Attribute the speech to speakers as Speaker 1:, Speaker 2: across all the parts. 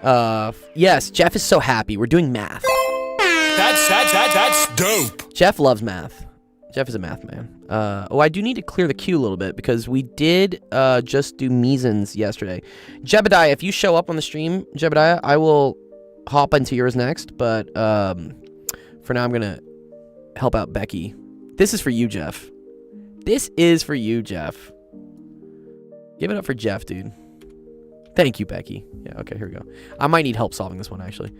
Speaker 1: Yes, Jeff is so happy. We're doing math.
Speaker 2: That's dope.
Speaker 1: Jeff loves math. Jeff is a math man. Oh, I do need to clear the queue a little bit because we did just do Measons yesterday. Jebediah, if you show up on the stream, Jebediah, I will hop into yours next. But for now, I'm going to help out Becky. This is for you, Jeff. This is for you, Jeff. Give it up for Jeff, dude. Thank you, Becky. Yeah, okay, here we go. I might need help solving this one, actually.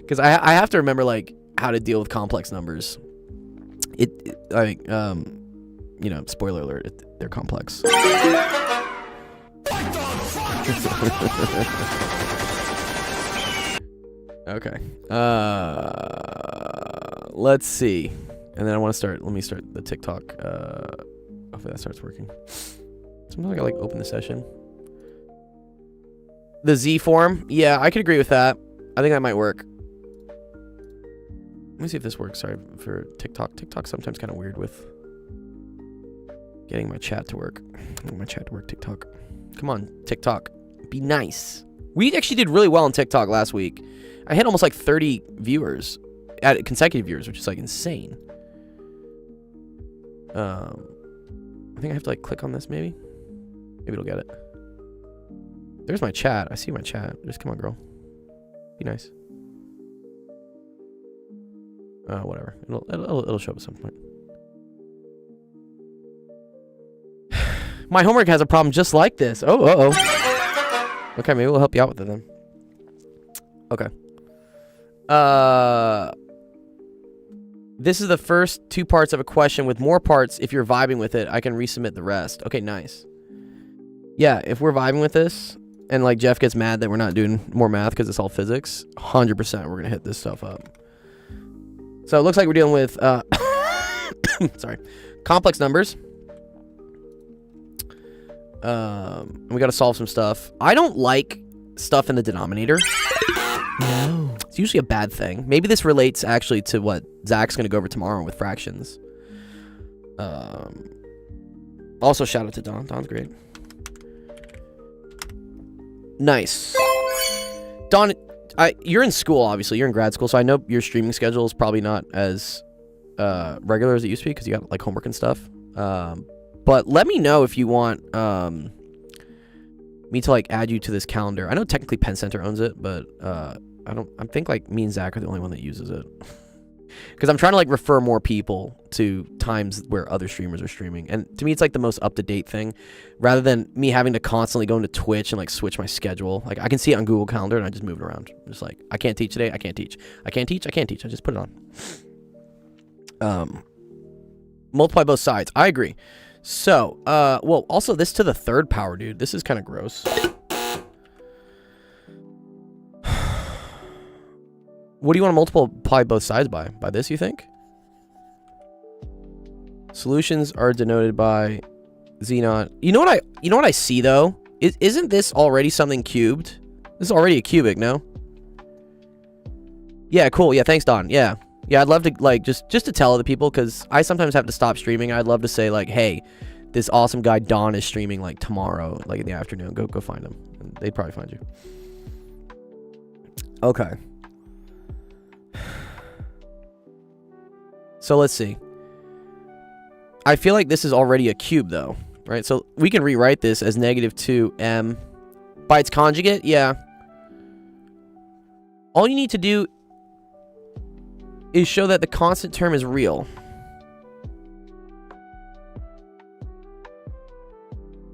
Speaker 1: Because I have to remember, like, how to deal with complex numbers. You know, spoiler alert, they're complex. Okay. Let's see. And then I want to start, let me start the TikTok. Hopefully that starts working. Sometimes I like open the session. The Z form? Yeah, I could agree with that. I think that might work. Let me see if this works. Sorry for TikTok. TikTok's sometimes kind of weird with getting my chat to work. My chat to work, TikTok. Come on, TikTok. Be nice. We actually did really well on TikTok last week. I hit almost like 30 viewers, consecutive viewers, which is like insane. I think I have to like click on this maybe. Maybe it'll get it. There's my chat. I see my chat. Just come on, girl. Be nice. Whatever. It'll show up at some point. My homework has a problem just like this. Oh, uh-oh. Okay, maybe we'll help you out with it then. Okay. This is the first 2 parts of a question with more parts. If you're vibing with it, I can resubmit the rest. Okay, nice. Yeah, if we're vibing with this, and like Jeff gets mad that we're not doing more math because it's all physics, 100% we're gonna hit this stuff up. So it looks like we're dealing with, sorry, complex numbers. We got to solve some stuff. I don't like stuff in the denominator. No. It's usually a bad thing. Maybe this relates actually to what Zach's going to go over tomorrow with fractions. Also, shout out to Don. Don's great. Nice. Don, you're in school, obviously. You're in grad school, so I know your streaming schedule is probably not as regular as it used to be because you got like homework and stuff. But let me know if you want me to like add you to this calendar. I know technically Penn Center owns it, but I think like me and Zach are the only one that uses it. Because I'm trying to like refer more people to times where other streamers are streaming. And to me, it's like the most up-to-date thing. Rather than me having to constantly go into Twitch and like switch my schedule. Like I can see it on Google Calendar and I just move it around. Just like, I can't teach today, I can't teach. I can't teach, I can't teach. I just put it on. Multiply both sides. I agree. So, well, also this to the 3rd power, dude. This is kind of gross. What do you want to multiply both sides by? By this, you think? Solutions are denoted by Z0. You know what I see though? Isn't this already something cubed? This is already a cubic, no? Yeah, cool. Yeah, thanks, Don. Yeah. Yeah, I'd love to like just to tell other people because I sometimes have to stop streaming. I'd love to say like, hey, this awesome guy Don is streaming like tomorrow, like in the afternoon. Go find him. And they'd probably find you. Okay. So let's see. I feel like this is already a cube though, right? So we can rewrite this as -2m by its conjugate. Yeah. All you need to do is show that the constant term is real.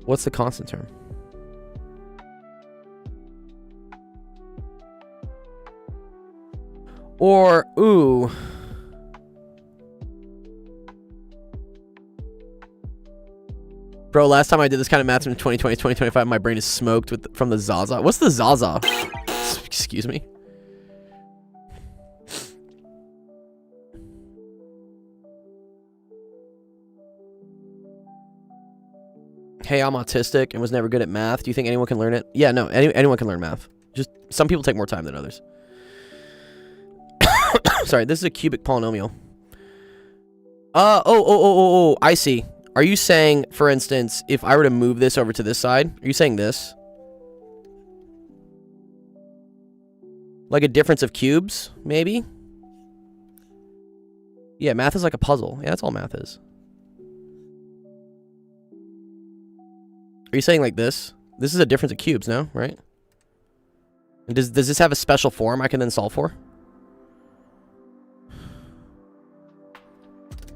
Speaker 1: What's the constant term? Or, ooh. Bro, last time I did this kind of math in 2020, 2025, my brain is smoked from the Zaza. What's the Zaza? Excuse me. Hey, I'm autistic and was never good at math. Do you think anyone can learn it? Yeah, no, anyone can learn math. Just some people take more time than others. Sorry, this is a cubic polynomial. Oh, I see. Are you saying, for instance, if I were to move this over to this side, are you saying this? Like a difference of cubes, maybe? Yeah, math is like a puzzle. Yeah, that's all math is. Are you saying like this? This is a difference of cubes, no? Right? And does this have a special form I can then solve for?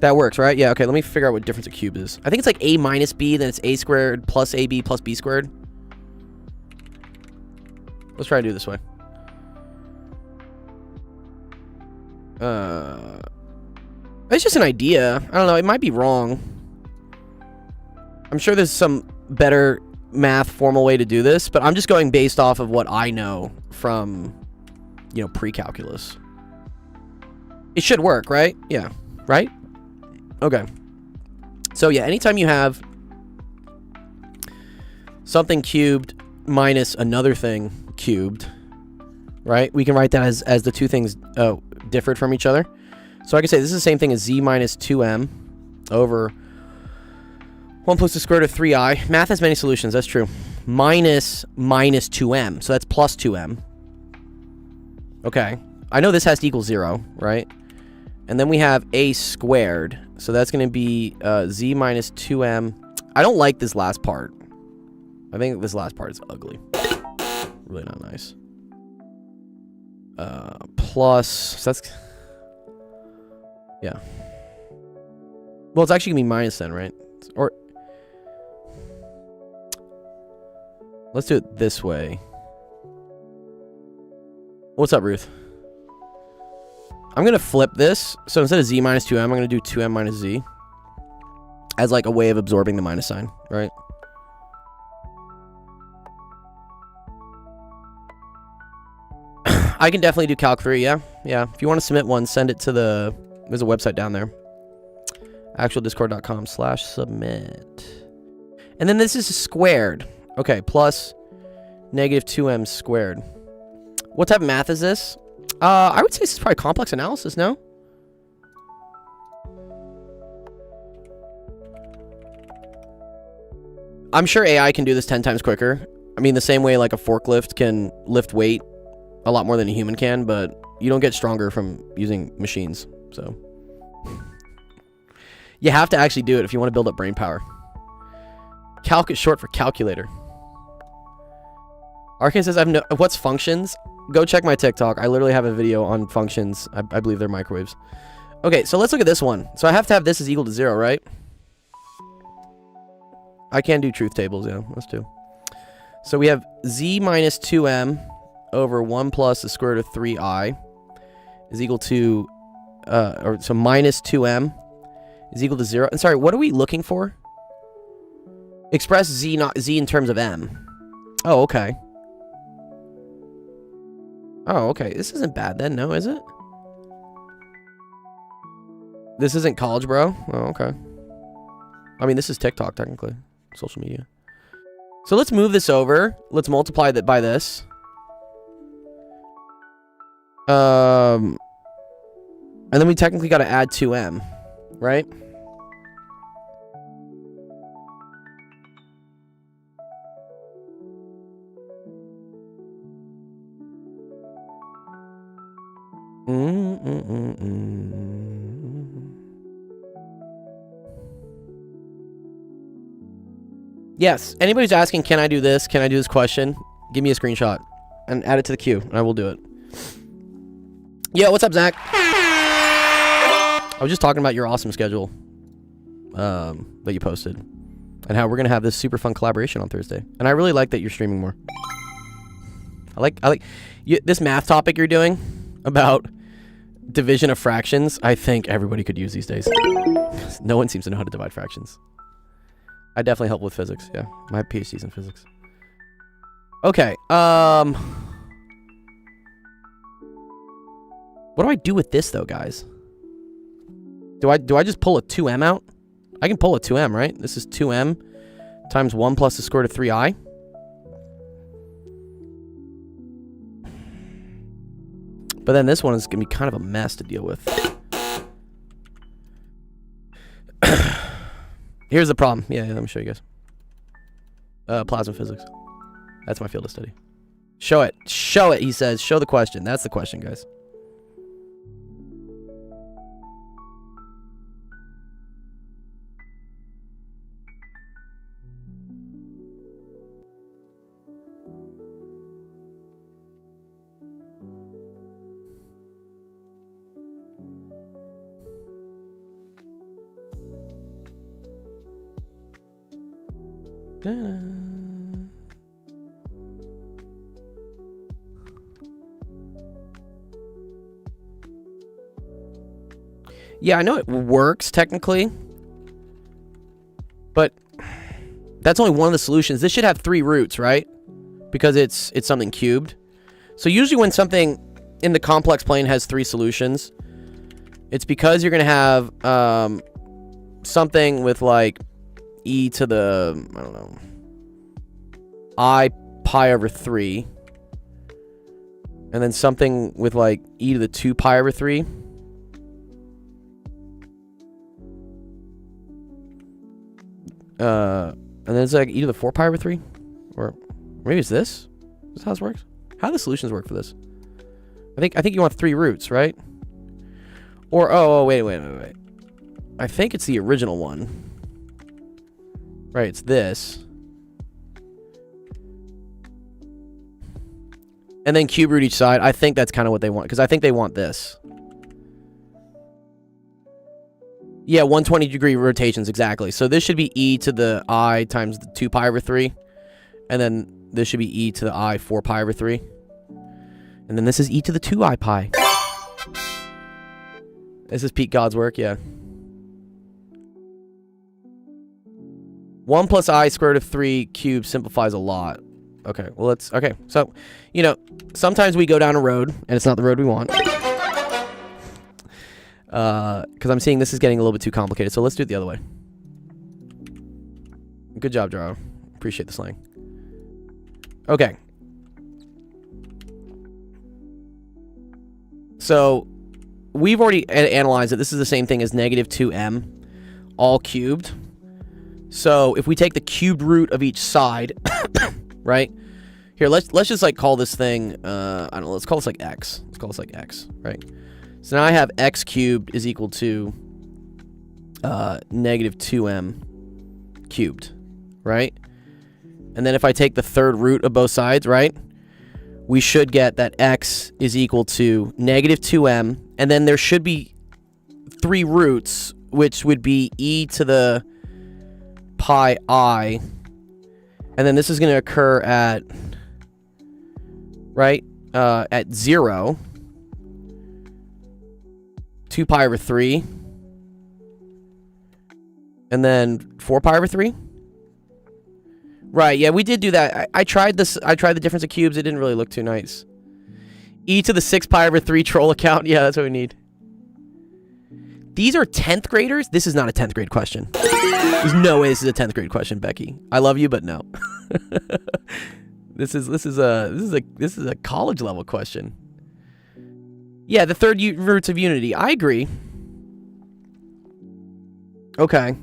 Speaker 1: That works, right? Yeah, okay, let me figure out what difference of cubes is. I think it's like a minus b, then it's a squared plus ab plus b squared. Let's try to do it this way. It's just an idea. I don't know, it might be wrong. I'm sure there's some better math formal way to do this, but I'm just going based off of what I know from, you know, pre-calculus. It should work, right? Yeah, right? Okay. So yeah, anytime you have something cubed minus another thing cubed, right? We can write that as the two things differed from each other. So I can say this is the same thing as z minus 2m over 1 plus the square root of 3i. Math has many solutions, that's true. Minus 2m, so that's plus 2m. Okay. I know this has to equal 0, right? And then we have a squared. So that's going to be z minus 2m. I don't like this last part. I think this last part is ugly. Really not nice. Plus, so that's... Yeah. Well, it's actually going to be minus then, right? Or... Let's do it this way. What's up, Ruth? I'm going to flip this. So instead of z minus 2m, I'm going to do 2m minus z. As like a way of absorbing the minus sign, right? I can definitely do Calc 3, yeah. Yeah. If you want to submit one, send it to the... There's a website down there. actualdiscord.com/submit. And then this is squared. Okay, plus negative 2m squared. What type of math is this? I would say this is probably complex analysis, no? I'm sure AI can do this 10 times quicker. I mean, the same way like a forklift can lift weight a lot more than a human can, but you don't get stronger from using machines, so. You have to actually do it if you want to build up brain power. Calc is short for calculator. Arkin says, what's functions? Go check my TikTok. I literally have a video on functions. I believe they're microwaves. Okay, so let's look at this one. So I have to have this is equal to 0, right? I can do truth tables, yeah. Let's do. So we have z minus 2m over 1 plus the square root of 3i is equal to, so minus 2m is equal to 0. And sorry, what are we looking for? Express z, not z in terms of m. Oh, okay. Oh, okay. This isn't bad then, no, is it? This isn't college, bro? Oh, okay. I mean, this is TikTok, technically. Social media. So let's move this over. Let's multiply that by this. And then we technically got to add 2m, right? Yes, anybody's asking, can I do this? Can I do this question? Give me a screenshot and add it to the queue, and I will do it. Yo, what's up, Zach? I was just talking about your awesome schedule that you posted and how we're going to have this super fun collaboration on Thursday. And I really like that you're streaming more. I like this math topic you're doing about division of fractions. I think everybody could use these days. No one seems to know how to divide fractions. I definitely help with physics, yeah. My PhD's in physics. Okay, what do I do with this, though, guys? Do I just pull a 2m out? I can pull a 2m, right? This is 2m times 1 plus the square root of 3i. But then this one is going to be kind of a mess to deal with. Here's the problem. Yeah, let me show you guys. Plasma physics. That's my field of study. Show it. Show it, he says. Show the question. That's the question, guys. Yeah, I know it works technically, but that's only one of the solutions. This should have 3 roots, right? Because it's something cubed. So usually when something in the complex plane has 3 solutions, it's because you're gonna have something with like e to the, I don't know, I pi over 3, and then something with like e to the 2 pi over 3. And then it's like e to the 4 pi over 3, or maybe it's this. Is this how this works? How do the solutions work for this? I think you want 3 roots, right? Or wait. I think it's the original one. Right, it's this. And then cube root each side. I think that's kind of what they want, because I think they want this. Yeah, 120-degree rotations, exactly. So this should be e to the I times the 2 pi over 3. And then this should be e to the I 4 pi over 3. And then this is e to the 2 I pi. This is Pete God's work, yeah. 1 plus I square root of 3 cubed simplifies a lot. Okay, well, let's... Okay, so, you know, sometimes we go down a road, and it's not the road we want. Because I'm seeing this is getting a little bit too complicated, so let's do it the other way. Good job, Jaro. Appreciate the slang. Okay. So, we've already analyzed it. This is the same thing as negative 2m, all cubed. So, if we take the cubed root of each side, right? Here, let's just, like, call this thing, I don't know, let's call this, like, x. Let's call this, like, x, right? So now I have x cubed is equal to negative 2m cubed, right? And then if I take the third root of both sides, right, we should get that x is equal to negative 2m, and then there should be 3 roots, which would be e to the pi I, and then this is going to occur at, right, at 0, 2 pi over 3, and then 4 pi over 3. Right, yeah, we did do that. I tried this. I tried the difference of cubes. It didn't really look too nice. E to the 6 pi over 3 troll account. Yeah, that's what we need. These are 10th graders? This is not a 10th grade question. There's no way this is a 10th grade question, Becky. I love you, but no. This is a college level question. Yeah, the third roots of unity. I agree. Okay.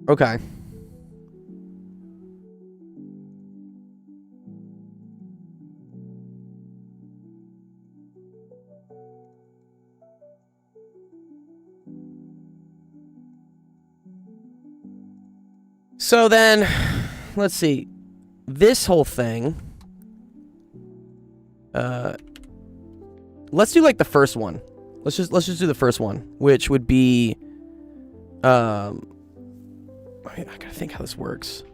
Speaker 1: Okay. So then, let's see. This whole thing. Let's do like the first one. Let's just do the first one, which would be I gotta think how this works.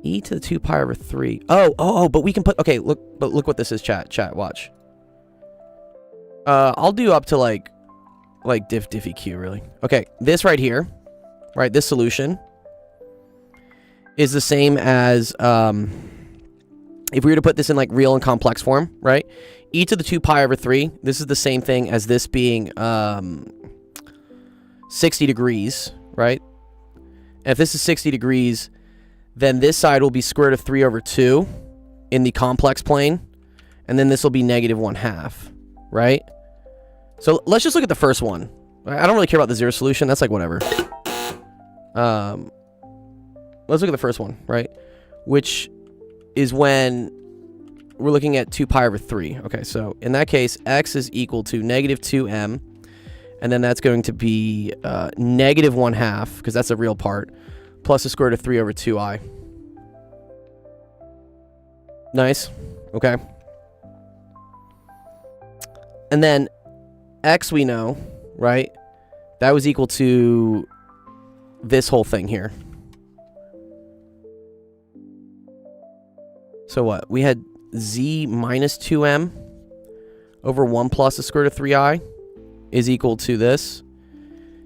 Speaker 1: E to the 2 pi over 3. Oh, but we can put, okay, look what this is, chat, watch. I'll do up to like diffy q, really. Okay, this right here, right, this solution is the same as, if we were to put this in like real and complex form, right? E to the 2 pi over 3, this is the same thing as this being 60 degrees, right? And if this is 60 degrees, then this side will be square root of 3 over 2 in the complex plane. And then this will be negative 1/2, right? So let's just look at the first one. I don't really care about the zero solution. That's like whatever. Let's look at the first one, right? Which is when we're looking at 2 pi over 3. Okay, so in that case, x is equal to negative 2m. And then that's going to be negative 1/2, because that's a real part, plus the square root of 3 over 2i. Nice. Okay. And then x we know, right? That was equal to this whole thing here. So what? We had z minus 2m over 1 plus the square root of 3i is equal to this.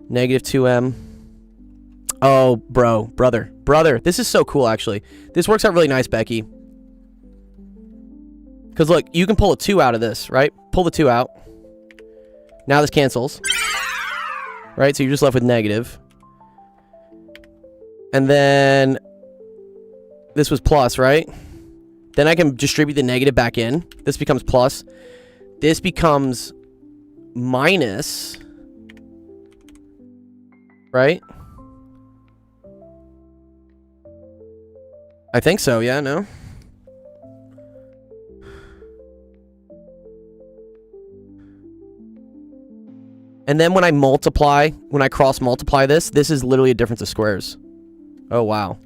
Speaker 1: Negative 2m. Oh, brother. This is so cool, actually. This works out really nice, Becky. Because look, you can pull a 2 out of this, right? Pull the 2 out. Now this cancels. Right? So you're just left with negative. And then this was plus, right? Then I can distribute the negative back in. This becomes plus. This becomes minus. Right? I think so, yeah, no? And then when I multiply, when I cross multiply this is literally a difference of squares. Oh, wow.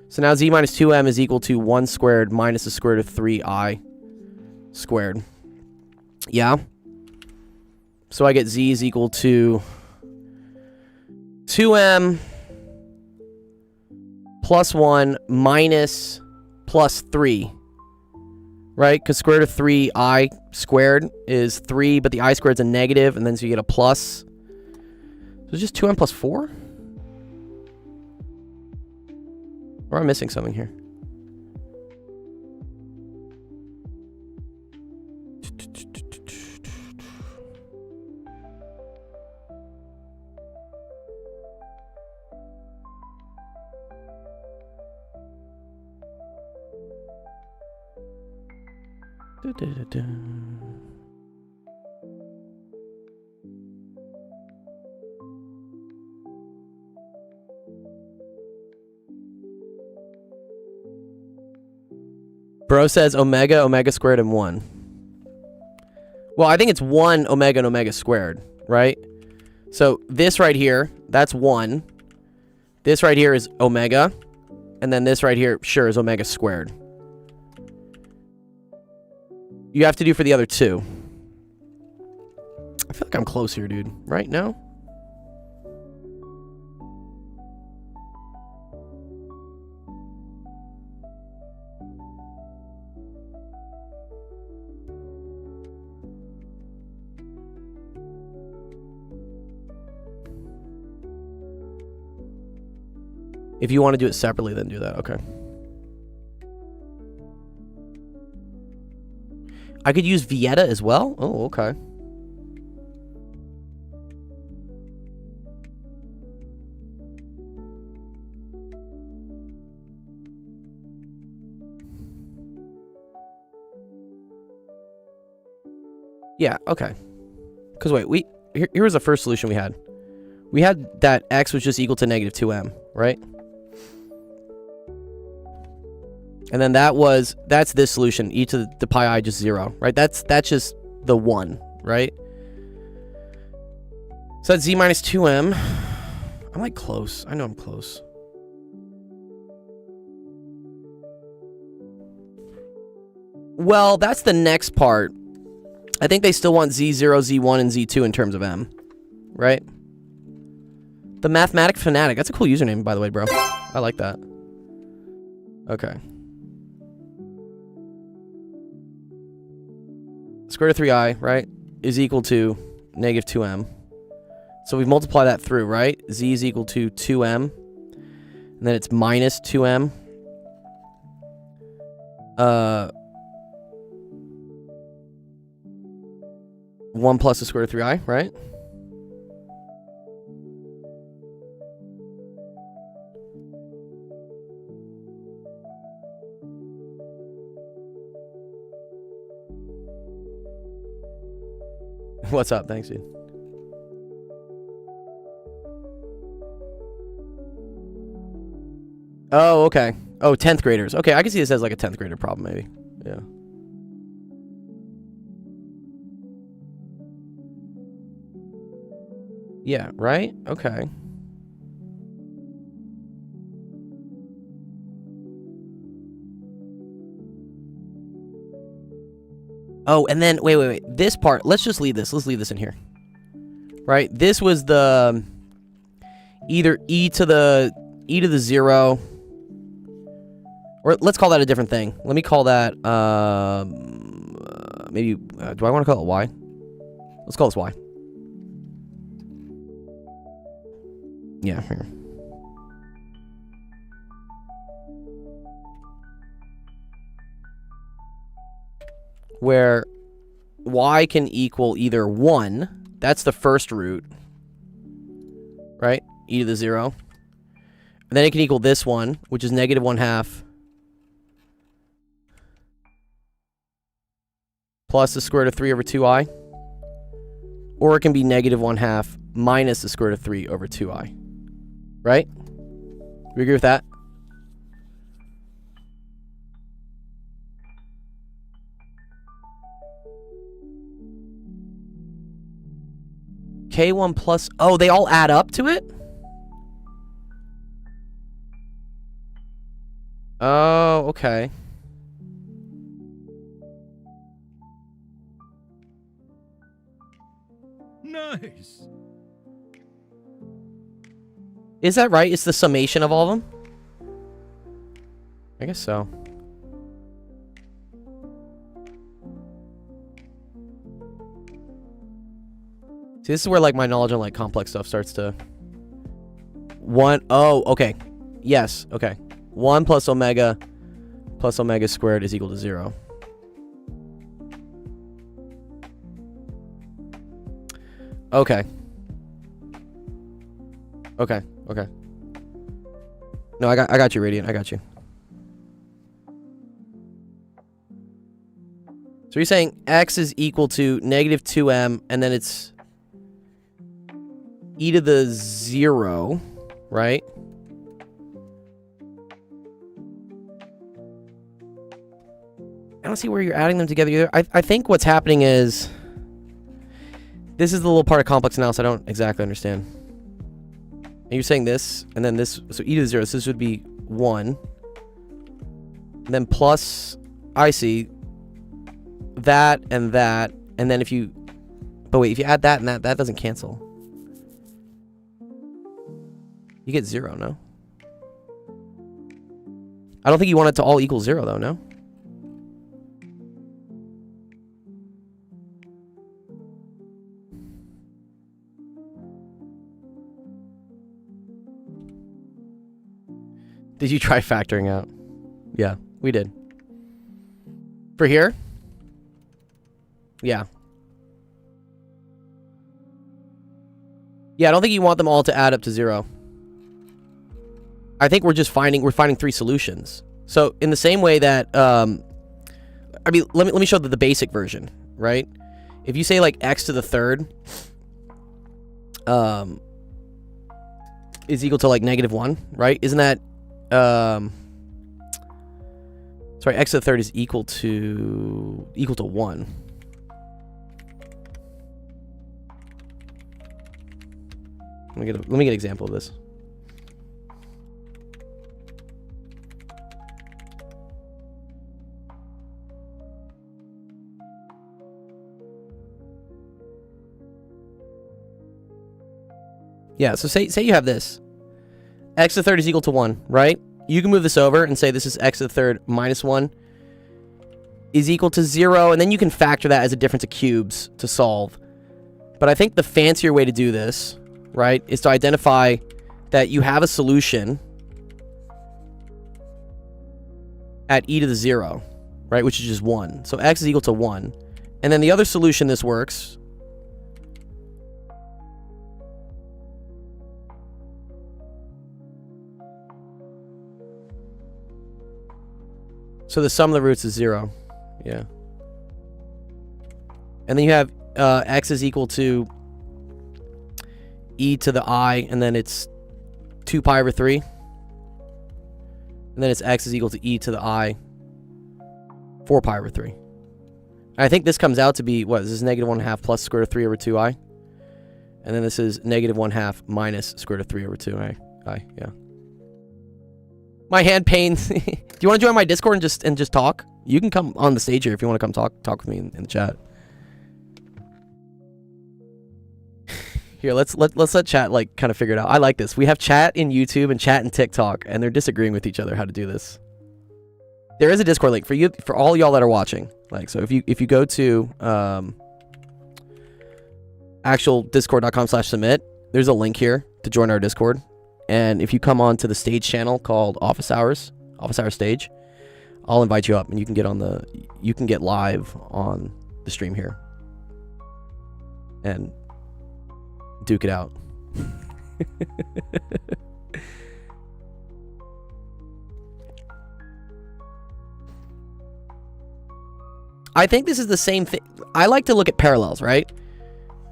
Speaker 1: So now z minus 2m is equal to 1 squared minus the square root of 3i squared. Yeah. So I get z is equal to 2m plus 1 minus plus 3. Right? Because square root of 3i squared is 3, but the I squared is a negative, and then so you get a plus. So it's just 2m plus 4? Or am I missing something here? Bro says omega squared, and 1. Well, I think it's 1 omega and omega squared, right? So this right here, that's 1. This right here is omega. And then this right here, sure, is omega squared. You have to do for the other 2. I feel like I'm close here, dude. Right now? If you want to do it separately, then do that. Okay. I could use Vieta as well? Oh, okay. Yeah, okay. Because wait, here was the first solution we had. We had that x was just equal to negative 2m, right? And then that's this solution, e to the pi I just 0, right? That's just the 1, right? So that's z minus 2m. I'm like close. I know I'm close. Well, that's the next part. I think they still want z0, z1, and z2 in terms of m, right? The Mathematic Fanatic. That's a cool username, by the way, bro. I like that. Okay. Square root of 3i, right, is equal to negative 2m. So we multiply that through, right? Z is equal to 2m. And then it's minus 2m. 1 plus the square root of 3i, right? What's up? Thanks, dude. Oh, okay. Oh, 10th graders. Okay, I can see this as like a 10th grader problem, maybe. Yeah. Yeah, right? Okay. Oh, and then, wait. This part, let's just leave this. Let's leave this in here. Right? This was the either e to the 0, or let's call that a different thing. Let me call that, maybe, do I want to call it y? Let's call this y. Yeah, here. Where y can equal either 1, that's the first root, right? E to the 0. And then it can equal this one, which is negative 1/2 plus the square root of 3 over 2i. Or it can be negative 1/2 minus the square root of 3 over 2i. Right? We agree with that? K1 plus... Oh, they all add up to it? Oh, okay.
Speaker 2: Nice.
Speaker 1: Is that right? It's the summation of all of them? I guess so. See, this is where, like, my knowledge on, like, complex stuff starts to... Oh, okay. Yes, okay. 1 plus omega squared is equal to 0. Okay. Okay. No, I got you, Radiant. I got you. So you're saying x is equal to negative 2m, and then it's e to the 0, right? I don't see where you're adding them together either. I think what's happening is... This is the little part of complex analysis I don't exactly understand. And you're saying this, and then this... So e to the 0, so this would be 1. And then plus... I see... That, and then if you... But wait, if you add that and that doesn't cancel. You get 0, no? I don't think you want it to all equal 0, though, no? Did you try factoring out? Yeah, we did. For here? Yeah. Yeah, I don't think you want them all to add up to 0. I think we're finding 3 solutions. So in the same way that, I mean, let me show the basic version, right? If you say like x to the 3rd, is equal to like negative 1, right? Isn't that, sorry, x to the 3rd is equal to 1. Let me get an example of this. Yeah, so say you have this. X to the 3rd is equal to 1, right? You can move this over and say this is x to the 3rd minus 1 is equal to 0, and then you can factor that as a difference of cubes to solve. But I think the fancier way to do this, right, is to identify that you have a solution at e to the 0, right, which is just 1. So x is equal to 1. And then the other solution this works... So the sum of the roots is 0. Yeah. And then you have x is equal to e to the I, and then it's 2 pi over 3. And then it's x is equal to e to the I 4 pi over 3. And I think this comes out to be, what, this is negative 1/2 plus square root of 3 over 2i. And then this is negative 1/2 minus square root of 3 over 2i. Yeah. My hand pains. Do you want to join my Discord and just talk? You can come on the stage here if you want to come talk with me in the chat. Here, let's let chat like kind of figure it out. I like this. We have chat in YouTube and chat in TikTok, and they're disagreeing with each other how to do this. There is a Discord link for all y'all that are watching. Like, so if you go to actual discord.com/submit, there's a link here to join our Discord. And if you come on to the stage channel called Office Hours Stage, I'll invite you up and you can get live on the stream here and duke it out. I think this is the same thing. I like to look at parallels, right?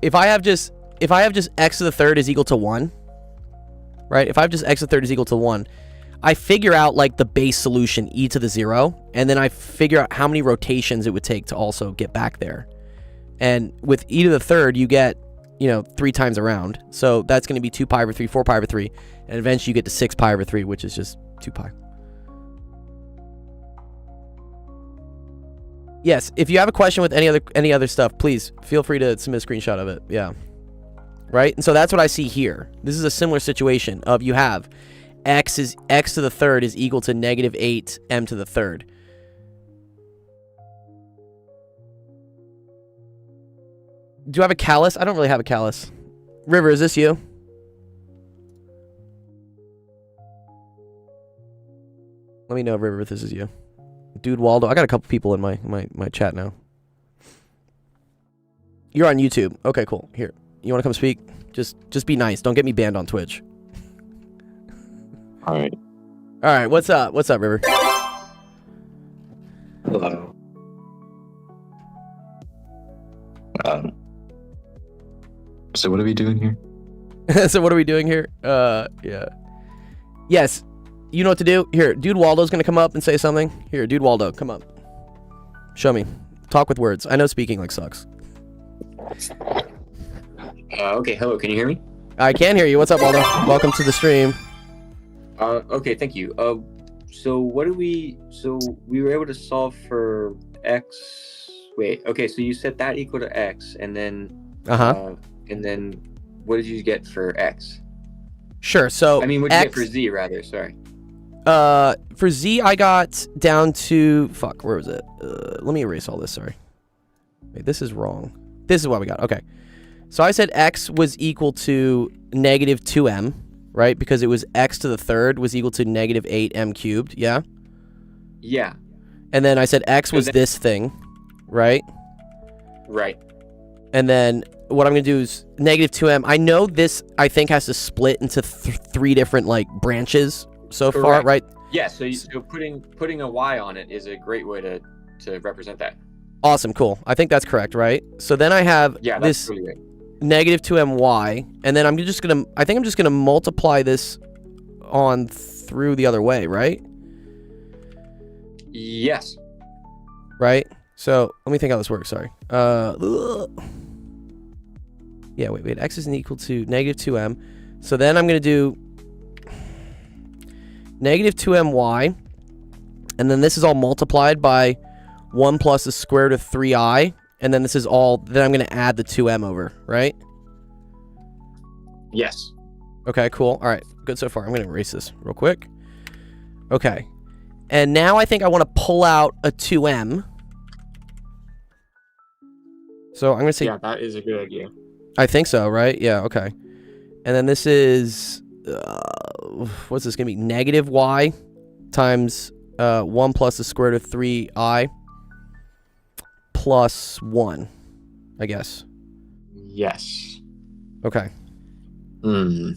Speaker 1: If I have just x to the third is equal to 1, right? If I have just x to the third is equal to 1, I figure out like the base solution, e to the 0, and then I figure out how many rotations it would take to also get back there. And with e to the third, you get, 3 times around. So that's going to be 2 pi over 3, 4 pi over 3, and eventually you get to 6 pi over 3, which is just 2 pi. Yes, if you have a question with any other stuff, please feel free to submit a screenshot of it. Yeah. Right? And so that's what I see here. This is a similar situation of you have x to the third is equal to negative 8 m to the third. Do I have a callus? I don't really have a callus. River, is this you? Let me know, River, if this is you. Dude Waldo. I got a couple people in my chat now. You're on YouTube. Okay, cool. Here. You want to come speak? Just be nice. Don't get me banned on Twitch.
Speaker 3: All right.
Speaker 1: All right. What's up? What's up, River?
Speaker 3: Hello. So what are we doing here?
Speaker 1: So what are we doing here? Yeah. Yes. You know what to do? Here, Dude Waldo's gonna come up and say something. Here, Dude Waldo, come up. Show me. Talk with words. I know speaking like sucks.
Speaker 3: Okay, hello, can you hear me?
Speaker 1: I can hear you. What's up, Waldo? Welcome to the stream.
Speaker 3: Okay, thank you. So we were able to solve for x. Wait, okay, so you set that equal to x, and then and then what did you get for x?
Speaker 1: Sure. So
Speaker 3: I mean, what did you get for z, rather? Sorry.
Speaker 1: For z, I got down to fuck. Where was it? Let me erase all this. Sorry. Wait, this is wrong. This is what we got. Okay. So I said x was equal to negative 2m, right? Because it was x to the third was equal to negative 8m cubed. Yeah.
Speaker 3: Yeah.
Speaker 1: And then I said x was this thing, right?
Speaker 3: Right.
Speaker 1: And then what I'm going to do is negative 2m. I know this, I think, has to split into 3 different, like, branches so
Speaker 3: Correct.
Speaker 1: far, right?
Speaker 3: Yeah, so putting a y on it is a great way to represent that.
Speaker 1: Awesome, cool. I think that's correct, right? So then I have this
Speaker 3: really right.
Speaker 1: negative 2my, and then I'm just going to multiply this on through the other way, right?
Speaker 3: Yes.
Speaker 1: Right? So let me think how this works, sorry. Yeah, wait. X is equal to negative 2m. So then I'm going to do negative 2my. And then this is all multiplied by 1 plus the square root of 3i. And then this is all, then I'm going to add the 2m over, right?
Speaker 3: Yes.
Speaker 1: Okay, cool. All right, good so far. I'm going to erase this real quick. Okay. And now I think I want to pull out a 2m. So I'm going to say...
Speaker 3: Yeah, that is a good idea.
Speaker 1: I think so, right? Yeah, okay. And then this is... what's this going to be? Negative y times 1 plus the square root of 3i plus 1, I guess.
Speaker 3: Yes.
Speaker 1: Okay.
Speaker 3: Hmm.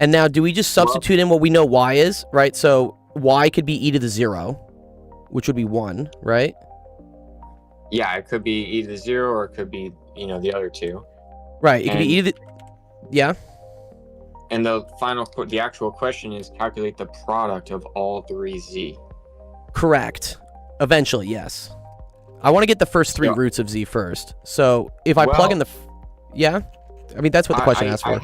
Speaker 1: And now, do we just substitute in what we know y is, right? So y could be e to the 0, which would be 1, right?
Speaker 3: Yeah, it could be e to the 0, or it could be,
Speaker 4: the other two.
Speaker 1: Right. It could be either. Yeah.
Speaker 4: And the actual question is calculate the product of all three z.
Speaker 1: Correct. Eventually, yes. I want to get the first three roots of z first. So if I plug in the... Yeah? I mean, that's what the question asks for.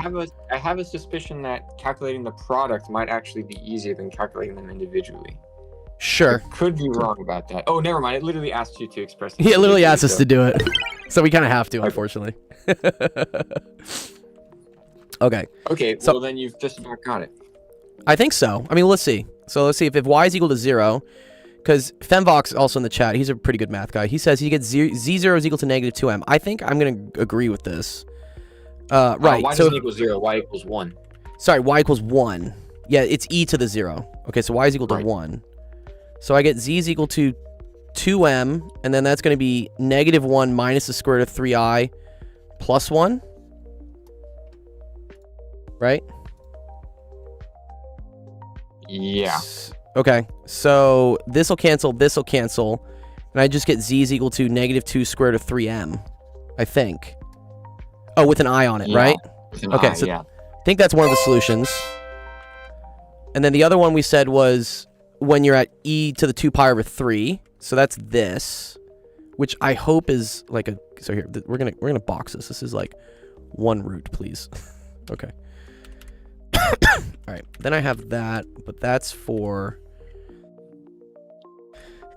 Speaker 4: I have a suspicion that calculating the product might actually be easier than calculating them individually.
Speaker 1: Sure.
Speaker 4: I could be wrong about that. Oh, never mind. It literally asked you to express it.
Speaker 1: Yeah, it literally asked us to do it. So we kind of have to, unfortunately. Okay.
Speaker 4: Okay, so, well then you've just about got it.
Speaker 1: I think so. I mean, let's see. So let's see if y is equal to 0, because Femvox also in the chat, he's a pretty good math guy. He says he gets z0 is equal to negative 2m. I think I'm going to agree with this. Right.
Speaker 4: Y doesn't equal 0. Y equals 1.
Speaker 1: Sorry, y equals 1. Yeah, it's e to the 0. Okay, so y is equal to 1. So I get z is equal to 2m, and then that's going to be negative 1 minus the square root of 3i plus 1. Right?
Speaker 4: Yeah.
Speaker 1: Okay, so this will cancel, and I just get z is equal to negative 2 square root of 3m, I think. Oh, with an I on it, right? Okay, so I think that's one of the solutions. And then the other one we said was when you're at e to the 2 pi over 3. So that's this, which I hope is like a... So here, we're gonna box this. This is like 1 root, please. Okay. All right, then I have that, but that's for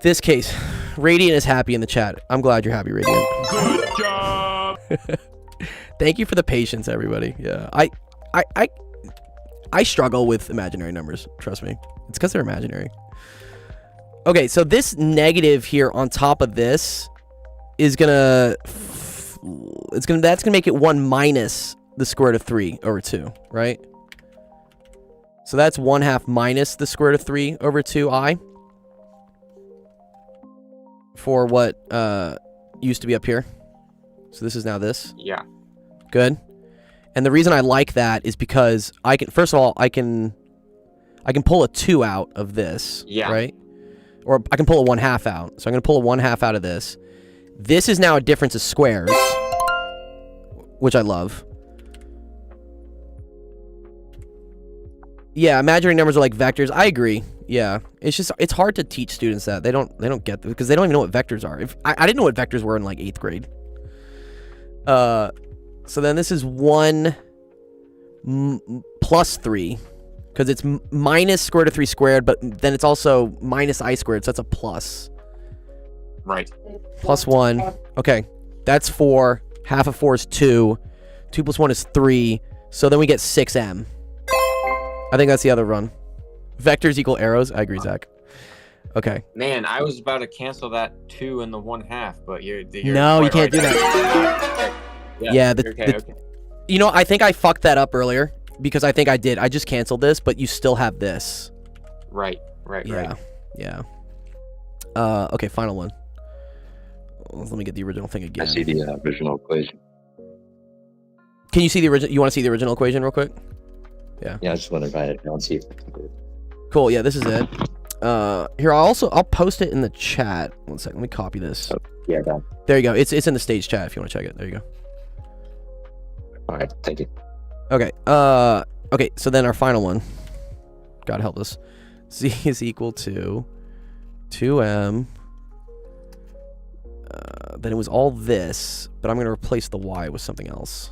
Speaker 1: this case. Radiant is happy in the chat. I'm glad you're happy, Radiant.
Speaker 2: Good job.
Speaker 1: Thank you for the patience, everybody. Yeah, I struggle with imaginary numbers. Trust me, it's because they're imaginary. Okay, so this negative here on top of this is that's gonna make it 1 minus the square root of 3 over 2, right? So that's 1/2 minus the square root of 3 over 2i for what used to be up here. So this is now this.
Speaker 4: Yeah.
Speaker 1: Good. And the reason I like that is because I can, first of all, I can pull a 2 out of this.
Speaker 4: Yeah.
Speaker 1: Right? Or I can pull a 1/2 out. So I'm going to pull a 1/2 out of this. This is now a difference of squares, which I love. Yeah, imaginary numbers are like vectors. I agree. Yeah, it's hard to teach students that. They don't get them because they don't even know what vectors are. I didn't know what vectors were in like 8th grade. So then this is 1 plus 3 because it's minus square root of 3 squared, but then it's also minus I squared, so that's a plus.
Speaker 4: Right.
Speaker 1: Plus 1. Okay, that's 4. Half of 4 is 2. 2 plus 1 is 3. So then we get 6m. I think that's the other run. Vectors equal arrows. I agree, Zach. Okay.
Speaker 4: Man, I was about to cancel that 2 and the 1/2, but you're
Speaker 1: no, you can't do that. Yeah.
Speaker 4: Okay.
Speaker 1: You know, I think I fucked that up earlier because I think I did. I just canceled this, but you still have this.
Speaker 4: Right.
Speaker 1: Yeah. Okay, final one. Let me get the original thing again.
Speaker 5: I see the original equation.
Speaker 1: Can you see the original? You want to see the original equation real quick? Yeah.
Speaker 5: Yeah, I just want to write it down, see if I can do it.
Speaker 1: Cool. Yeah, this is it. Here, I'll post it in the chat. 1 second. Let me copy this.
Speaker 5: Oh, yeah, done.
Speaker 1: There you go. It's in the stage chat if you want to check it. There you go.
Speaker 5: All right, thank you.
Speaker 1: Okay. Okay. So then our final one. God help us. Z is equal to 2m. Then it was all this, but I'm going to replace the y with something else.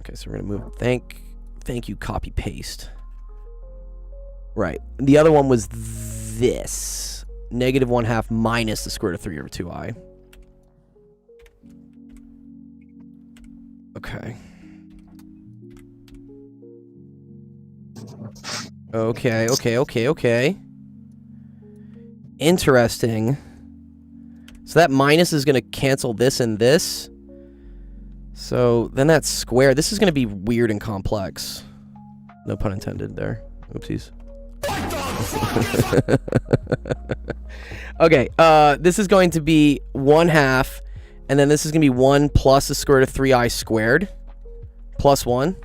Speaker 1: Okay, so we're going to move. Thank you, copy paste. Right. The other one was this. Negative 1/2 minus the square root of 3 over 2i. Okay. Okay. Interesting. So that minus is going to cancel this and this. So then that's square. This is going to be weird and complex. No pun intended there. Oopsies. Okay, this is going to be 1/2, and then this is going to be 1 plus the square root of 3i squared, plus 1.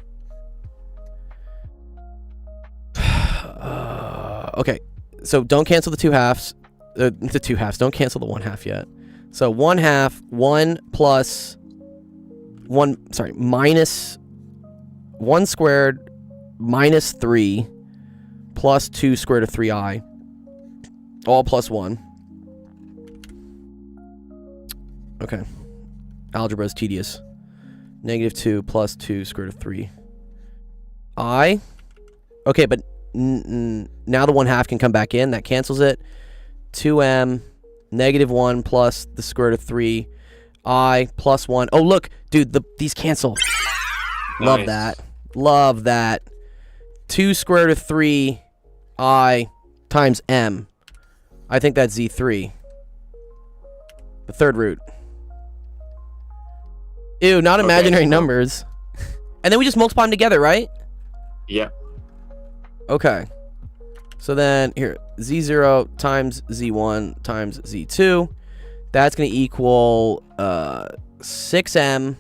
Speaker 1: Okay, so don't cancel the 2 halves. The 2 halves. Don't cancel the 1/2 yet. So 1/2, 1 plus 1, sorry, minus 1 squared minus 3 plus 2 square root of 3i, all plus 1. Okay. Algebra is tedious. -2 plus 2 square root of 3i. Okay, but now the 1/2 can come back in. That cancels it. 2m, -1 plus the square root of 3i plus 1. Oh, look, dude, these cancel.
Speaker 4: Nice.
Speaker 1: Love that. Love that. 2 square root of 3i times m. I think that's z3. The third root. Ew, not imaginary numbers. And then we just multiply them together, right?
Speaker 4: Yep.
Speaker 1: Okay. So then, here, z0 times z1 times z2. That's going to equal 6m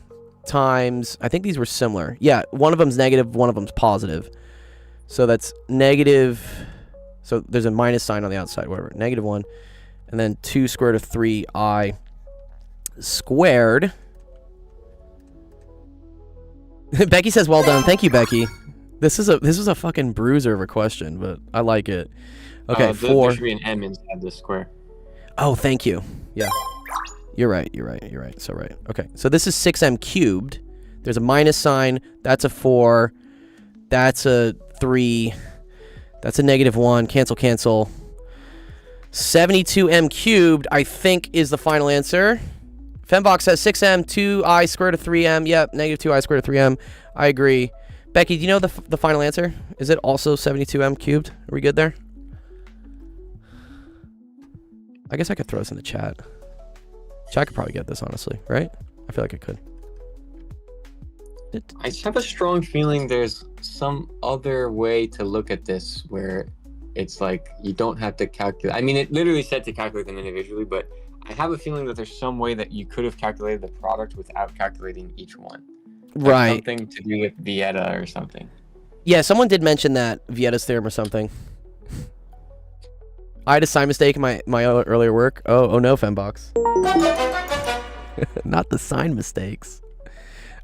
Speaker 1: times... I think these were similar. Yeah, one of them's negative, one of them's positive. So that's negative... So there's a minus sign on the outside, whatever. -1. And then 2 square root of 3i squared. Becky says, well done. Thank you, Becky. This is a fucking bruiser of a question, but I like it. Okay, 4.
Speaker 4: There should be an m inside the square.
Speaker 1: Oh, thank you. Yeah. You're right. So right. Okay, so this is 6m cubed. There's a minus sign. That's a 4. That's a 3. That's a -1. Cancel. 72m cubed, I think, is the final answer. Fembox says 6m, 2i squared of 3m. Yep, -2i squared of 3m. I agree. Becky, do you know the final answer? Is it also 72m cubed? Are we good there? I guess I could throw this in the chat. Chat could probably get this, honestly, right? I feel like I could.
Speaker 4: I just have a strong feeling there's some other way to look at this where it's like you don't have to calculate. I mean, it literally said to calculate them individually, but I have a feeling that there's some way that you could have calculated the product without calculating each one. Like
Speaker 1: Right.
Speaker 4: something to do with Vieta or something.
Speaker 1: Yeah, someone did mention that, Vieta's theorem or something. I had a sign mistake in my earlier work. Oh no, Fembox. Not the sign mistakes.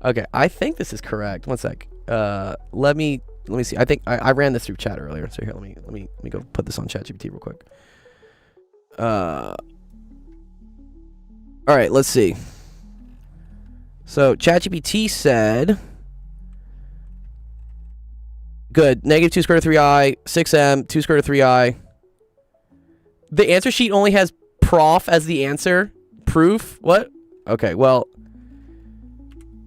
Speaker 1: Okay, I think this is correct. One sec. Let me see. I think I ran this through chat earlier. So here, let me go put this on ChatGPT real quick. All right, let's see. So ChatGPT said, good, -2 squared root of 3i, 6m, 2 squared root of 3i. The answer sheet only has prof as the answer. Proof? What? Okay, well,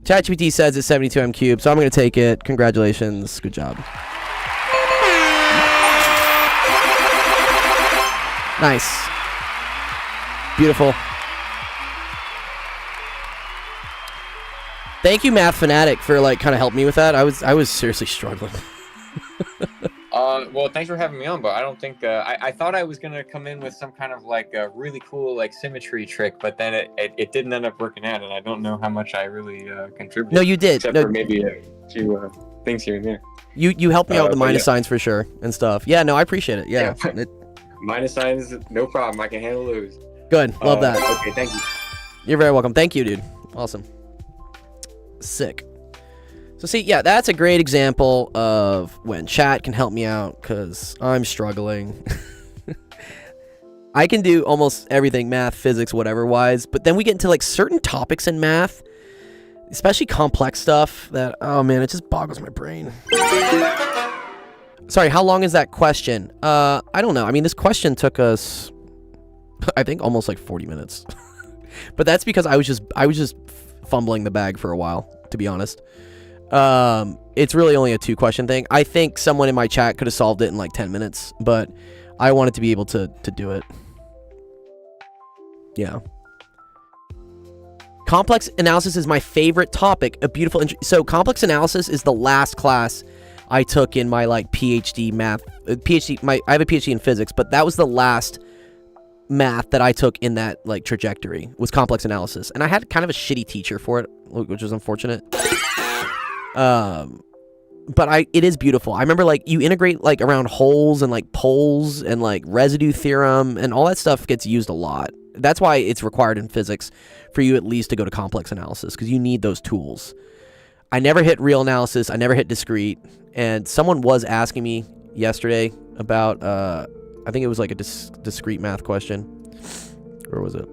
Speaker 1: ChatGPT says it's 72m cubed, so I'm going to take it. Congratulations. Good job. Nice. Beautiful. Thank you, Math Fanatic, for like kind of helping me with that. I was seriously struggling.
Speaker 4: Well, thanks for having me on, but I don't think I thought I was gonna come in with some kind of like a really cool like symmetry trick, but then it didn't end up working out, and I don't know how much I really contributed.
Speaker 1: No, you did.
Speaker 4: Except
Speaker 1: No,
Speaker 4: for maybe a few things here and there.
Speaker 1: you helped me out with the
Speaker 4: but
Speaker 1: minus
Speaker 4: yeah.
Speaker 1: signs for sure and stuff. Yeah, no, I appreciate it. Yeah.
Speaker 4: Minus signs, no problem. I can handle those.
Speaker 1: Good. Love that.
Speaker 4: Okay, thank you.
Speaker 1: You're very welcome. Thank you, dude. Awesome. Sick. So see, yeah, that's a great example of when chat can help me out because I'm struggling. I can do almost everything, math, physics, whatever wise, but then we get into like certain topics in math, especially complex stuff that, oh man, it just boggles my brain. Sorry, how long is that question? I don't know. I mean, this question took us, I think, almost like 40 minutes. But that's because I was just fumbling the bag for a while, to be honest. It's really only a 2-question thing. I think someone in my chat could have solved it in like 10 minutes, but I wanted to be able to do it. Yeah. Complex analysis is my favorite topic. A beautiful... So complex analysis is the last class I took in my like PhD math. I have a PhD in physics, but that was the last math that I took in that like trajectory was complex analysis. And I had kind of a shitty teacher for it, which was unfortunate. but it is beautiful. I remember like you integrate like around holes and like poles and like residue theorem and all that stuff gets used a lot. That's why it's required in physics for you at least to go to complex analysis, because you need those tools. I never hit real analysis. I never hit discrete. And someone was asking me yesterday about, I think it was like a discrete math question. Where was it?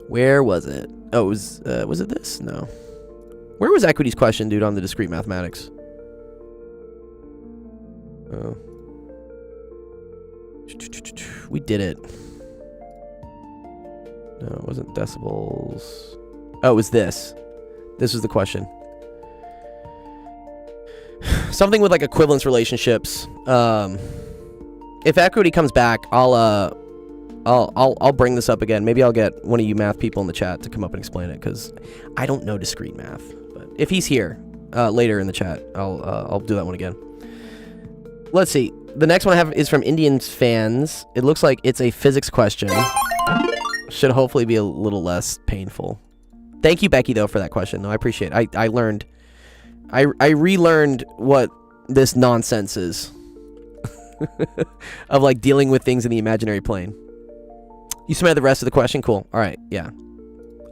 Speaker 1: Where was it? Oh, it was it this? No. Where was equity's question, dude, on the discrete mathematics? Oh. We did it. No, it wasn't decibels. Oh, it was this. This was the question. Something with like equivalence relationships. If equity comes back, I'll bring this up again. Maybe I'll get one of you math people in the chat to come up and explain it, because I don't know discrete math. But if he's here later in the chat, I'll do that one again. Let's see. The next one I have is from Indians fans. It looks like it's a physics question. Should hopefully be a little less painful. Thank you, Becky, though, for that question. No, I appreciate it. I learned. I relearned what this nonsense is of like dealing with things in the imaginary plane. You submitted the rest of the question? Cool. All right. Yeah.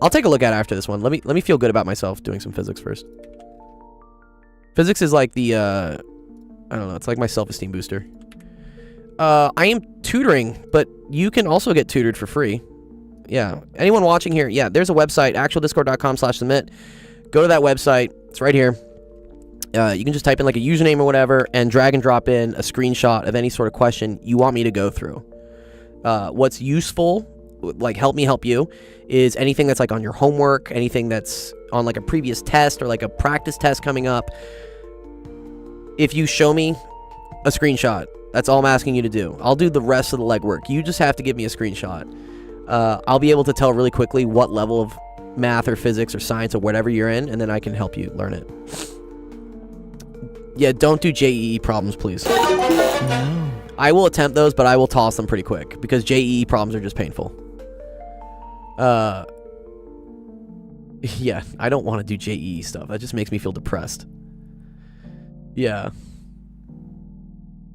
Speaker 1: I'll take a look at it after this one. Let me feel good about myself doing some physics first. Physics is like the I don't know, it's like my self-esteem booster. I am tutoring, but you can also get tutored for free. Yeah. Anyone watching here, yeah, there's a website, actualdiscord.com/submit. Go to that website. It's right here. You can just type in like a username or whatever and drag and drop in a screenshot of any sort of question you want me to go through. What's useful, like help me help you, is anything that's like on your homework, anything that's on like a previous test or like a practice test coming up. If you show me a screenshot, that's all I'm asking you to do. I'll do the rest of the legwork. You just have to give me a screenshot. I'll be able to tell really quickly what level of math or physics or science or whatever you're in, and then I can help you learn it. Yeah, don't do JEE problems, please. No. I will attempt those, but I will toss them pretty quick, because JEE problems are just painful. Yeah, I don't want to do JEE stuff. That just makes me feel depressed. Yeah.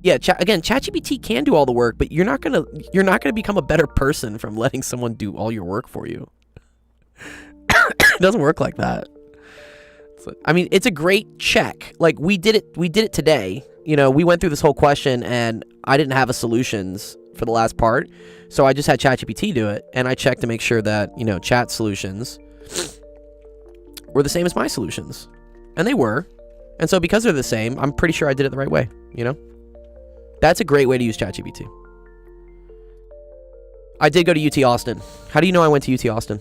Speaker 1: Yeah, again, ChatGPT can do all the work, but you're not gonna become a better person from letting someone do all your work for you. It doesn't work like that. I mean, it's a great check. Like we did it today. You know, we went through this whole question and I didn't have a solutions for the last part. So I just had ChatGPT do it, and I checked to make sure that, you know, chat solutions were the same as my solutions. And they were. And so because they're the same, I'm pretty sure I did it the right way, you know? That's a great way to use ChatGPT. I did go to UT Austin. How do you know I went to UT Austin?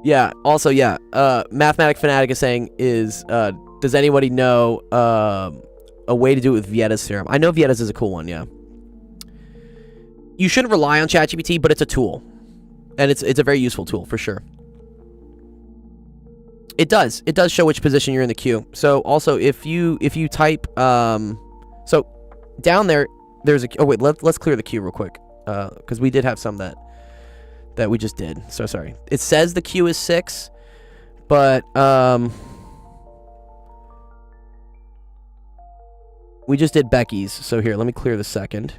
Speaker 1: Yeah, also, yeah. Mathematic Fanatic is saying does anybody know a way to do it with Vietta's theorem? I know Vietta's is a cool one, yeah. You shouldn't rely on ChatGPT, but it's a tool. And it's a very useful tool, for sure. It does show which position you're in the queue. So also if you type so down there's a, oh wait, let's clear the queue real quick, because we did have some that we just did. So sorry. It says the queue is 6, but we just did Becky's. So here, let me clear the second.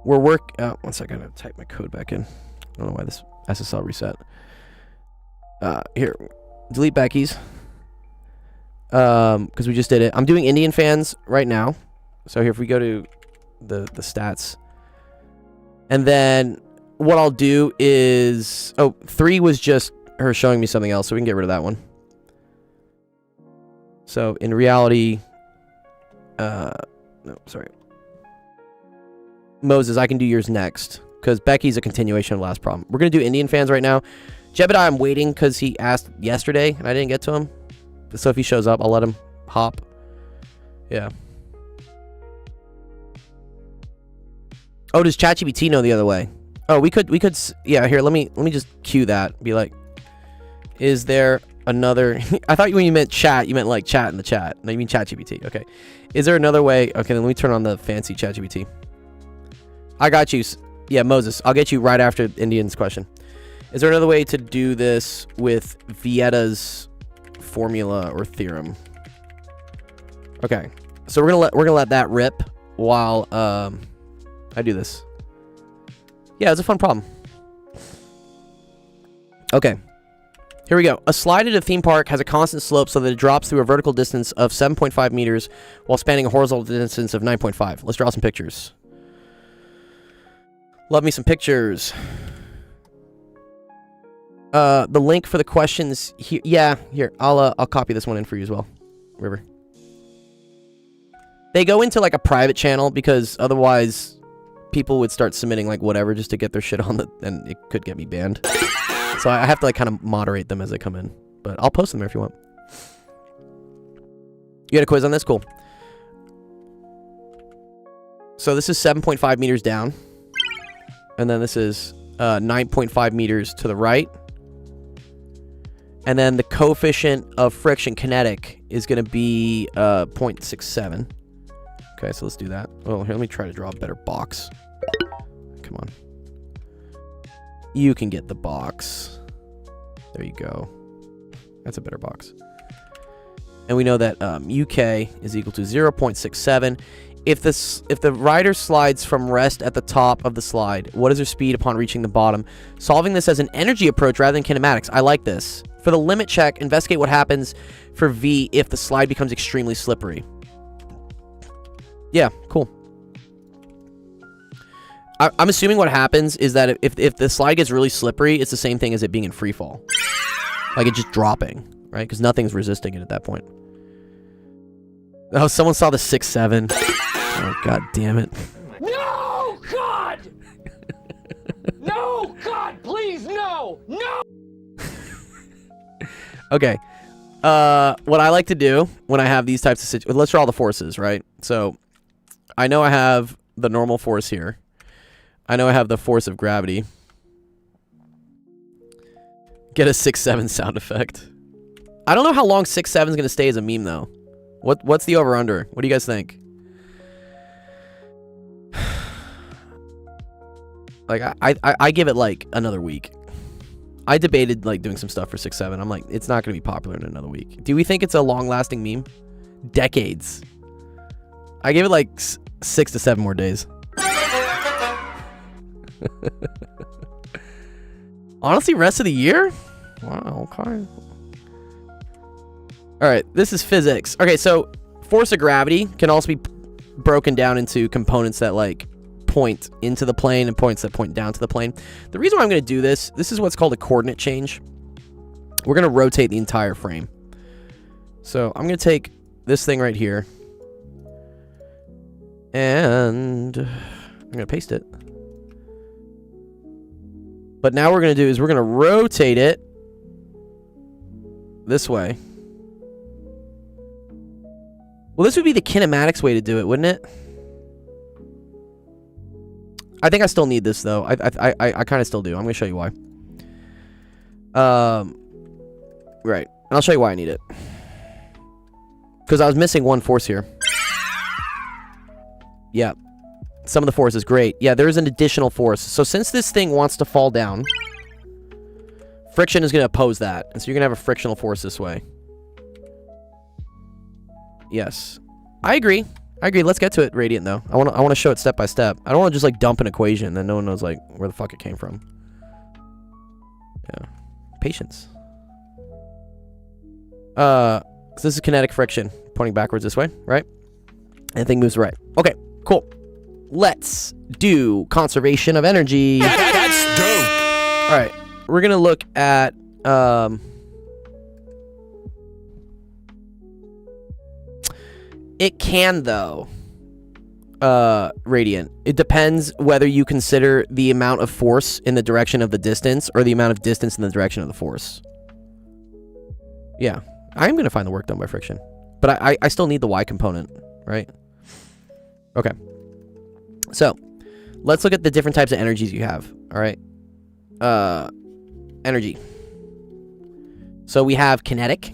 Speaker 1: One second, I gotta type my code back in. I don't know why this SSL reset. Here, delete Becky's, because we just did it. I'm doing Indian fans right now. So here, if we go to the stats, and then what I'll do is, 3 was just her showing me something else, so we can get rid of that one. So in reality, no, sorry, Moses, I can do yours next, because Becky's a continuation of the last problem. We're gonna do Indian fans right now. Jebediah, I'm waiting because he asked yesterday and I didn't get to him. So if he shows up, I'll let him hop. Yeah. Oh, does ChatGPT know the other way? Oh, we could, yeah, here, let me just cue that. Be like, is there another, I thought when you meant chat, you meant like chat in the chat. No, you mean ChatGPT. Okay. Is there another way? Okay, then let me turn on the fancy ChatGPT. I got you. Yeah, Moses, I'll get you right after Indian's question. Is there another way to do this with Vietta's formula or theorem? Okay, so we're gonna let that rip while I do this. Yeah, it's a fun problem. Okay, here we go. A slide at a theme park has a constant slope so that it drops through a vertical distance of 7.5 meters while spanning a horizontal distance of 9.5. Let's draw some pictures. Love me some pictures. The link for the questions here. Yeah, here. I'll copy this one in for you as well, River. They go into like a private channel because otherwise people would start submitting like whatever just to get their shit on the, and it could get me banned. So I have to like kind of moderate them as they come in, but I'll post them there if you want. You had a quiz on this? Cool. So this is 7.5 meters down, and then this is 9.5 meters to the right. And then the coefficient of friction kinetic is going to be 0.67. Okay, so let's do that. Oh, here, let me try to draw a better box. Come on. You can get the box. There you go. That's a better box. And we know that UK is equal to 0.67. If the rider slides from rest at the top of the slide, what is their speed upon reaching the bottom? Solving this as an energy approach rather than kinematics. I like this. For the limit check, investigate what happens for V if the slide becomes extremely slippery. Yeah, cool. I'm assuming what happens is that if the slide gets really slippery, it's the same thing as it being in free fall. Like it's just dropping, right? Because nothing's resisting it at that point. Oh, someone saw the 6-7. Oh, god damn it.
Speaker 2: No, God! No, God, please, no! No!
Speaker 1: Okay. What I like to do when I have these types of situations... Let's draw all the forces, right? So, I know I have the normal force here. I know I have the force of gravity. Get a 6-7 sound effect. I don't know how long 6-7 is going to stay as a meme, though. What's the over-under? What do you guys think? Like, I give it, like, another week. I debated, like, doing some stuff for 6-7. I'm like, it's not going to be popular in another week. Do we think it's a long-lasting meme? Decades. I give it, like, 6 to 7 more days. Honestly, rest of the year? Wow, okay. Alright, this is physics. Okay, so force of gravity can also be broken down into components that, like, point into the plane and points that point down to the plane. The reason why I'm going to do this is what's called a coordinate change. We're going to rotate the entire frame. So I'm going to take this thing right here, and I'm going to paste it. But now what we're going to do is we're going to rotate it this way. Well, this would be the kinematics way to do it, wouldn't it? I think I still need this, though. I kind of still do. I'm going to show you why. Right. And I'll show you why I need it. Because I was missing one force here. Yeah. Some of the force is great. Yeah, there is an additional force. So since this thing wants to fall down, friction is going to oppose that. And so you're going to have a frictional force this way. Yes. I agree. I agree. Let's get to it, Radiant, though. I want to show it step by step. I don't want to just, like, dump an equation that no one knows, like, where the fuck it came from. Yeah. Patience. So this is kinetic friction. Pointing backwards this way, right? And the thing moves right. Okay, cool. Let's do conservation of energy.
Speaker 2: That's dope.
Speaker 1: All right. We're going to look at... It can, though, Radiant. It depends whether you consider the amount of force in the direction of the distance or the amount of distance in the direction of the force. Yeah. I'm going to find the work done by friction. But I still need the y component, right? Okay. So, let's look at the different types of energies you have, all right? Energy. So, we have kinetic,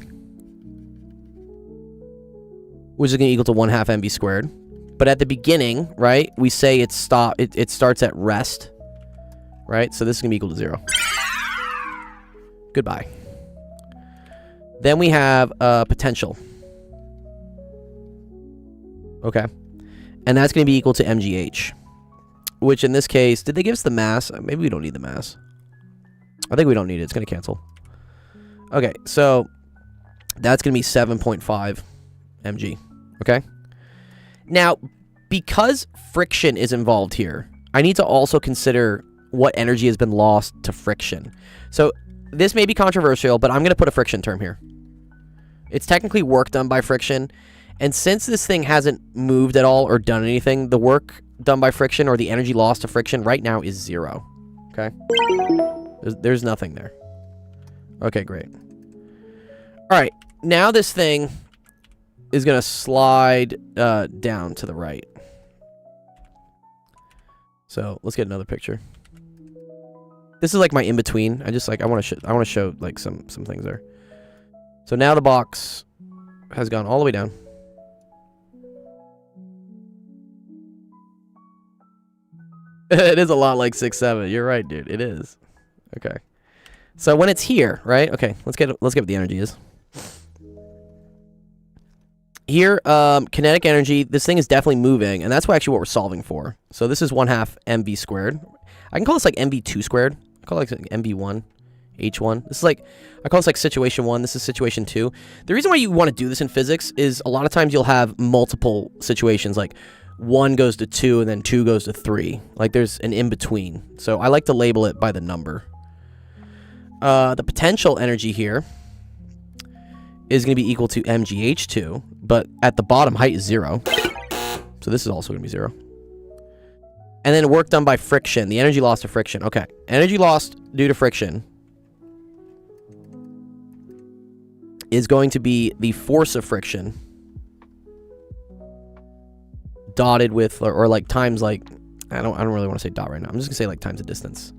Speaker 1: which is going to equal to 1/2 mv squared. But at the beginning, right, we say it starts at rest, right? So this is going to be equal to 0. Goodbye. Then we have potential. Okay. And that's going to be equal to mgh. Which in this case, did they give us the mass? Maybe we don't need the mass. I think we don't need it. It's going to cancel. Okay, so that's going to be 7.5 mg. Okay? Now, because friction is involved here, I need to also consider what energy has been lost to friction. So this may be controversial, but I'm going to put a friction term here. It's technically work done by friction. And since this thing hasn't moved at all or done anything, the work done by friction or the energy lost to friction right now is 0. Okay? There's nothing there. Okay, great. All right. Now this thing is going to slide down to the right. So let's get another picture. This is like my in-between. I want to show like some things there. So now the box has gone all the way down. It is a lot like 6-7. You're right, dude. It is. Okay. So when it's here, right? Okay, let's get what the energy is. Here, kinetic energy, this thing is definitely moving, and that's actually what we're solving for. So this is 1/2 mv squared. I can call this like mv2 squared. I call it like mv1, h1. This is like, I call this like situation 1. This is situation 2. The reason why you want to do this in physics is a lot of times you'll have multiple situations, like 1 goes to 2 and then 2 goes to 3. Like there's an in-between. So I like to label it by the number. The potential energy here is going to be equal to mgh2, but at the bottom height is 0. So this is also going to be 0. And then work done by friction, the energy lost to friction. Okay, energy lost due to friction is going to be the force of friction dotted with, or like times like, I don't really want to say dot right now. I'm just going to say like times the distance.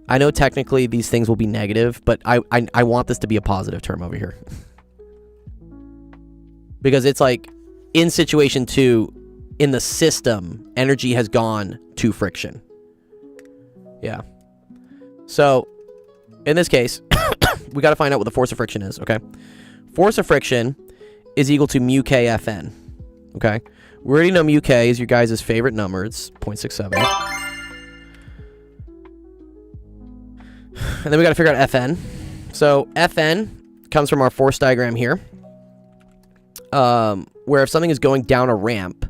Speaker 1: I know technically these things will be negative, but I want this to be a positive term over here. Because it's like, in situation 2, in the system, energy has gone to friction. Yeah. So, in this case, we got to find out what the force of friction is, okay? Force of friction is equal to mu k Fn, okay? We already know mu k is your guys' favorite number. It's 0.67. And then we got to figure out Fn. So Fn comes from our force diagram here, where if something is going down a ramp,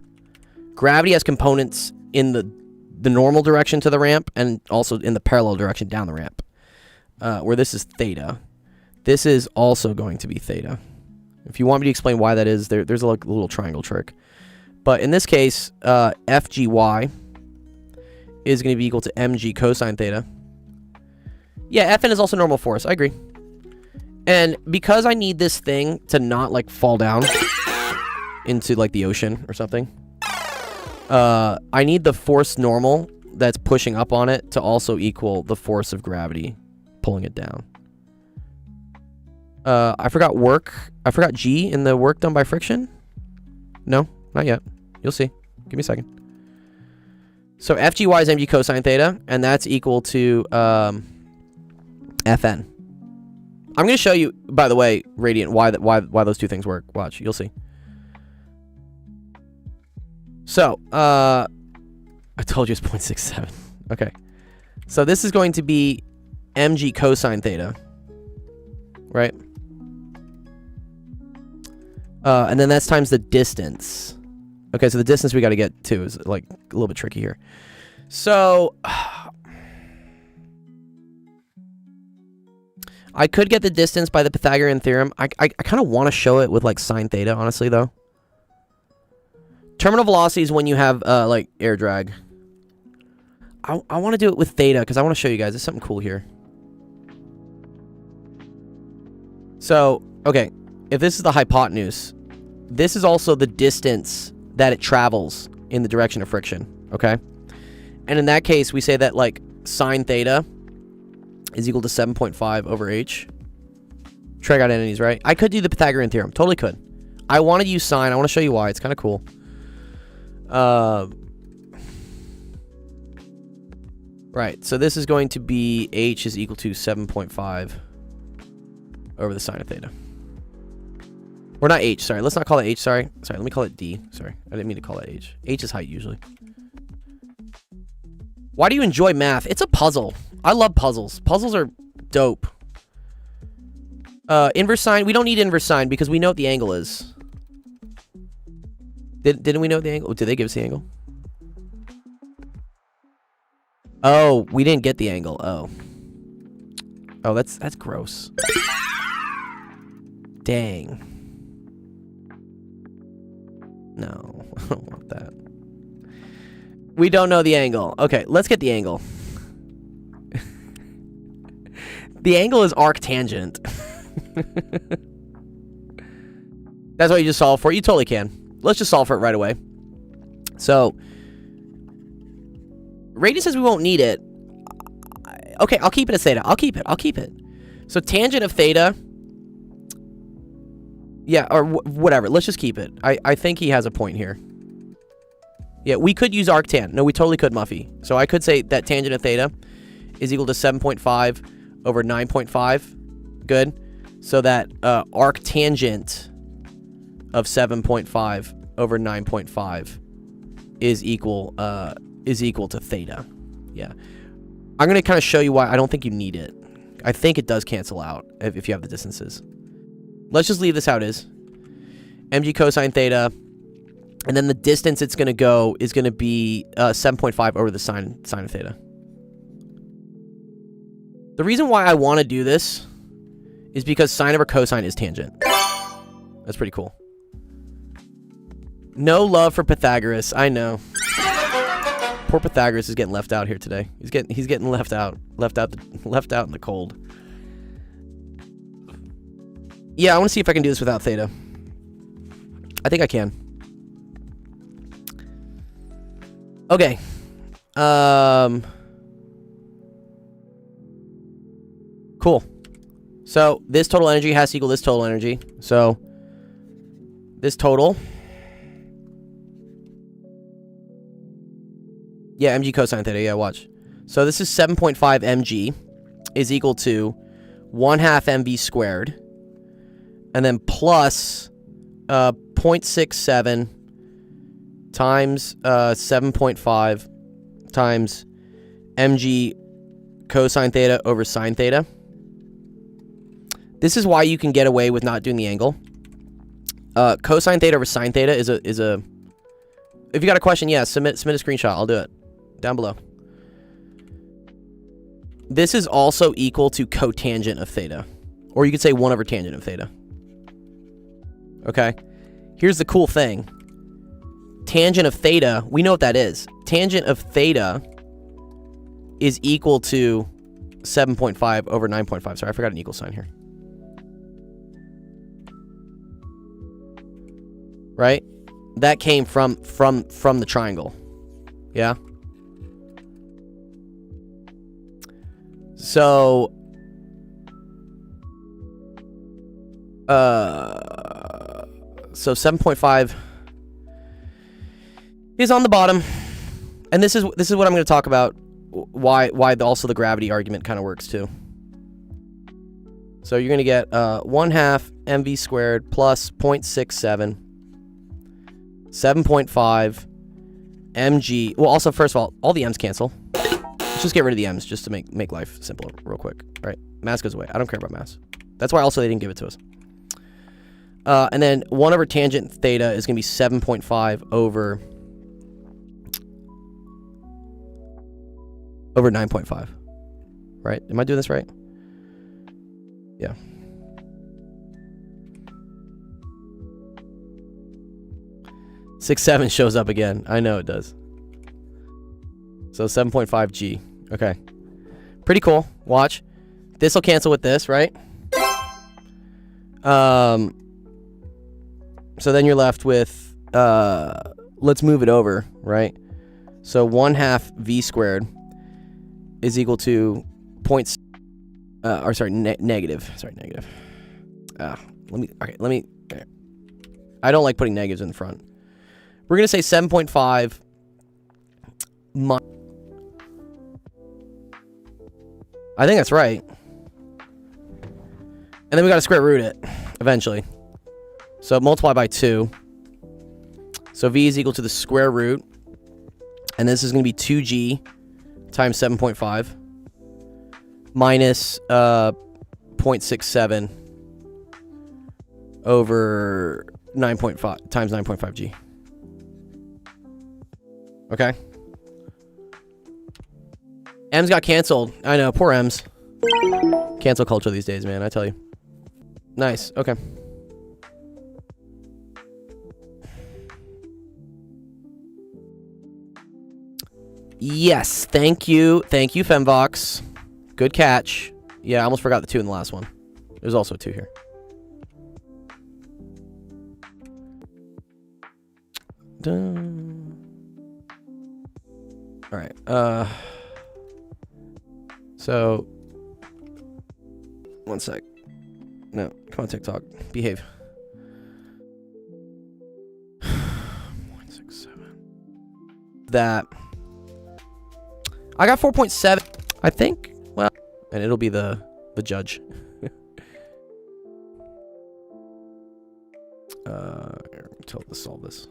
Speaker 1: gravity has components in the normal direction to the ramp and also in the parallel direction down the ramp, where this is theta. This is also going to be theta. If you want me to explain why that is, there's a little triangle trick. But in this case, Fgy is going to be equal to mg cosine theta. Yeah, Fn is also normal force. I agree. And because I need this thing to not, like, fall down into, like, the ocean or something, I need the force normal that's pushing up on it to also equal the force of gravity pulling it down. I forgot work. I forgot G in the work done by friction. No, not yet. You'll see. Give me a second. So Fgy is mg cosine theta, and that's equal to Fn. I'm going to show you, by the way, Radiant, why those two things work. Watch, you'll see. So, I told you it's 0.67. Okay. So this is going to be mg cosine theta, right? And then that's times the distance. Okay, so the distance we got to get to is like a little bit tricky here. So I could get the distance by the Pythagorean theorem. I kind of want to show it with like sine theta, honestly, though. Terminal velocity is when you have like air drag. I want to do it with theta because I want to show you guys. There's something cool here. So, okay, if this is the hypotenuse, this is also the distance that it travels in the direction of friction, okay? And in that case, we say that like sine theta is equal to 7.5 over h. Drag out entities, right? I could do the Pythagorean theorem. Totally could. I want to use sine. I want to show you why. It's kind of cool. Right, so this is going to be h is equal to 7.5 over the sine of theta. Or not h, sorry. Let's not call it h, sorry. Sorry, let me call it d. Sorry, I didn't mean to call it h. H is height, usually. Why do you enjoy math? It's a puzzle. I love puzzles. Puzzles are dope. Inverse sine. We don't need inverse sine because we know what the angle is. Didn't we know the angle? Did they give us the angle? Oh, we didn't get the angle. Oh. Oh, that's gross. Dang. No, I don't want that. We don't know the angle. Okay, let's get the angle. The angle is arctangent. That's what you just solve for. You totally can. Let's just solve for it right away. So, radius says we won't need it. Okay, I'll keep it as theta. I'll keep it. So, tangent of theta. Yeah, or whatever. Let's just keep it. I think he has a point here. Yeah, we could use arctan. No, we totally could, Muffy. So I could say that tangent of theta is equal to 7.5 over 9.5. Good. So that arctangent of 7.5 over 9.5 is equal to theta. Yeah. I'm going to kind of show you why I don't think you need it. I think it does cancel out if you have the distances. Let's just leave this how it is. mg cosine theta. And then the distance it's going to go is going to be 7.5 over the sine of theta. The reason why I want to do this is because sine over cosine is tangent. That's pretty cool. No love for Pythagoras. I know. Poor Pythagoras is getting left out here today. He's getting left out in the cold. Yeah, I want to see if I can do this without theta. I think I can. Okay. Cool. So this total energy has to equal this total energy. So this total. Yeah, mg cosine theta. Yeah, watch. So this is 7.5 mg is equal to 1/2 mv squared. And then plus 0.67 times 7.5 times mg cosine theta over sine theta. This is why you can get away with not doing the angle. Cosine theta over sine theta is a. If you got a question, yeah, submit a screenshot. I'll do it down below. This is also equal to cotangent of theta, or you could say 1 over tangent of theta. Okay, here's the cool thing. Tangent of theta, we know what that is. Tangent of theta is equal to 7.5 over 9.5. Sorry, I forgot an equal sign here. Right? That came from the triangle. Yeah? So so 7.5 is on the bottom, and this is what I'm going to talk about. Why also the gravity argument kind of works too. So you're going to get 1/2 mv squared plus 0.67, 7.5 mg. Well, also first of all the m's cancel. Let's just get rid of the m's just to make life simpler real quick. All right, mass goes away. I don't care about mass. That's why also they didn't give it to us. And then 1 over tangent theta is going to be 7.5 over 9.5. Right? Am I doing this right? Yeah. Six 7 shows up again. I know it does. So 7.5 G. Okay. Pretty cool. Watch. This will cancel with this, right? So then you're left with, let's move it over, right? So 1/2 v squared is equal to negative. Sorry, negative. Let me. I don't like putting negatives in the front. We're gonna say 7.5. I think that's right. And then we got to square root it eventually. So multiply by 2. So v is equal to the square root. And this is going to be 2g times 7.5 minus 0.67 over 9.5 times 9.5g. Okay. M's got canceled. I know, poor M's. Cancel culture these days, man, I tell you. Nice, okay. Yes, thank you. Thank you, Femvox. Good catch. Yeah, I almost forgot the 2 in the last one. There's also a 2 here. Dun. All right. So, one sec. No, come on, TikTok. Behave. 0.67. That. I got 4.7. I think. Well, and it'll be the judge. Let's solve this.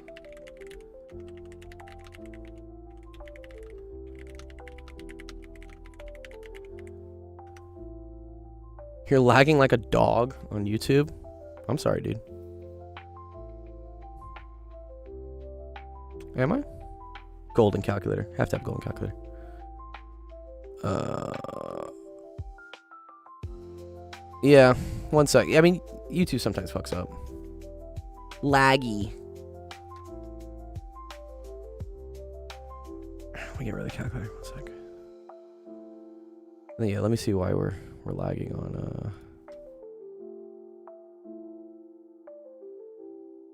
Speaker 1: You're lagging like a dog on YouTube? I'm sorry, dude. Am I? Golden calculator. Have to have golden calculator. Yeah, one sec. I mean, YouTube sometimes fucks up. Laggy. Let me get rid of the calculator. One sec. Yeah, let me see why we're lagging on.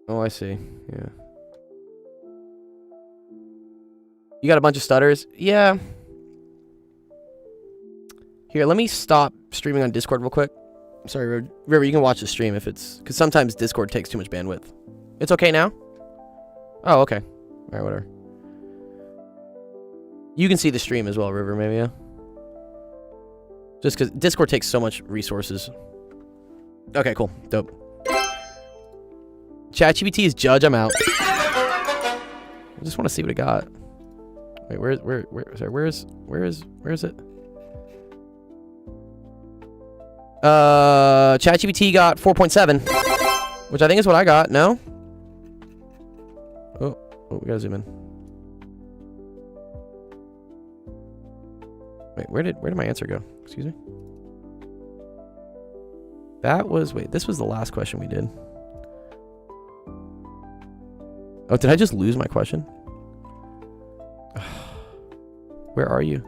Speaker 1: Oh, I see. Yeah. You got a bunch of stutters? Yeah. Here, let me stop streaming on Discord real quick. Sorry, River, you can watch the stream if it's... Because sometimes Discord takes too much bandwidth. It's okay now? Oh, okay. Alright, whatever. You can see the stream as well, River, maybe, yeah? Just because Discord takes so much resources. Okay, cool. Dope. ChatGPT is judge, I'm out. I just want to see what it got. Wait, where is it? ChatGPT got 4.7, which I think is what I got. No? Oh, we gotta zoom in. Wait, where did my answer go? Excuse me. That was, wait, this was the last question we did. Oh, did I just lose my question? Where are you?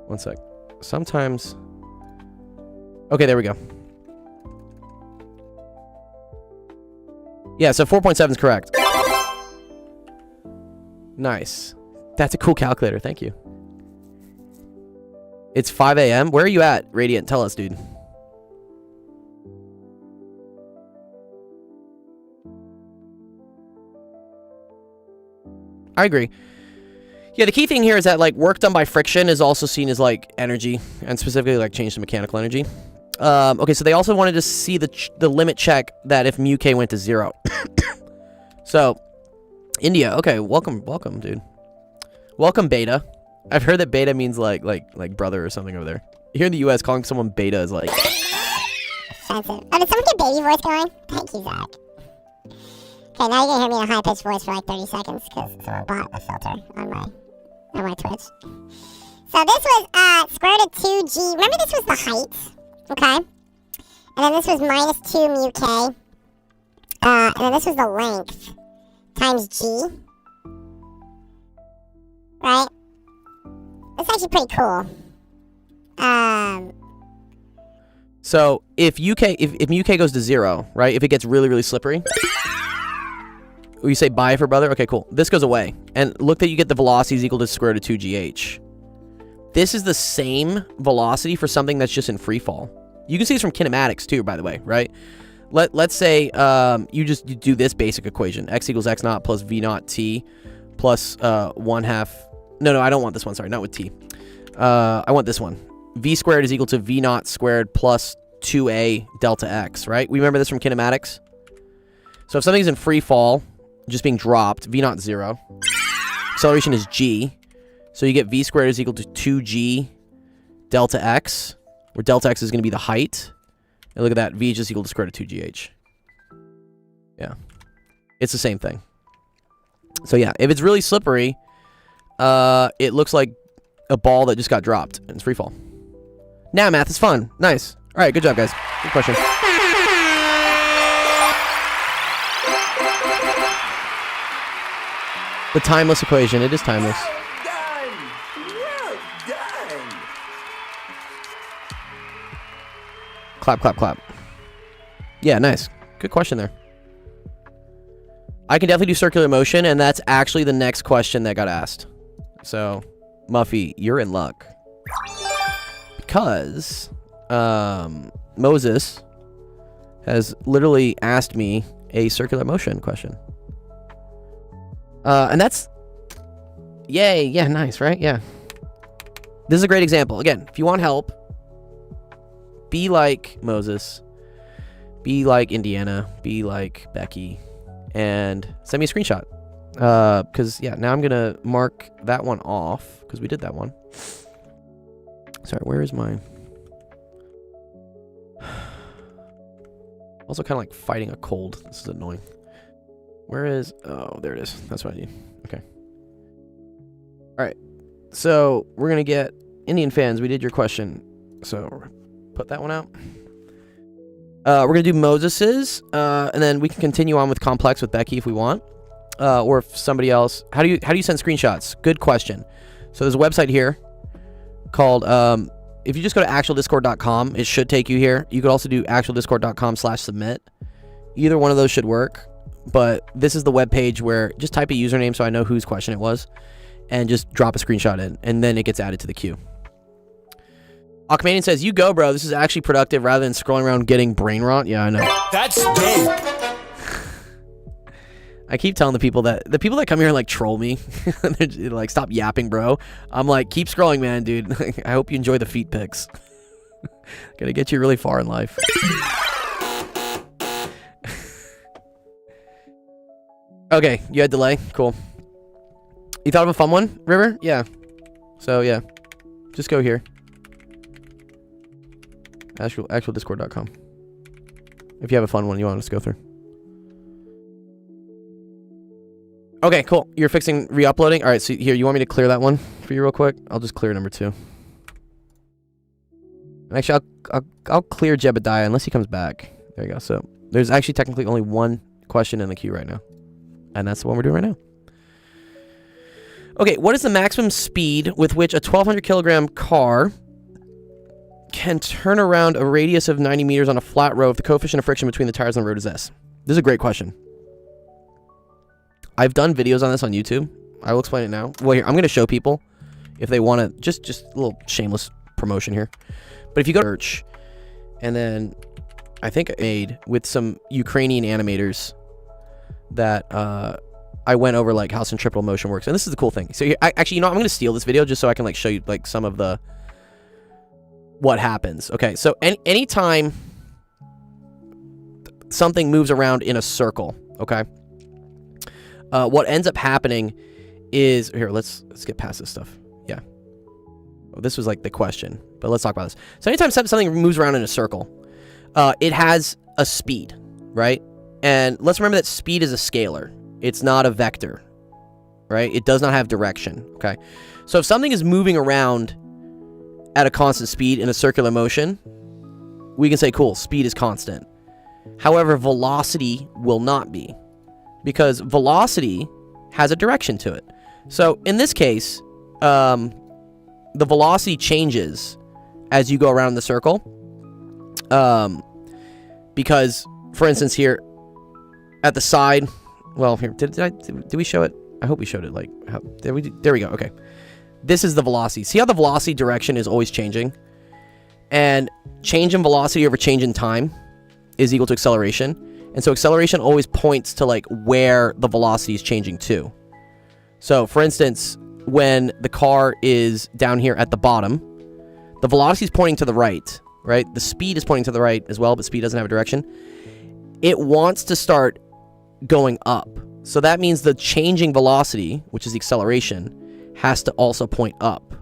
Speaker 1: One sec. Sometimes... Okay, there we go. Yeah, so 4.7 is correct. Nice. That's a cool calculator. Thank you. It's 5 a.m. Where are you at, Radiant? Tell us, dude. I agree. Yeah, the key thing here is that, like, work done by friction is also seen as, like, energy, and specifically, like, change to mechanical energy. Okay, so they also wanted to see the limit check that if mu k went to 0. So, India. Okay, welcome, dude. Welcome, Beta. I've heard that Beta means, like brother or something over there. Here in the U.S., calling someone Beta is, like...
Speaker 6: Offensive. Oh, did someone get baby voice going? Thank you, Zach. Okay, now you're gonna hear me in a high-pitched voice for like 30 seconds because someone bought a filter on my Twitch. So this was square root of 2g. Remember this was the height, okay? And then this was minus 2 mu k. And then this was the length times g. Right? That's actually pretty cool.
Speaker 1: So if mu k goes to 0, right? If it gets really, really slippery. You say bye for brother? Okay, cool. This goes away. And look that you get the velocity is equal to square root of 2gh. This is the same velocity for something that's just in free fall. You can see this from kinematics too, by the way, right? Let's say you do this basic equation. X equals x naught plus v naught t plus 1/2 No, I don't want this one. Sorry, not with t. I want this one. V squared is equal to v naught squared plus 2a delta x, right? We remember this from kinematics. So if something's in free fall, just being dropped, v naught 0. Acceleration is g. So you get v squared is equal to 2g delta x, where delta x is going to be the height. And look at that, v is just equal to square root of 2gh. Yeah. It's the same thing. So yeah, if it's really slippery, it looks like a ball that just got dropped, and it's free fall. Now math is fun. Nice. All right, good job, guys. Good question. The timeless equation. It is timeless.
Speaker 2: Well done.
Speaker 1: Clap, clap, clap. Yeah, nice. Good question there. I can definitely do circular motion, and that's actually the next question that got asked. So, Muffy, you're in luck. Because Moses has literally asked me a circular motion question. And that's... Yay. Yeah, nice, right? Yeah. This is a great example. Again, if you want help, be like Moses. Be like Indiana. Be like Becky. And send me a screenshot. Because, yeah, now I'm going to mark that one off. Because we did that one. Sorry, where is mine? Also kind of like fighting a cold. This is annoying. Where is... Oh, there it is. That's what I need. Okay. Alright. So, we're going to get... Indian fans, we did your question. So, put that one out. We're going to do Moses's. And then we can continue on with complex with Becky if we want. Or if somebody else... How do you send screenshots? Good question. So, there's a website here called... if you just go to actualdiscord.com, it should take you here. You could also do actualdiscord.com/submit. Either one of those should work. But this is the web page where just type a username so I know whose question it was, and just drop a screenshot in, and then it gets added to the queue. Aquamanian says, "You go, bro. This is actually productive rather than scrolling around getting brain rot." Yeah, I know.
Speaker 2: That's dope.
Speaker 1: I keep telling the people that come here and like troll me, they're like, "Stop yapping, bro." I'm like, "Keep scrolling, man, dude." I hope you enjoy the feet pics. Gonna get you really far in life. Okay, you had delay. Cool. You thought of a fun one, River? Yeah. So, yeah. Just go here. Actualdiscord.com. If you have a fun one you want us to go through. Okay, cool. You're fixing re-uploading? Alright, so here, you want me to clear that one for you real quick? I'll just clear number 2. Actually, I'll clear Jebediah unless he comes back. There you go. So, there's actually technically only one question in the queue right now. And that's the one we're doing right now. Okay, what is the maximum speed with which a 1,200 kilogram car can turn around a radius of 90 meters on a flat road if the coefficient of friction between the tires on the road is S? This is a great question. I've done videos on this on YouTube. I will explain it now. Well, here, I'm going to show people if they want to, just a little shameless promotion here. But if you go to search, and then I think I made with some Ukrainian animators that I went over like how centripetal motion works, and this is the cool thing. So here, actually, you know, I'm going to steal this video just so I can like show you like some of the what happens. Okay, so anytime something moves around in a circle, okay, what ends up happening is here. Let's get past this stuff. Yeah, this was like the question, but let's talk about this. So anytime something moves around in a circle, it has a speed, right? And let's remember that speed is a scalar. It's not a vector, right? It does not have direction, okay? So if something is moving around at a constant speed in a circular motion, we can say, cool, speed is constant. However, velocity will not be, because velocity has a direction to it. So in this case, the velocity changes as you go around the circle. Because, for instance, here, at the side, well, here, did we show it? I hope we showed it, like, there we go, okay. This is the velocity. See how the velocity direction is always changing? And change in velocity over change in time is equal to acceleration. And so acceleration always points to, like, where the velocity is changing to. So, for instance, when the car is down here at the bottom. The velocity is pointing to the right, right? The speed is pointing to the right as well, but speed doesn't have a direction. It wants to start going up. So that means the changing velocity, which is the acceleration, has to also point up.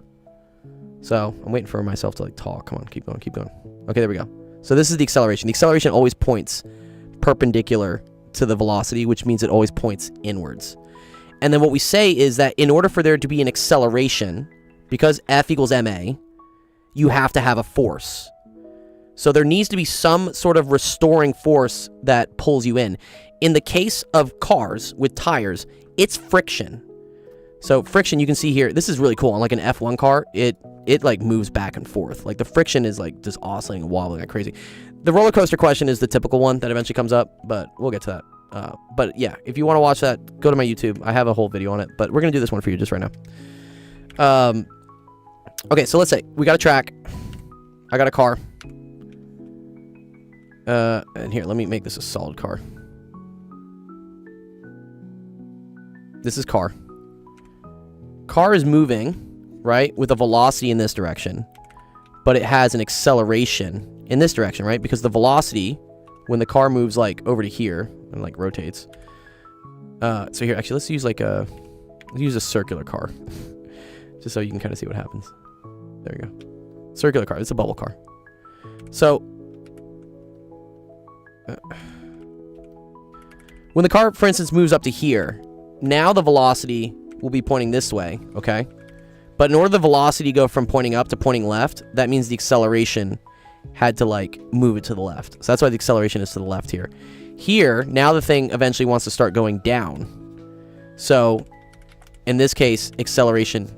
Speaker 1: So I'm waiting for myself to like talk. Come on, keep going, keep going. Okay, there we go. So this is the acceleration. The acceleration always points perpendicular to the velocity, which means it always points inwards. And then what we say is that in order for there to be an acceleration, because F equals ma, you have to have a force. So there needs to be some sort of restoring force that pulls you in. In the case of cars with tires, it's friction. So friction, you can see here, this is really cool. On like an F1 car, it like moves back and forth. Like the friction is like just oscillating and wobbling like crazy. The roller coaster question is the typical one that eventually comes up, but we'll get to that. But yeah, if you want to watch that, go to my YouTube. I have a whole video on it, but we're going to do this one for you just right now. Okay, so let's say we got a track. I got a car. And here, let me make this a solid car. This is car. Car is moving, right, with a velocity in this direction, but it has an acceleration in this direction, right? Because the velocity, when the car moves like over to here and like rotates. So here, actually, let's use like let's use a circular car, just so you can kind of see what happens. There we go. Circular car. It's a bubble car. So when the car, for instance, moves up to here, now the velocity will be pointing this way, okay? But in order the velocity to go from pointing up to pointing left, that means the acceleration had to like move it to the left. So that's why the acceleration is to the left here. Here, now the thing eventually wants to start going down. So in this case, acceleration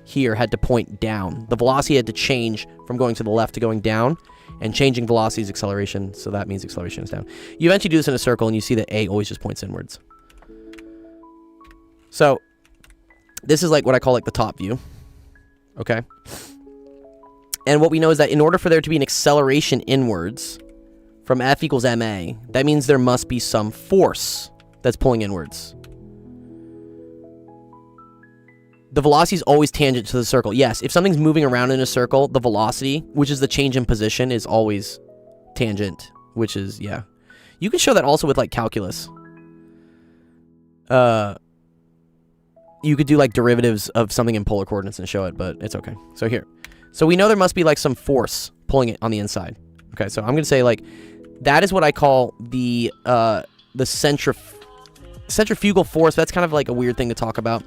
Speaker 1: here had to point down. The velocity had to change from going to the left to going down, and changing velocity is acceleration, so that means acceleration is down. You eventually do this in a circle, and you see that A always just points inwards. So this is like what I call like the top view, okay? And what we know is that in order for there to be an acceleration inwards from F equals ma, that means there must be some force that's pulling inwards. The velocity is always tangent to the circle. Yes, if something's moving around in a circle, the velocity, which is the change in position, is always tangent, which is, yeah. You can show that also with, like, calculus. You could do, like, derivatives of something in polar coordinates and show it, but it's okay. So here. So we know there must be, like, some force pulling it on the inside. Okay, so I'm going to say, like, that is what I call the centrifugal force. That's kind of, like, a weird thing to talk about.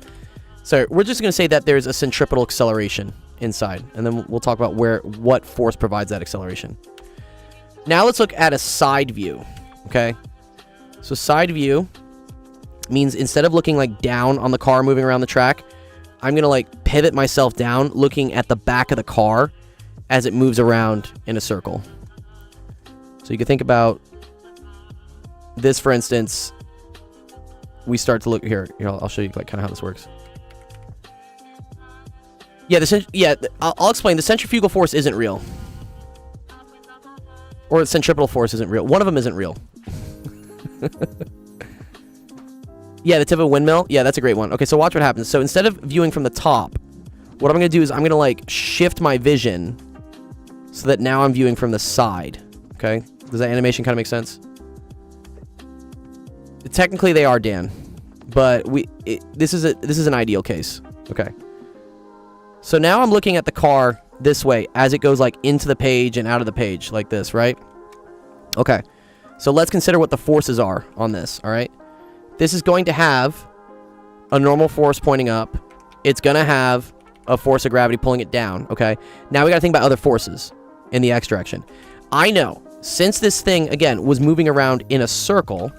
Speaker 1: So we're just going to say that there's a centripetal acceleration inside, and then we'll talk about what force provides that acceleration. Now let's look at a side view, okay? So side view means instead of looking like down on the car moving around the track, I'm going to like pivot myself down looking at the back of the car as it moves around in a circle. So you can think about this, for instance. We start to look here. I'll show you like kind of how this works. Yeah, I'll explain. The centrifugal force isn't real. Or the centripetal force isn't real. One of them isn't real. Yeah, the tip of a windmill. Yeah, that's a great one. Okay, so watch what happens. So instead of viewing from the top, what I'm going to do is I'm going to like shift my vision so that now I'm viewing from the side. Okay? Does that animation kind of make sense? Technically they are, Dan. But this is an ideal case. Okay. So now I'm looking at the car this way as it goes like into the page and out of the page like this, right? Okay. So let's consider what the forces are on this, all right? This is going to have a normal force pointing up. It's going to have a force of gravity pulling it down, okay? Now we got to think about other forces in the x direction. I know, since this thing, again, was moving around in a circle,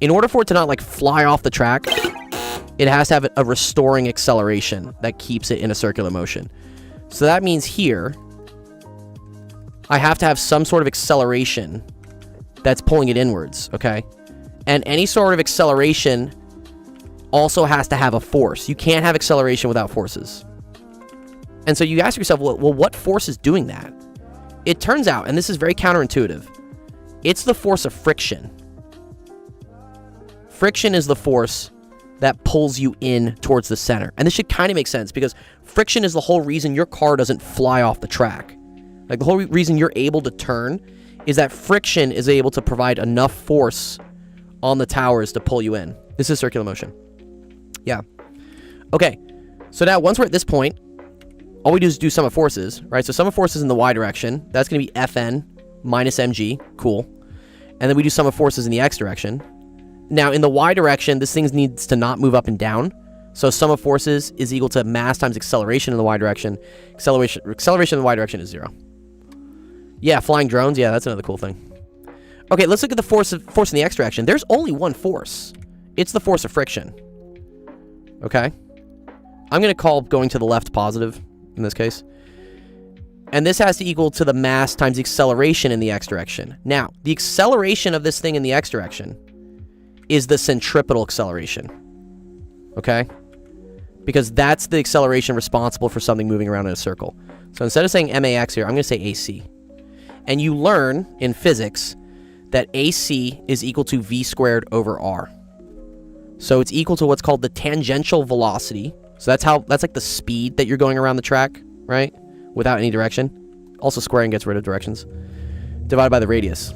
Speaker 1: in order for it to not like fly off the track, it has to have a restoring acceleration that keeps it in a circular motion. So that means here, I have to have some sort of acceleration that's pulling it inwards, okay? And any sort of acceleration also has to have a force. You can't have acceleration without forces. And so you ask yourself, well, what force is doing that? It turns out, and this is very counterintuitive, it's the force of friction. Friction is the force that pulls you in towards the center. And this should kind of make sense because friction is the whole reason your car doesn't fly off the track. Like the whole reason you're able to turn is that friction is able to provide enough force on the towers to pull you in. This is circular motion. Yeah. Okay. So now once we're at this point, all we do is do sum of forces, right? So sum of forces in the y direction, that's going to be Fn minus mg. Cool. And then we do sum of forces in the x direction. Now, in the y direction, this thing needs to not move up and down. So sum of forces is equal to mass times acceleration in the y direction. Acceleration in the y direction is 0. Yeah, flying drones. Yeah, that's another cool thing. Okay, let's look at the force in the x direction. There's only one force. It's the force of friction. Okay? I'm going to call going to the left positive in this case. And this has to equal to the mass times the acceleration in the x direction. Now, the acceleration of this thing in the x direction is the centripetal acceleration. Okay? Because that's the acceleration responsible for something moving around in a circle. So instead of saying max here, I'm going to say ac. And you learn in physics that ac is equal to v squared over r. So it's equal to what's called the tangential velocity. So that's like the speed that you're going around the track, right? Without any direction. Also squaring gets rid of directions. Divided by the radius.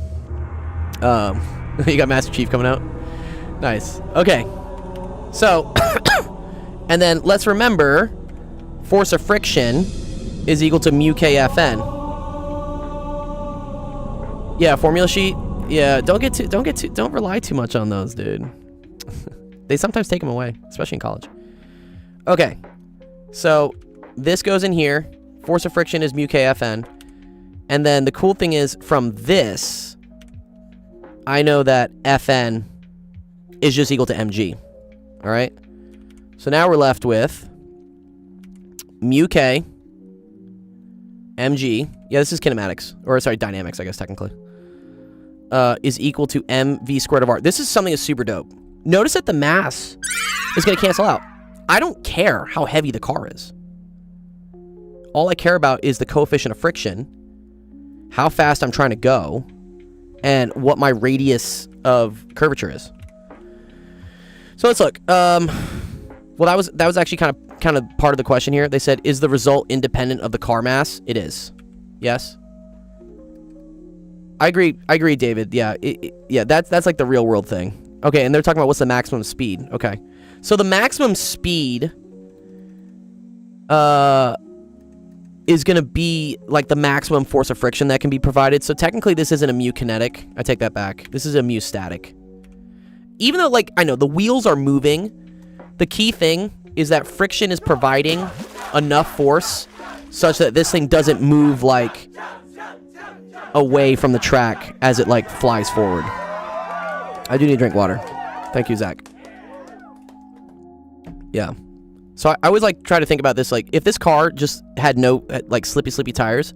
Speaker 1: You got Master Chief coming out? Nice. Okay. So, and then let's remember, force of friction is equal to mu kFn. Yeah, formula sheet. Yeah, don't rely too much on those, dude. They sometimes take them away, especially in college. Okay. So, this goes in here. Force of friction is mu kFn. And then the cool thing is, from this, I know that Fn is just equal to mg. All right? So now we're left with mu k mg. Yeah, this is kinematics. Or, sorry, dynamics, I guess, technically. Is equal to mv squared of r. This is something that's super dope. Notice that the mass is going to cancel out. I don't care how heavy the car is. All I care about is the coefficient of friction, how fast I'm trying to go, and what my radius of curvature is. So let's look. Well, that was actually kind of part of the question here. They said, is the result independent of the car mass? It is. Yes. I agree, David. Yeah. Yeah. That's like the real world thing. Okay, and they're talking about what's the maximum speed. Okay. So the maximum speed is going to be like the maximum force of friction that can be provided. So technically this isn't a mu kinetic. I take that back. This is a mu static. Even though, like, I know the wheels are moving, the key thing is that friction is providing enough force such that this thing doesn't move, like, away from the track as it, like, flies forward. I do need to drink water. Thank you, Zach. Yeah. So I always, like, try to think about this, like, if this car just had no, like, slippy tires,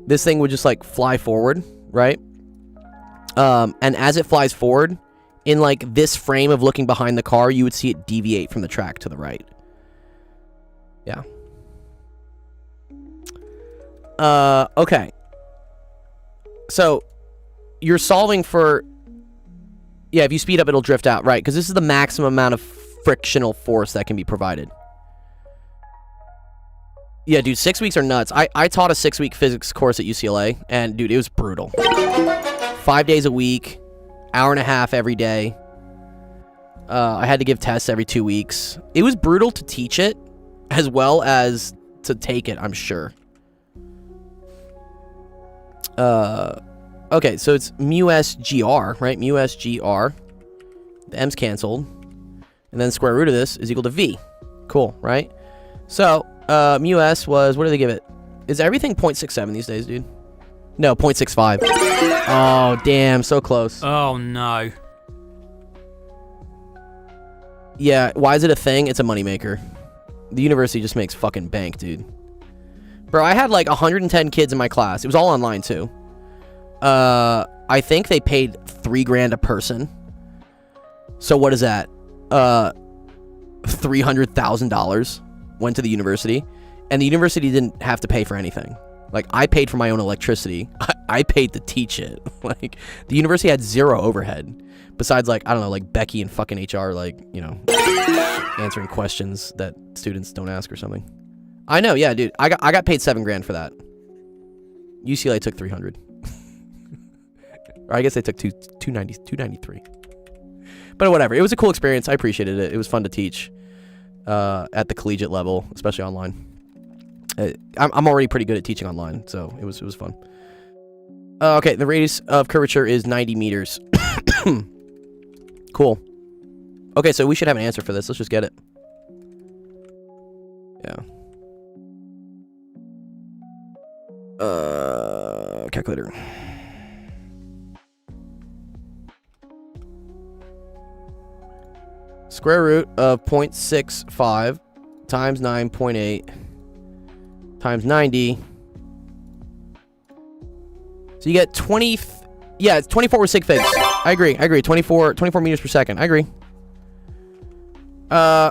Speaker 1: this thing would just, like, fly forward, right? And as it flies forward, in, like, this frame of looking behind the car, you would see it deviate from the track to the right. Yeah. Okay. So, you're solving for... Yeah, if you speed up, it'll drift out, right? Because this is the maximum amount of frictional force that can be provided. Yeah, dude, 6 weeks are nuts. I taught a 6-week physics course at UCLA, and, dude, it was brutal. 5 days a week, hour and a half every day. I had to give tests every 2 weeks. It was brutal to teach it, as well as to take it, I'm sure. Okay, so it's mu s gr, right? Mu s gr. The m's canceled. And then square root of this is equal to v. Cool, right? So, mu s was, what do they give it? Is everything 0.67 these days, dude? No, 0.65. Oh, damn, so close.
Speaker 7: Oh, no.
Speaker 1: Yeah, why is it a thing? It's a moneymaker. The university just makes fucking bank, dude. Bro, I had like 110 kids in my class. It was all online, too. I think they paid $3,000 a person. So what is that? $300,000 went to the university, and the university didn't have to pay for anything. Like, I paid for my own electricity. I paid to teach it. Like, the university had zero overhead. besides like, I don't know, like Becky and fucking HR, like, you know, answering questions that students don't ask or something. I know, yeah, dude. I got paid $7,000 for that. UCLA took 300. Or I guess they took 293. But whatever. It was a cool experience. I appreciated it. It was fun to teach at the collegiate level, especially online. I'm already pretty good at teaching online, so it was fun. Okay, the radius of curvature is 90 meters. Cool. Okay, so we should have an answer for this. Let's just get it. Yeah. Calculator. Square root of 0.65 times 9.8 times 90. So you get 20. Yeah, it's 24 with sig figs. I agree. 24 meters per second. I agree.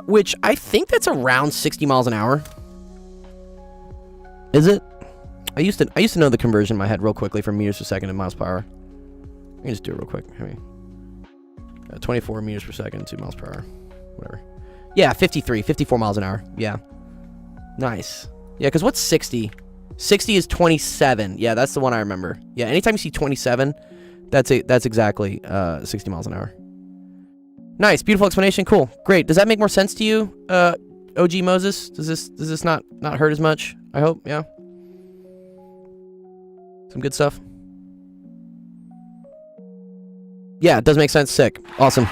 Speaker 1: Which I think that's around 60 miles an hour. Is it? I used to know the conversion in my head real quickly from meters per second to miles per hour. Let me just do it real quick. 24 meters per second, 2 miles per hour. Whatever. Yeah, 54 miles an hour. Yeah. Nice. Yeah, because what's 60? 60 is 27. Yeah, that's the one I remember. Yeah, anytime you see 27, that's exactly 60 miles an hour. Nice, beautiful explanation. Cool, great. Does that make more sense to you, OG Moses? Does this not hurt as much? I hope. Yeah. Some good stuff. Yeah, it does make sense. Sick. Awesome.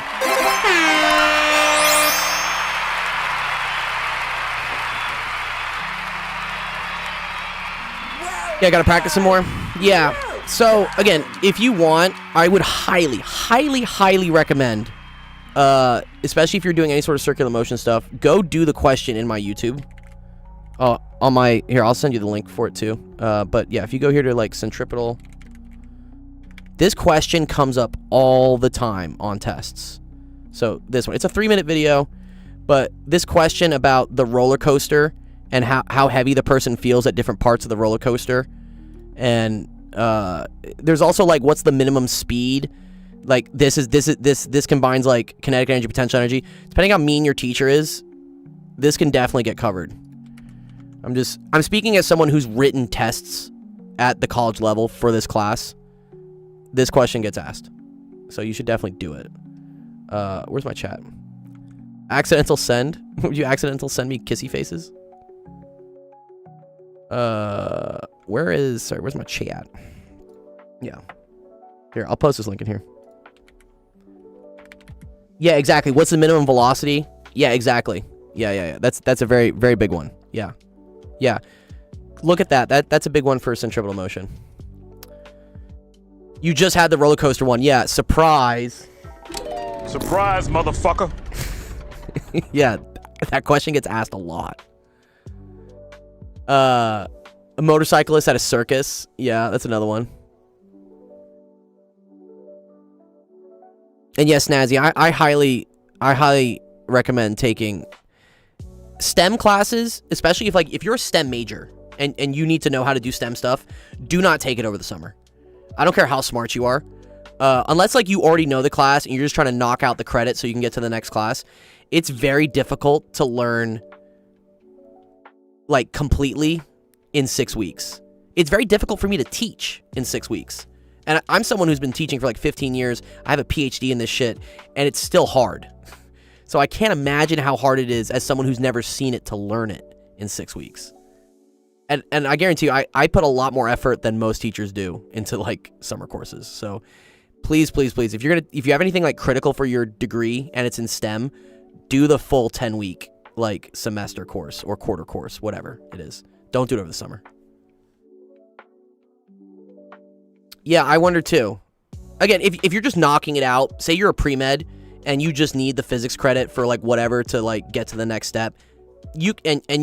Speaker 1: Yeah, I gotta practice some more. Yeah. So again, if you want, I would highly recommend, especially if you're doing any sort of circular motion stuff, go do the question in my YouTube. On my here, I'll send you the link for it too. But yeah, if you go here to like centripetal, this question comes up all the time on tests. So this one, it's a 3-minute video, but this question about the roller coaster and how heavy the person feels at different parts of the roller coaster, and there's also like what's the minimum speed. Like this combines like kinetic energy, potential energy. Depending how mean your teacher is, this can definitely get covered. I'm speaking as someone who's written tests at the college level for this class. This question gets asked, so you should definitely do it. Where's my chat? Accidental send? Would you accidental send me kissy faces? Where's my chat? Yeah. Here, I'll post this link in here. Yeah, exactly. What's the minimum velocity? Yeah, exactly. Yeah. That's a very, very big one. Yeah. Look at that. That's a big one for centripetal motion. You just had the roller coaster one. Yeah, surprise.
Speaker 2: Surprise, motherfucker.
Speaker 1: Yeah, that question gets asked a lot. A motorcyclist at a circus. Yeah, that's another one. And yes, Snazzy, I highly recommend taking STEM classes, especially if you're a STEM major and you need to know how to do STEM stuff. Do not take it over the summer. I don't care how smart you are, unless like you already know the class and you're just trying to knock out the credit so you can get to the next class. It's very difficult to learn like completely in 6 weeks. It's very difficult for me to teach in 6 weeks. And I'm someone who's been teaching for like 15 years. I have a PhD in this shit, and it's still hard. So I can't imagine how hard it is as someone who's never seen it to learn it in 6 weeks. And I guarantee you, I put a lot more effort than most teachers do into like summer courses. So please, if you have anything like critical for your degree and it's in STEM, do the full 10-week like semester course or quarter course, whatever it is. Don't do it over the summer. Yeah, I wonder too. Again, if you're just knocking it out, say you're a pre-med and you just need the physics credit for like whatever to like get to the next step, you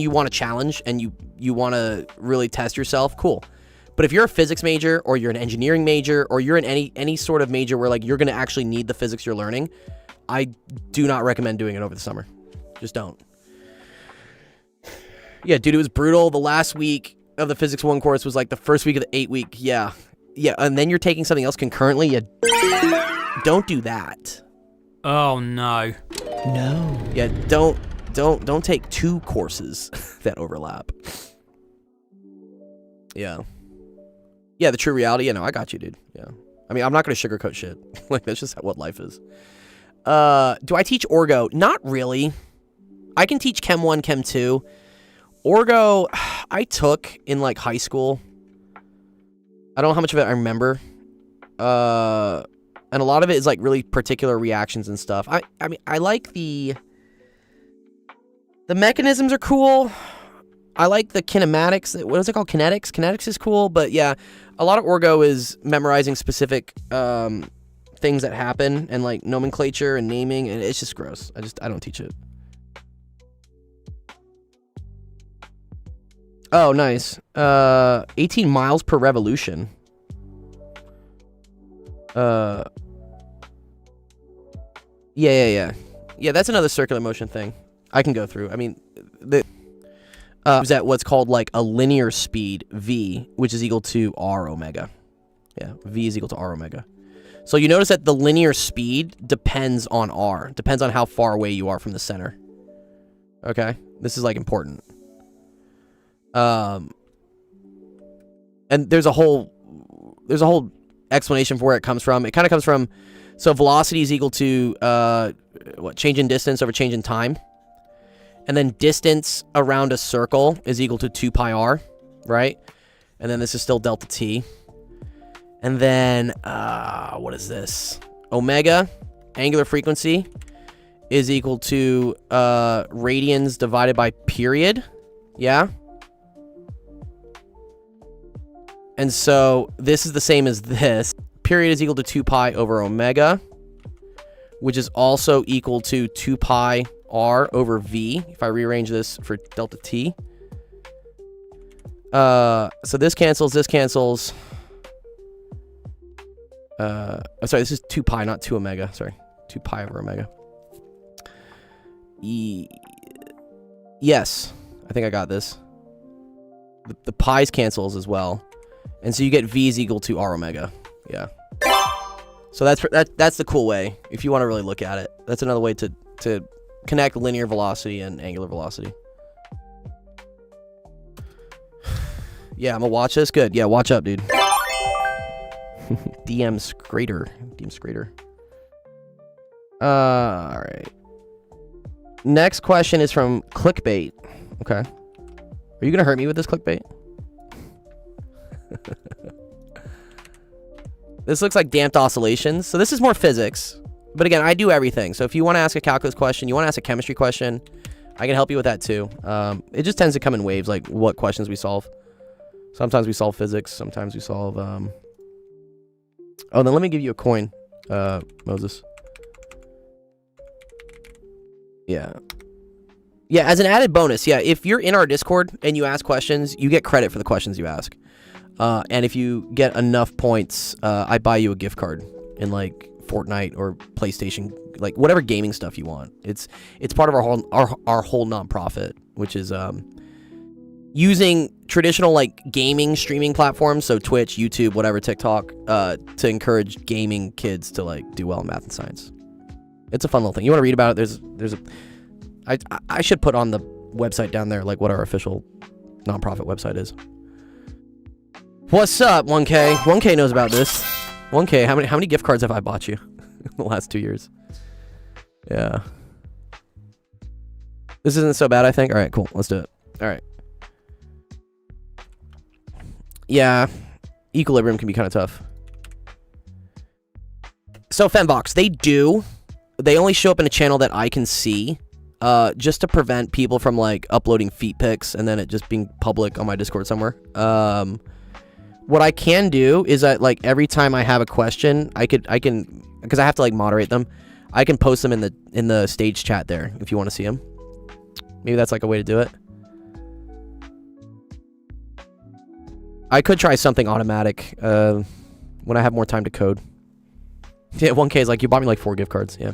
Speaker 1: want a challenge and you want to really test yourself, cool. But if you're a physics major or you're an engineering major or you're in any sort of major where like you're going to actually need the physics you're learning, I do not recommend doing it over the summer. Just don't. Yeah, dude, it was brutal. The last week of the physics 1 course was like the first week of the 8-week. Yeah, and then you're taking something else concurrently. Yeah. Don't do that.
Speaker 7: Oh no.
Speaker 1: No. Yeah, don't take 2 courses that overlap. Yeah. Yeah, the true reality. Yeah, no, I got you, dude. Yeah. I mean, I'm not gonna sugarcoat shit. Like, that's just what life is. Do I teach Orgo? Not really. I can teach Chem 1, Chem 2. Orgo, I took in, like, high school. I don't know how much of it I remember. And a lot of it is, like, really particular reactions and stuff. I mean, I like the mechanisms are cool. I like the kinematics. What is it called? Kinetics? Kinetics is cool, but yeah, a lot of Orgo is memorizing specific things that happen and, like, nomenclature and naming, and it's just gross. I don't teach it. Oh, nice. 18 miles per revolution. Yeah, that's another circular motion thing I can go through. I mean, is at what's called, like, a linear speed, v, which is equal to r omega. Yeah, v is equal to r omega. So you notice that the linear speed depends on r. Depends on how far away you are from the center. Okay? This is, like, important. And there's a whole explanation for where it comes from. It kind of comes from, so velocity is equal to change in distance over change in time, and then distance around a circle is equal to 2 pi r, right? And then this is still delta t, and then what is this? Omega, angular frequency, is equal to radians divided by period. Yeah. And so this is the same as this. Period is equal to 2 pi over omega, which is also equal to 2 pi r over v, if I rearrange this for delta t. So this cancels, this cancels. Sorry, this is 2 pi, not 2 omega. Sorry, 2 pi over omega. Yes, I think I got this. The pi's cancels as well. And so you get v is equal to r omega. Yeah. So that's the cool way, if you want to really look at it. That's another way to connect linear velocity and angular velocity. Yeah, I'm gonna watch this. Good. Yeah, watch up, dude. DM Scrader. All right. Next question is from Clickbait. Okay. Are you gonna hurt me with this clickbait? This looks like damped oscillations. So this is more physics. But again, I do everything. So if you want to ask a calculus question, you want to ask a chemistry question, I can help you with that too. It just tends to come in waves, like what questions we solve. Sometimes we solve physics. Sometimes we solve... Oh, then let me give you a coin, Moses. Yeah. Yeah, as an added bonus, yeah, if you're in our Discord and you ask questions, you get credit for the questions you ask. And if you get enough points, I buy you a gift card in, like, Fortnite or PlayStation, like whatever gaming stuff you want. It's part of our whole nonprofit, which is using traditional, like, gaming streaming platforms, so Twitch, YouTube, whatever, TikTok, to encourage gaming kids to, like, do well in math and science. It's a fun little thing. You want to read about it? I should put on the website down there, like, what our official nonprofit website is. What's up, 1K? 1K knows about this. 1K, how many gift cards have I bought you in the last 2 years? Yeah. This isn't so bad, I think. All right, cool. Let's do it. All right. Yeah. Equilibrium can be kind of tough. So, Fembox, they only show up in a channel that I can see, just to prevent people from, like, uploading feet pics and then it just being public on my Discord somewhere. What I can do is that, like, every time I have a question, I can, because I have to, like, moderate them, I can post them in the stage chat there if you want to see them. Maybe that's, like, a way to do it. I could try something automatic when I have more time to code. Yeah, 1K is like, you bought me like 4 gift cards. Yeah.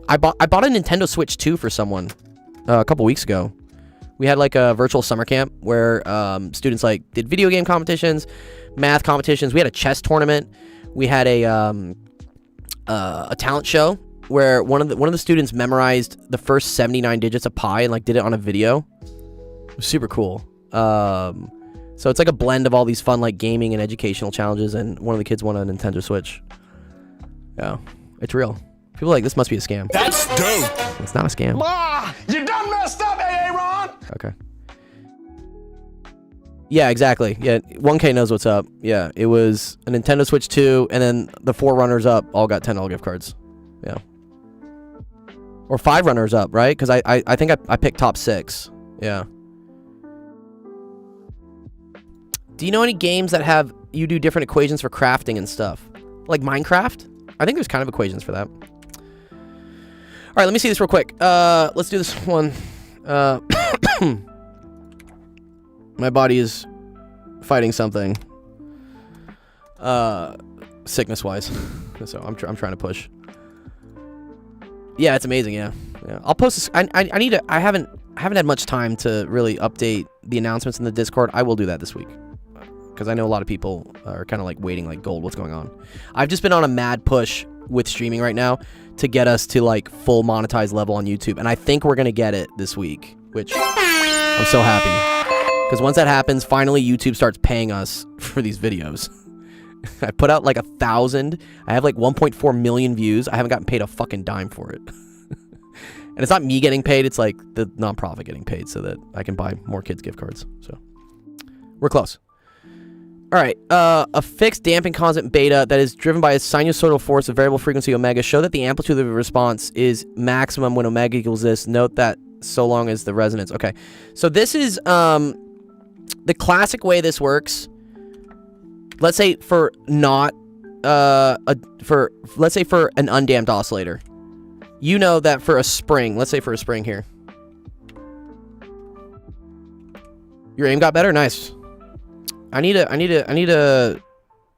Speaker 1: I bought a Nintendo Switch 2 for someone a couple weeks ago. We had, like, a virtual summer camp where students, like, did video game competitions, math competitions. We had a chess tournament. We had a a talent show where one of the students memorized the first 79 digits of pi and like did it on a video. It was super cool. So it's like a blend of all these fun like gaming and educational challenges, and one of the kids won a Nintendo Switch. Yeah, it's real. People are like, this must be a scam.
Speaker 2: That's dope.
Speaker 1: It's not a scam.
Speaker 2: Ma, you done messed up, Aaron.
Speaker 1: Okay. Yeah, exactly. Yeah, 1K knows what's up. Yeah, it was a Nintendo Switch 2, and then the 4 runners up all got $10 gift cards. Yeah. Or 5 runners up, right? Because I think I picked top 6. Yeah. Do you know any games that have you do different equations for crafting and stuff? Like Minecraft? I think there's kind of equations for that. All right, let me see this real quick. Let's do this one. My body is fighting something. Sickness-wise. So I'm trying to push. Yeah, it's amazing. Yeah. I'll post this. I haven't had much time to really update the announcements in the Discord. I will do that this week, because I know a lot of people are kind of like waiting like gold. What's going on? I've just been on a mad push with streaming right now to get us to like full monetized level on YouTube, and I think we're gonna get it this week, which I'm so happy, because once that happens, finally YouTube starts paying us for these videos. I put out like 1,000. I have like 1.4 million views. I haven't gotten paid a fucking dime for it. And it's not me getting paid, it's like the nonprofit getting paid so that I can buy more kids gift cards. So we're close. All right, a fixed damping constant beta that is driven by a sinusoidal force of variable frequency omega show that the amplitude of the response is maximum when omega equals this. Note that so long as the resonance. Okay, so this is the classic way this works. Let's say for not let's say for an undamped oscillator. You know that for a spring, let's say for a spring here. Your aim got better? Nice. I need to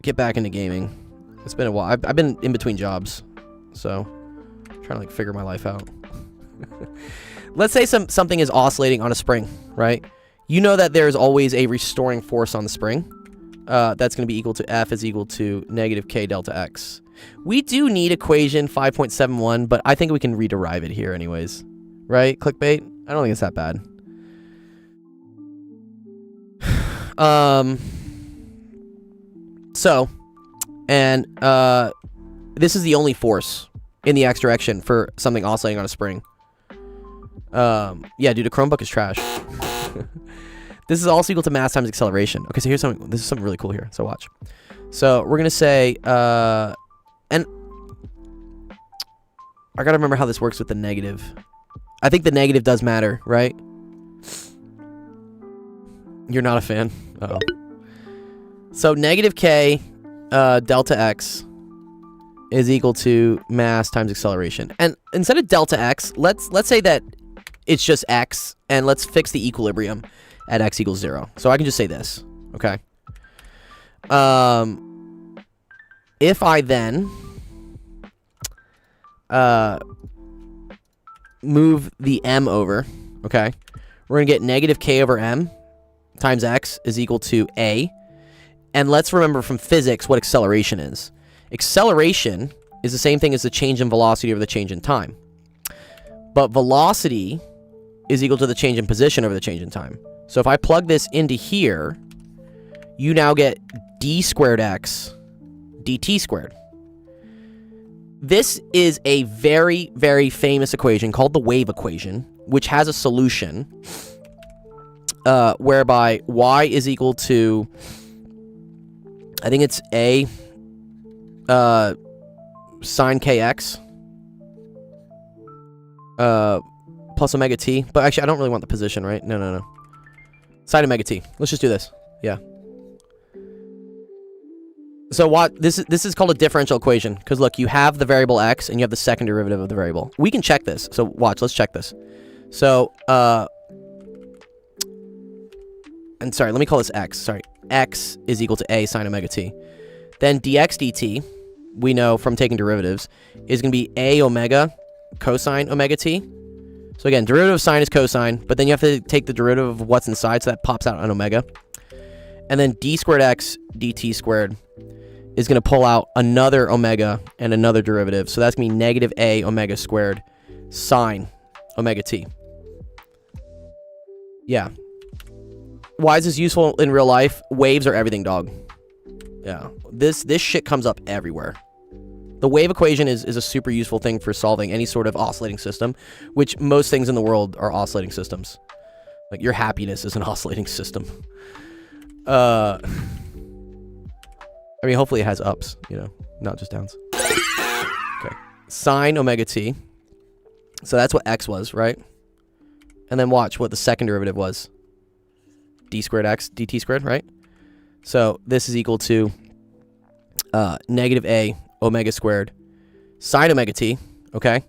Speaker 1: get back into gaming. It's been a while. I've been in between jobs, so I'm trying to like figure my life out. Let's say something is oscillating on a spring, right? You know that there's always a restoring force on the spring. That's going to be equal to F is equal to negative K delta X. We do need equation 5.71, but I think we can rederive it here anyways. Right? Clickbait? I don't think it's that bad. So, and this is the only force in the X direction for something oscillating on a spring. Yeah, dude, a Chromebook is trash. This is also equal to mass times acceleration. Okay, so here's something. This is something really cool here. So watch. So we're gonna say, and I gotta remember how this works with the negative. I think the negative does matter, right? You're not a fan. Uh-oh. So negative K delta X is equal to mass times acceleration. And instead of delta X, let's say that it's just X, and let's fix the equilibrium at X equals 0. So I can just say this, okay? If I then move the M over, okay, we're gonna get negative K over M times X is equal to A. And let's remember from physics what acceleration is. Acceleration is the same thing as the change in velocity over the change in time. But velocity is equal to the change in position over the change in time. So if I plug this into here, you now get d squared x dt squared. This is a very, very famous equation called the wave equation, which has a solution whereby y is equal to, I think it's a sine kx plus omega t. But actually, I don't really want the position, right? No. Sine omega t. Let's just do this. Yeah. So what this is called a differential equation, because look, you have the variable x and you have the second derivative of the variable. We can check this. So watch, let's check this. So and sorry, let me call this x. Sorry. X is equal to a sine omega t. Then dx dt, we know from taking derivatives, is going to be a omega cosine omega t. So again, derivative of sine is cosine, but then you have to take the derivative of what's inside, so that pops out an omega. And then d squared x dt squared is going to pull out another omega and another derivative. So that's going to be negative a omega squared sine omega t. Yeah. Why is this useful in real life? Waves are everything, dog. Yeah. This shit comes up everywhere. The wave equation is a super useful thing for solving any sort of oscillating system, which most things in the world are oscillating systems. Like your happiness is an oscillating system. I mean, hopefully it has ups, you know, not just downs. Okay. Sine omega t. So that's what x was, right? And then watch what the second derivative was. D squared x dt squared, right? So this is equal to negative a omega squared sine omega t, okay?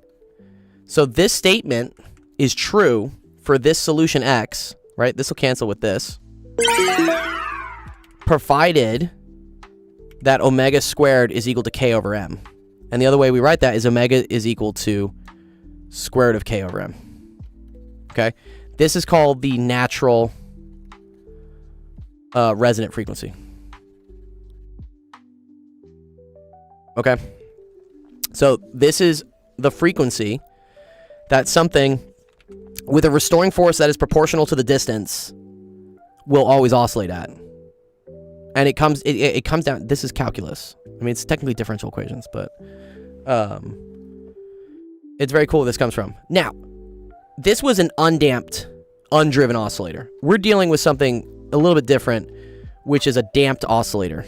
Speaker 1: So this statement is true for this solution x, right? This will cancel with this. Provided that omega squared is equal to k over m. And the other way we write that is omega is equal to square root of k over m. Okay? This is called the natural resonant frequency. Okay? So this is the frequency that something with a restoring force that is proportional to the distance will always oscillate at. And it comes down, this is calculus. I mean, it's technically differential equations, but it's very cool where this comes from. Now, this was an undamped, undriven oscillator. We're dealing with something a little bit different, which is a damped oscillator.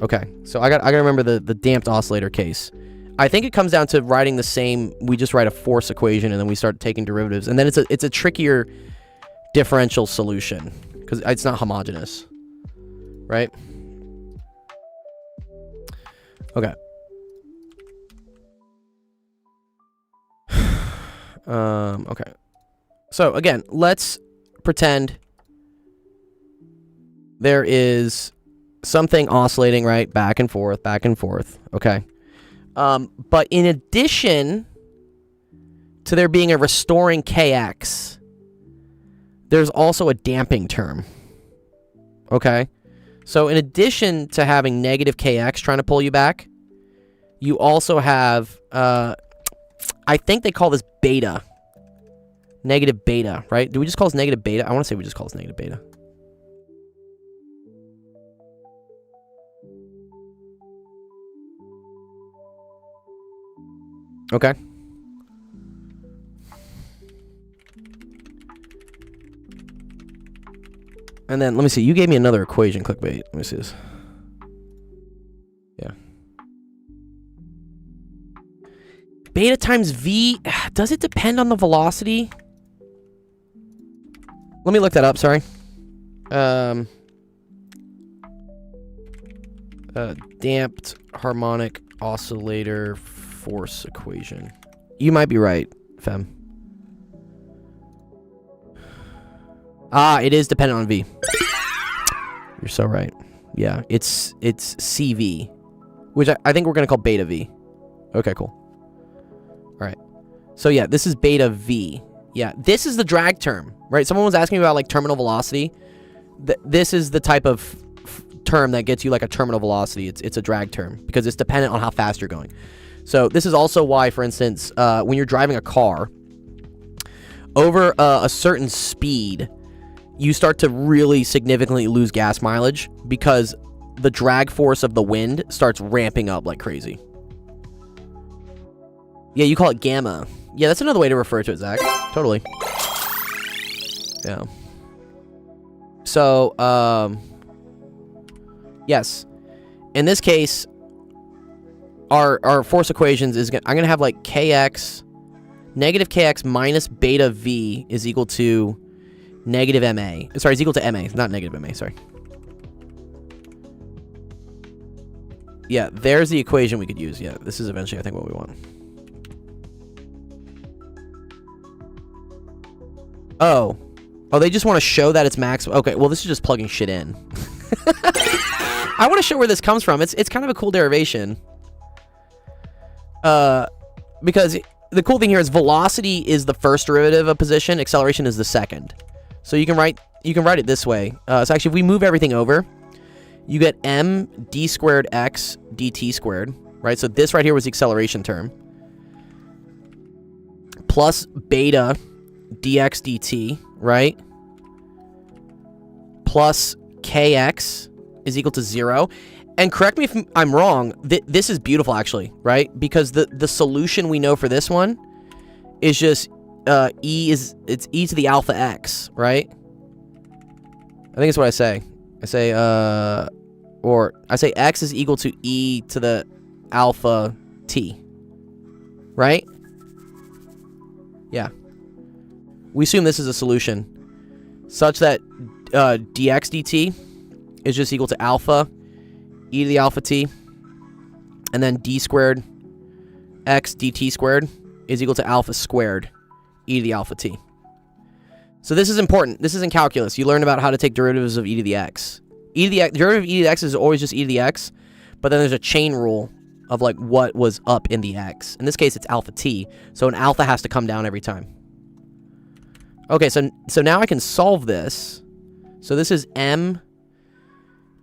Speaker 1: Okay, so I got to remember the damped oscillator case. I think it comes down to writing the same, we just write a force equation and then we start taking derivatives. And then it's a trickier differential solution because it's not homogeneous, right? Okay. Okay. So again, let's pretend there is something oscillating, right? Back and forth, okay? But in addition to there being a restoring kx, there's also a damping term, okay? So in addition to having negative kx trying to pull you back, you also have, I think they call this beta. Negative beta, right? Do we just call this negative beta? I want to say we just call this negative beta. Okay. And then, let me see. You gave me another equation, clickbait. Let me see this. Yeah. Beta times v. Does it depend on the velocity? Let me look that up, sorry. Damped harmonic oscillator force equation. You might be right, Fem. Ah, it is dependent on V. You're so right. Yeah, it's CV, which I think we're going to call beta V. Okay, cool. All right. So yeah, this is beta V. Yeah, this is the drag term, right? Someone was asking me about like terminal velocity. This is the type of term that gets you like a terminal velocity. It's a drag term because it's dependent on how fast you're going. So this is also why, for instance, when you're driving a car over a certain speed, you start to really significantly lose gas mileage because the drag force of the wind starts ramping up like crazy. Yeah, you call it gamma. Yeah, that's another way to refer to it, Zach. Totally. Yeah. So, yes. In this case, our force equations is I'm going to have like kx, negative kx minus beta v is equal to negative ma. Sorry, it's equal to ma, not negative ma, sorry. Yeah, there's the equation we could use. Yeah, this is eventually, I think, what we want. Oh, they just want to show that it's max. Okay, well, this is just plugging shit in. I want to show where this comes from. It's kind of a cool derivation. Because the cool thing here is velocity is the first derivative of position, acceleration is the second. So you can write it this way. So actually, if we move everything over, you get m d squared x dt squared, right? So this right here was the acceleration term. Plus beta dx dt, right? Plus kx is equal to 0. And correct me if I'm wrong, this is beautiful actually, right? Because the solution we know for this one is just it's e to the alpha x, right? I think it's what I say. I say x is equal to e to the alpha t, right? Yeah. We assume this is a solution such that dx dt is just equal to alpha e to the alpha t, and then d squared x dt squared is equal to alpha squared e to the alpha t. So this is important. This is in calculus. You learn about how to take derivatives of e to the x. Derivative of e to the x is always just e to the x, but then there's a chain rule of like what was up in the x. In this case, it's alpha t, so an alpha has to come down every time. Okay, so now I can solve this. So this is m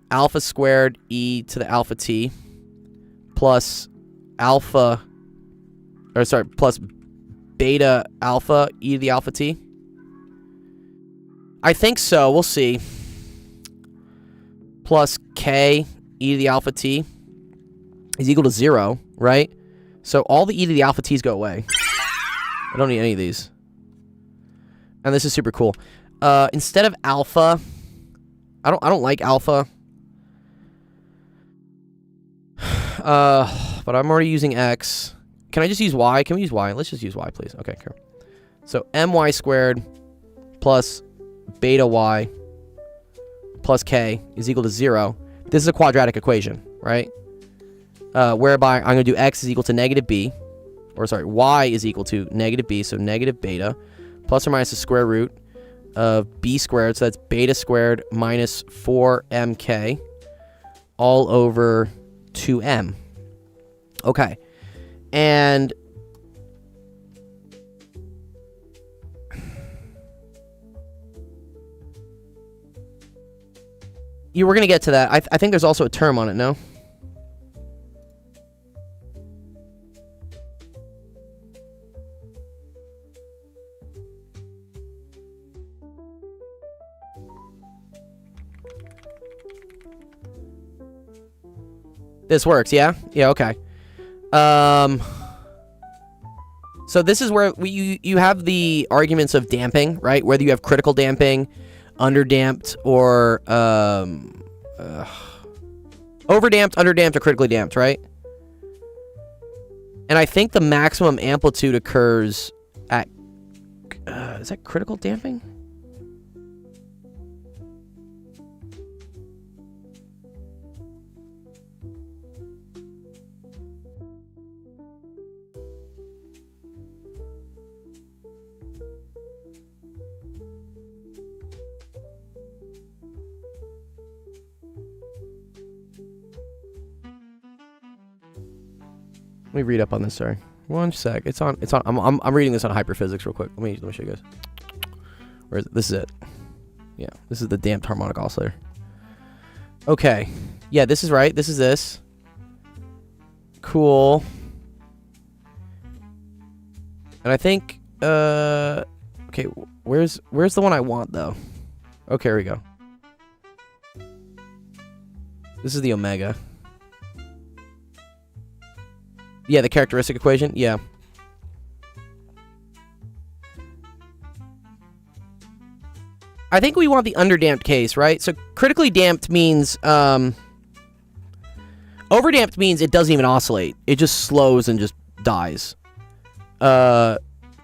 Speaker 1: alpha squared e to the alpha t plus plus beta alpha e to the alpha t. I think so. We'll see. Plus k e to the alpha t is equal to 0, right? So all the e to the alpha t's go away. I don't need any of these. And this is super cool. Instead of alpha, I don't like alpha. But I'm already using x. Can I just use y? Can we use y? Let's just use y, please. Okay, cool. So my squared plus beta y plus k is equal to 0. This is a quadratic equation, right? Whereby I'm going to do x is equal to negative b, or sorry, y is equal to negative b, so negative beta, plus or minus the square root of b squared, so that's beta squared minus 4mk all over 2m. Okay. And we're going to get to that. I think there's also a term on it, no? This works, yeah? Yeah, okay. So this is where you have the arguments of damping, right? Whether you have critical damping, underdamped, or overdamped, underdamped, or critically damped, right? And I think the maximum amplitude occurs at is that critical damping? Let me read up on this, sorry. One sec. It's on I'm reading this on hyperphysics real quick. Let me show you guys. Where is it? This is it. Yeah, this is the damped harmonic oscillator. Okay. Yeah, this is right. This is this. Cool. And I think okay, where's the one I want though? Okay, here we go. This is the omega. Yeah, the characteristic equation. Yeah. I think we want the underdamped case, right? So critically damped means overdamped means it doesn't even oscillate. It just slows and just dies.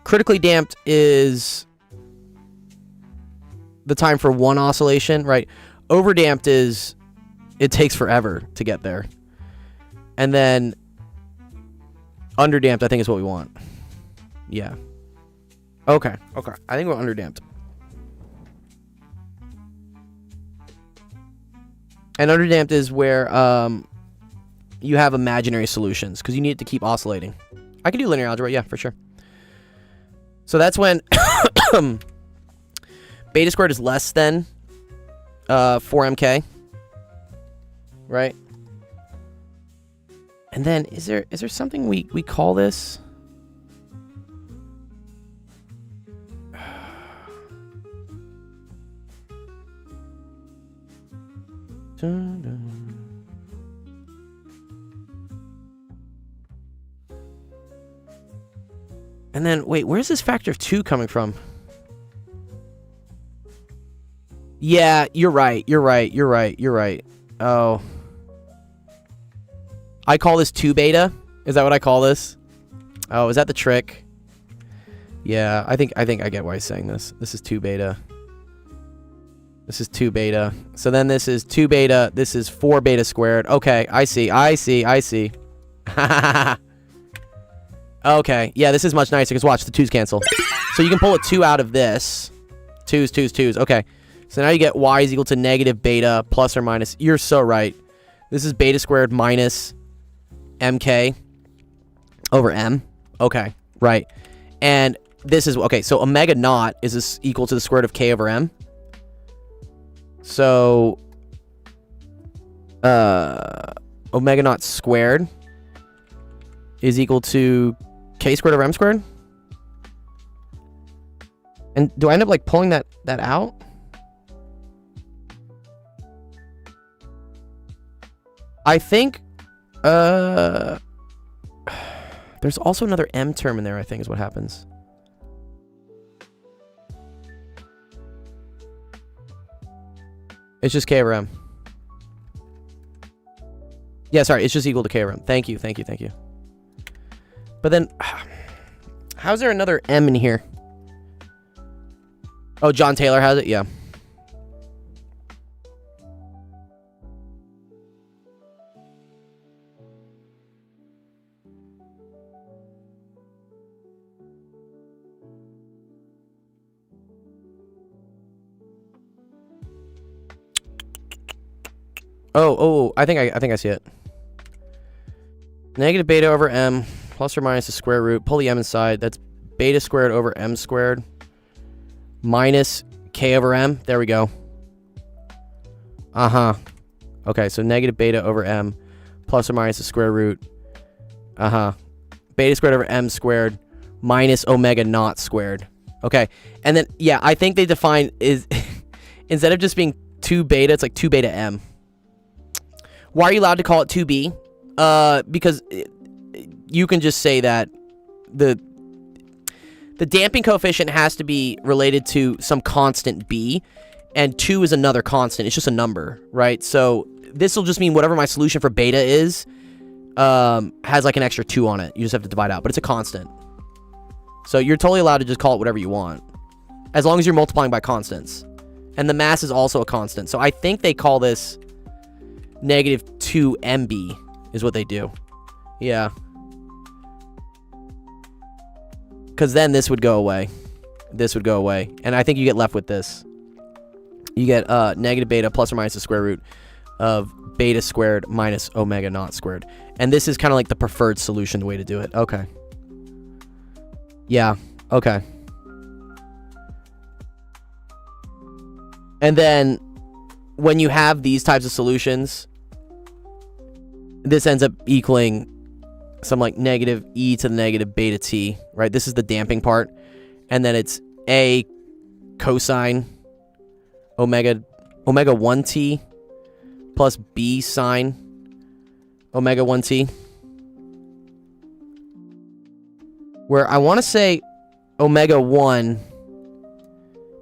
Speaker 1: Critically damped is the time for one oscillation, right? Overdamped is it takes forever to get there. And then underdamped, I think, is what we want. Yeah. Okay. Okay. I think we're underdamped. And underdamped is where you have imaginary solutions because you need it to keep oscillating. I can do linear algebra, yeah, for sure. So that's when beta squared is less than 4mk. right? And then is there something we call this? Dun, dun. And then wait, where's this factor of 2 coming from? Yeah, you're right. Oh. I call this 2 beta. Is that what I call this? Oh, is that the trick? Yeah, I think I get why he's saying this. This is 2 beta. This is 2 beta. So then this is 2 beta. This is 4 beta squared. Okay, I see. Okay, yeah, this is much nicer because watch, the 2's cancel. So you can pull a 2 out of this. 2's. Okay. So now you get y is equal to negative beta plus or minus. You're so right. This is beta squared minus mk over m. Okay, right. And this is, okay, so omega naught is this equal to the square root of k over m. So, omega naught squared is equal to k squared over m squared. And do I end up like pulling that out? I think, there's also another m term in there, I think is what happens. It's just k over m. Yeah, sorry, it's just equal to k over m. Thank you. But then, how's there another m in here? Oh, John Taylor has it? Yeah. Oh, I think I see it. Negative beta over m plus or minus the square root. Pull the m inside. That's beta squared over m squared minus k over m. There we go. Okay, so negative beta over m plus or minus the square root. Beta squared over m squared minus omega naught squared. Okay, and then, yeah, I think they define is instead of just being 2 beta, it's like 2 beta m. Why are you allowed to call it 2b? Because you can just say that the damping coefficient has to be related to some constant b, and 2 is another constant. It's just a number, right? So this will just mean whatever my solution for beta is has like an extra 2 on it. You just have to divide out, but it's a constant. So you're totally allowed to just call it whatever you want, as long as you're multiplying by constants. And the mass is also a constant. So I think they call this negative 2 MB is what they do. Yeah. Because then this would go away. This would go away. And I think you get left with this. You get negative beta plus or minus the square root of beta squared minus omega naught squared. And this is kind of like the preferred solution, the way to do it. Okay. Yeah. Okay. And then when you have these types of solutions, this ends up equaling some like negative e to the negative beta t, right? This is the damping part. And then it's a cosine omega 1t plus b sine omega 1t. Where I want to say omega 1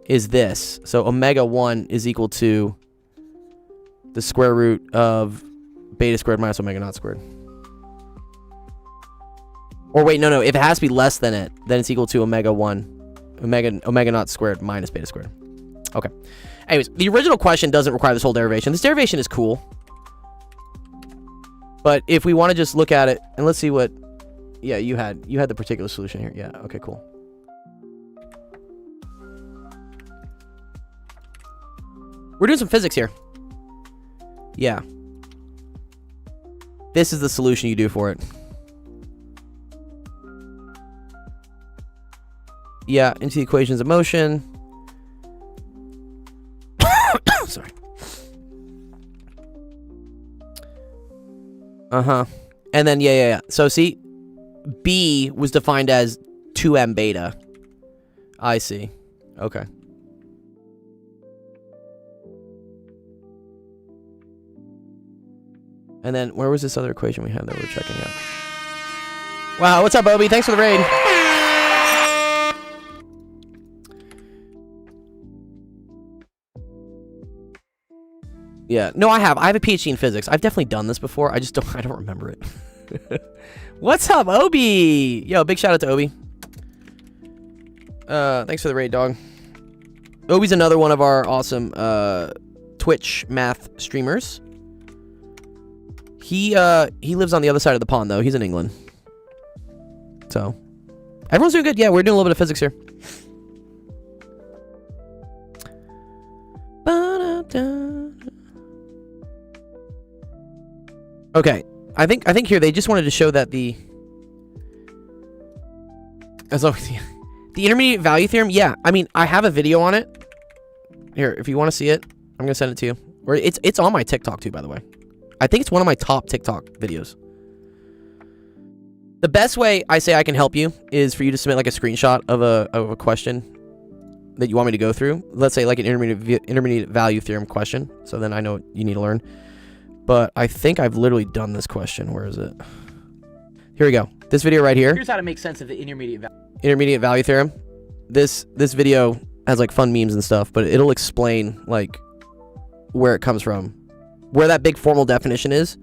Speaker 1: is this. So omega 1 is equal to the square root of beta squared minus omega naught squared. Or wait, no. If it has to be less than it, then it's equal to omega 1. Omega naught squared minus beta squared. Okay. Anyways, the original question doesn't require this whole derivation. This derivation is cool. But if we want to just look at it, and let's see what... Yeah, you had the particular solution here. Yeah, okay, cool. We're doing some physics here. Yeah. This is the solution you do for it. Yeah, into the equations of motion. Sorry. Uh-huh. And then, yeah. So, see, B was defined as 2m beta. I see. Okay. And then, where was this other equation we had that we were checking out? Wow, what's up, Obi? Thanks for the raid. Yeah, no, I have a PhD in physics. I've definitely done this before. I don't remember it. What's up, Obi? Yo, big shout out to Obi. Thanks for the raid, dog. Obi's another one of our awesome Twitch math streamers. He lives on the other side of the pond though. He's in England. So, everyone's doing good. Yeah, we're doing a little bit of physics here. Okay, I think here they just wanted to show that the intermediate value theorem. Yeah, I mean I have a video on it. Here, if you want to see it, I'm gonna send it to you. Or it's on my TikTok too, by the way. I think it's one of my top TikTok videos. The best way I say I can help you is for you to submit like a screenshot of a question that you want me to go through. Let's say like an intermediate value theorem question. So then I know what you need to learn. But I think I've literally done this question. Where is it? Here we go. This video right here.
Speaker 8: Here's how to make sense of the intermediate
Speaker 1: value theorem. This video has like fun memes and stuff, but it'll explain like where it comes from, where that big formal definition is,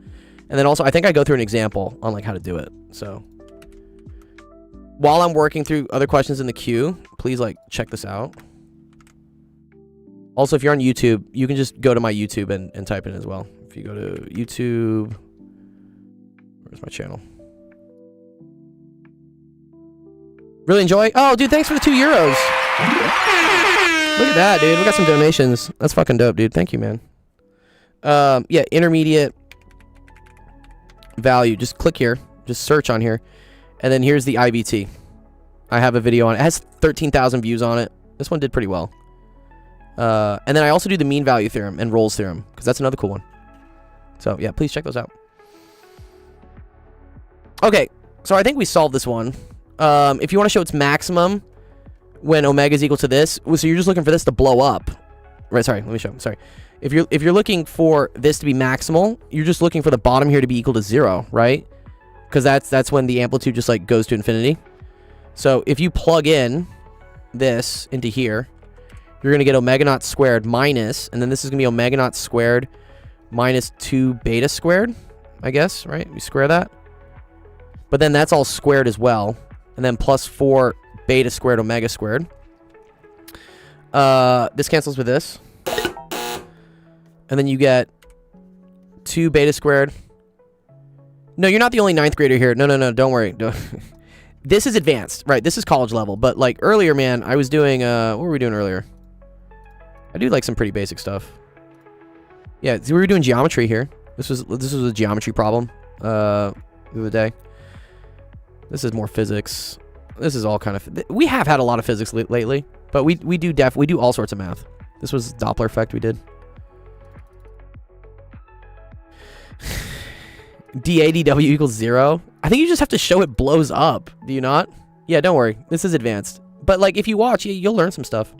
Speaker 1: and then also I think I go through an example on like how to do it. So while I'm working through other questions in the queue, please like check this out. Also, if you're on YouTube, you can just go to my YouTube and type it in as well. If you go to YouTube, where's my channel? Really enjoy. Oh, dude, thanks for the €2. Look at that, dude. We got some donations. That's fucking dope, dude. Thank you, man. Yeah, intermediate value. Just click here. Just search on here. And then here's the IVT. I have a video on it. It has 13,000 views on it. This one did pretty well. And then I also do the mean value theorem and Rolle's theorem, because that's another cool one. So, yeah, please check those out. Okay, so I think we solved this one. If you want to show its maximum when omega is equal to this, so you're just looking for this to blow up. Right, sorry, let me show. Sorry. If you're looking for this to be maximal, you're just looking for the bottom here to be equal to 0, right? Because that's when the amplitude just like goes to infinity. So if you plug in this into here, you're going to get omega naught squared minus, and then this is going to be omega naught squared minus 2 beta squared, I guess, right? We square that. But then that's all squared as well. And then plus 4 beta squared omega squared. This cancels with this. And then you get 2 beta squared. No, you're not the only 9th grader here. No, don't worry. This is advanced, right? This is college level. But like earlier, man, I was doing, what were we doing earlier? I do like some pretty basic stuff. Yeah, so we were doing geometry here. This was a geometry problem the other day. This is more physics. This is all kind of... We have had a lot of physics lately, but we do all sorts of math. This was Doppler effect we did. dAdW equals 0. I think you just have to show it blows up. Do you not? Yeah, don't worry. This is advanced. But like, if you watch, you'll learn some stuff.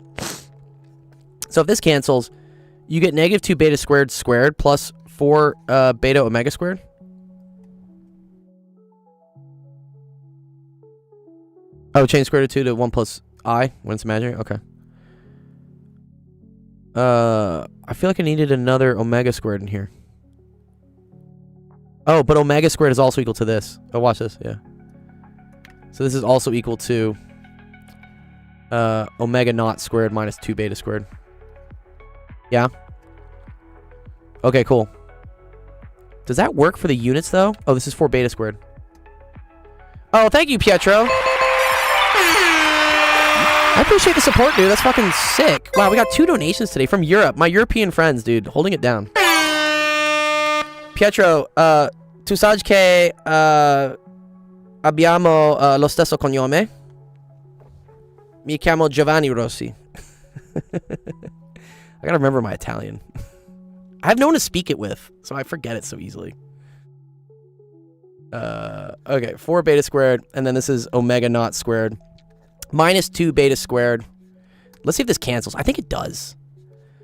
Speaker 1: So if this cancels, you get negative 2 beta squared squared plus 4 beta omega squared. Oh, change square root of 2 to 1 plus I when it's imaginary? Okay. I feel like I needed another omega squared in here. Oh, but omega squared is also equal to this. Oh, watch this. Yeah. So this is also equal to omega naught squared minus 2 beta squared. Yeah? Okay, cool. Does that work for the units, though? Oh, this is 4 beta squared. Oh, thank you, Pietro. I appreciate the support, dude. That's fucking sick. Wow, we got 2 donations today from Europe. My European friends, dude. Holding it down. Pietro, tu sai che abbiamo lo stesso cognome? Mi chiamo Giovanni Rossi. I gotta remember my Italian. I have no one to speak it with, so I forget it so easily. Okay, 4 beta squared, and then this is omega naught squared minus 2 beta squared. Let's see if this cancels. I think it does.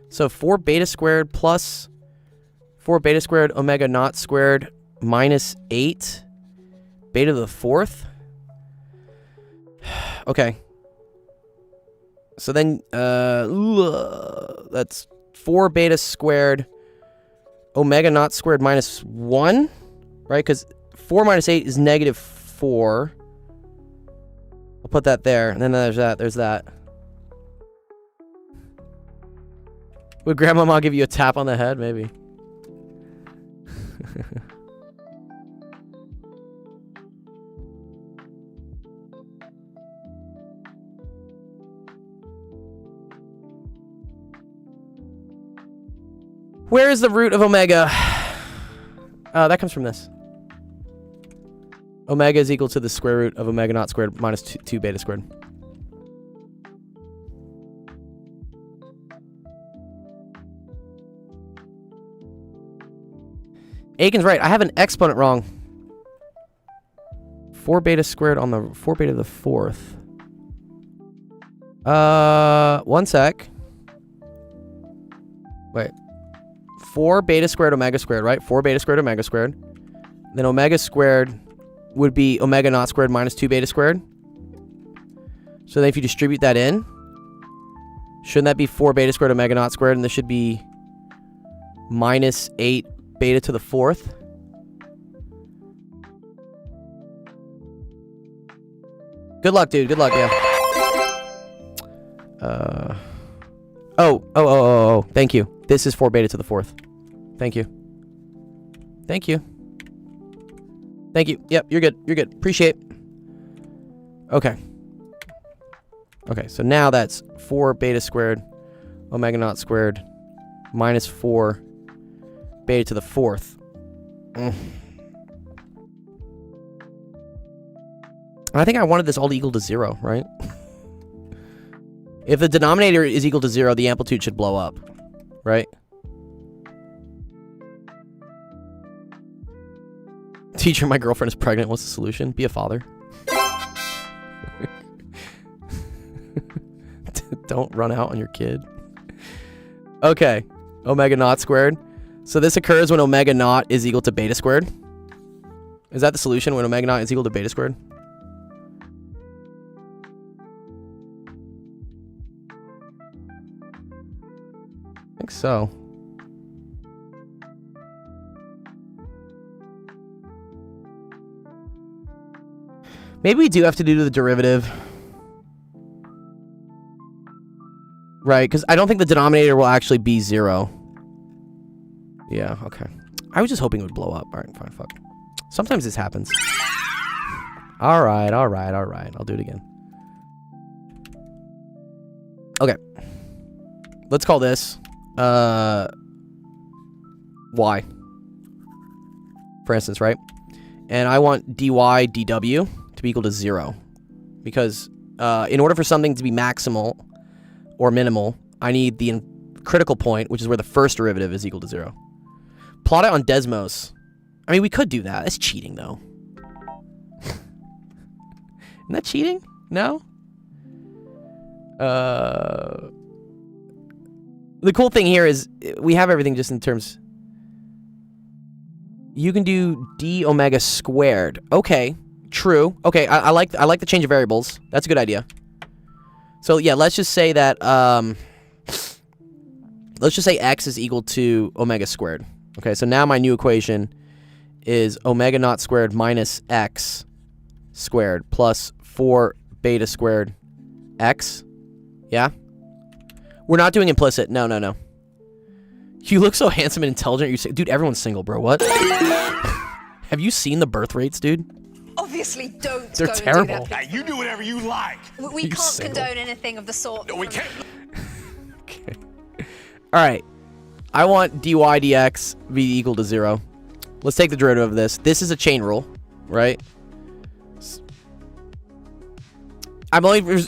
Speaker 1: So 4 beta squared plus 4 beta squared omega naught squared minus 8 beta to the 4th. Okay. So then, that's 4 beta squared omega naught squared minus 1, right? Because 4 minus 8 is negative 4. I'll put that there, and then there's that. Would Grandmama give you a tap on the head? Maybe. Where is the root of omega? That comes from this. Omega is equal to the square root of omega naught squared minus 2 beta squared. Aiken's right. I have an exponent wrong. 4 beta squared on the 4 beta to the 4th. 1 sec. Wait. 4 beta squared omega squared, right? 4 beta squared omega squared. Then omega squared would be omega naught squared minus 2 beta squared. So then if you distribute that in, shouldn't that be 4 beta squared omega naught squared? And this should be minus 8 beta to the 4th. Good luck, dude. Good luck, yeah. Oh. Thank you. This is 4 beta to the 4th. Thank you. Thank you. Thank you. Yep, you're good. You're good. Appreciate. Okay. Okay, so now that's 4 beta squared omega naught squared minus 4 beta to the 4th. I think I wanted this all to equal to 0, right? If the denominator is equal to 0, the amplitude should blow up, right? Teacher, my girlfriend is pregnant. What's the solution? Be a father. Don't run out on your kid. Okay. Omega naught squared. So this occurs when omega naught is equal to beta squared. Is that the solution, when omega naught is equal to beta squared? I think so. Maybe we do have to do the derivative. Right, because I don't think the denominator will actually be 0. Yeah, okay. I was just hoping it would blow up. Alright, fine, fuck. Sometimes this happens. Alright. I'll do it again. Okay. Let's call this y. For instance, right? And I want dy dw to be equal to 0. Because in order for something to be maximal or minimal, I need the critical point, which is where the first derivative is equal to 0. Plot it on Desmos. I mean, we could do that. That's cheating, though. Isn't that cheating? No? The cool thing here is we have everything just in terms. You can do d omega squared. Okay, true. Okay, I like the change of variables. That's a good idea. So yeah, let's just say that let's just say x is equal to omega squared. Okay, so now my new equation is omega naught squared minus x squared plus 4 beta squared x. Yeah? We're not doing implicit. No. You look so handsome and intelligent. You say, dude, everyone's single, bro. What? Have you seen the birth rates, dude?
Speaker 8: Obviously, don't.
Speaker 1: They're
Speaker 8: go
Speaker 1: terrible.
Speaker 8: And do that.
Speaker 2: Hey, you do whatever you like.
Speaker 8: We
Speaker 1: You
Speaker 8: can't
Speaker 1: single.
Speaker 8: condone anything of the sort.
Speaker 2: No, we can't.
Speaker 1: Okay. All right. I want dy dx be equal to 0. Let's take the derivative of this. This is a chain rule, right?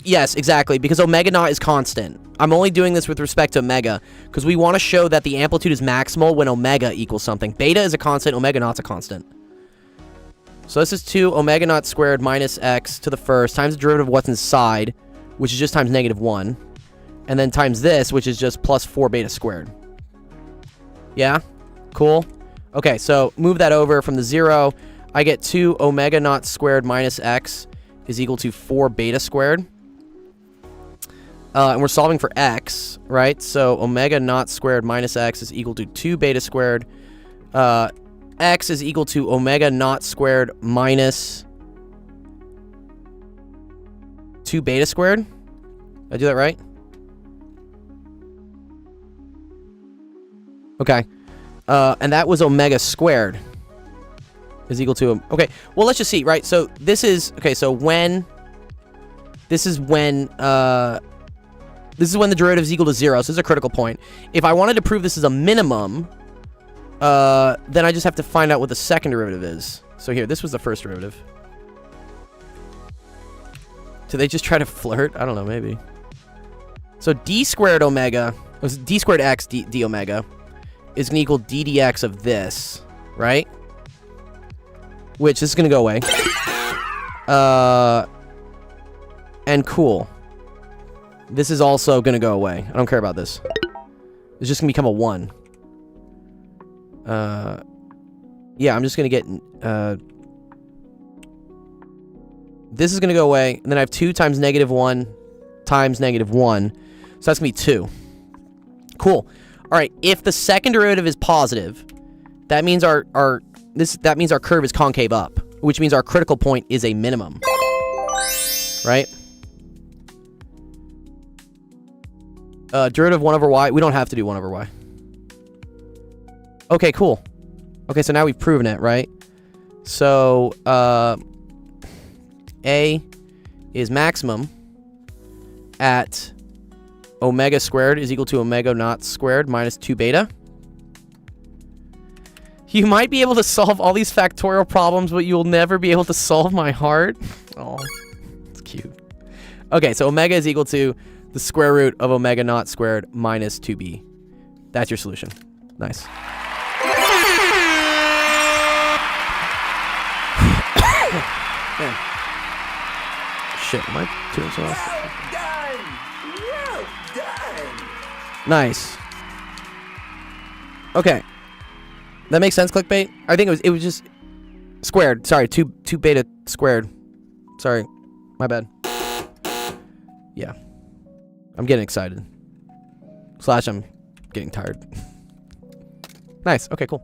Speaker 1: Yes, exactly, because omega naught is constant. I'm only doing this with respect to omega because we want to show that the amplitude is maximal when omega equals something. Beta is a constant, omega naught's a constant. So this is 2 omega naught squared minus x to the first times the derivative of what's inside, which is just times -1. And then times this, which is just plus 4 beta squared. Yeah? Cool? Okay, so move that over from the 0. I get 2 omega naught squared minus x is equal to 4 beta squared. And we're solving for x, right? So omega naught squared minus x is equal to 2 beta squared. X is equal to omega naught squared minus 2 beta squared. Did I do that right? Okay. And that was omega squared is equal to... Okay, well, let's just see, right? So this is... Okay, so when... This is when the derivative is equal to 0. So this is a critical point. If I wanted to prove this is a minimum, then I just have to find out what the second derivative is. So here, this was the first derivative. Do they just try to flirt? I don't know, maybe. So d squared omega... d squared x d omega is going to equal d dx of this, right? Which is going to go away. And cool. This is also going to go away. I don't care about this. It's just going to become a 1. Yeah, I'm just going to get... this is going to go away. And then I have 2 times -1 times -1. So that's going to be 2. Cool. All right, if the second derivative is positive, that means our curve is concave up, which means our critical point is a minimum. Right? Derivative 1 over y. We don't have to do 1 over y. Okay, cool. Okay, so now we've proven it, right? So, A is maximum at omega squared is equal to omega naught squared minus 2 beta. You might be able to solve all these factorial problems, but you'll never be able to solve my heart. Oh, it's cute. Okay, so omega is equal to the square root of omega naught squared minus 2b. That's your solution. Nice. Man. Shit, am I doing so well? Nice. Okay. That makes sense, clickbait? I think it was just squared. Sorry, 2 beta squared. Sorry. My bad. Yeah. I'm getting excited. / I'm getting tired. Nice. Okay, cool.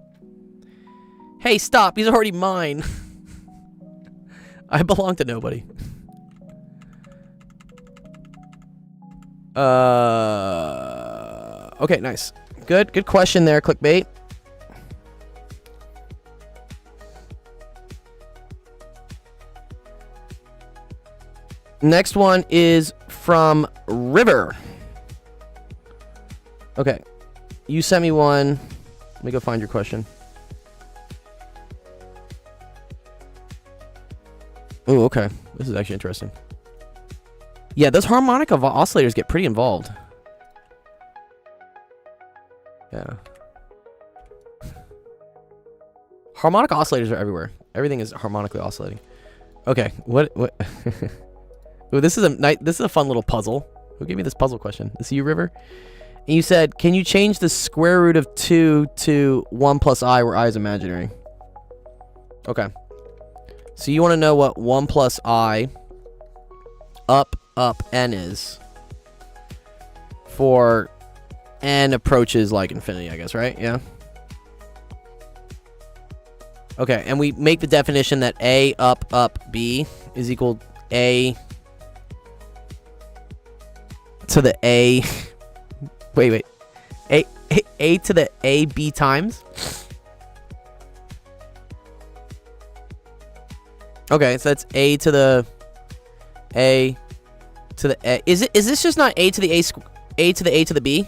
Speaker 1: Hey, stop. He's already mine. I belong to nobody. Okay, nice. Good question there, clickbait. Next one is from River. Okay. You sent me one. Let me go find your question. Ooh, okay. This is actually interesting. Yeah, those harmonic oscillators get pretty involved. Yeah. Harmonic oscillators are everywhere. Everything is harmonically oscillating. Okay, what? Ooh, this is a fun little puzzle. Who gave me this puzzle question? This you, River? And you said, can you change the square root of 2 to 1 plus I, where I is imaginary? Okay. So you want to know what 1 plus I up n is for n approaches like infinity, I guess, right? Yeah. Okay, and we make the definition that a up b is equal a to the a wait a to the a b times. Okay, so that's a to the a to the a. Is this just not a to the a to the a to the b?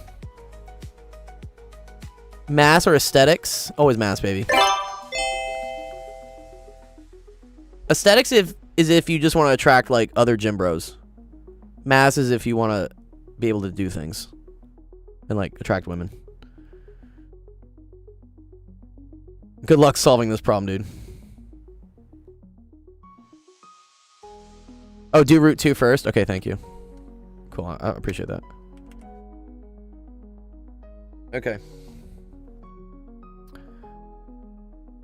Speaker 1: Mass or aesthetics? Always mass, baby. Aesthetics is if you just want to attract like other gym bros. Mass is if you want to be able to do things and like attract women. Good luck solving this problem, dude. Oh, do root 2 first. Okay, thank you. Cool. I appreciate that. Okay.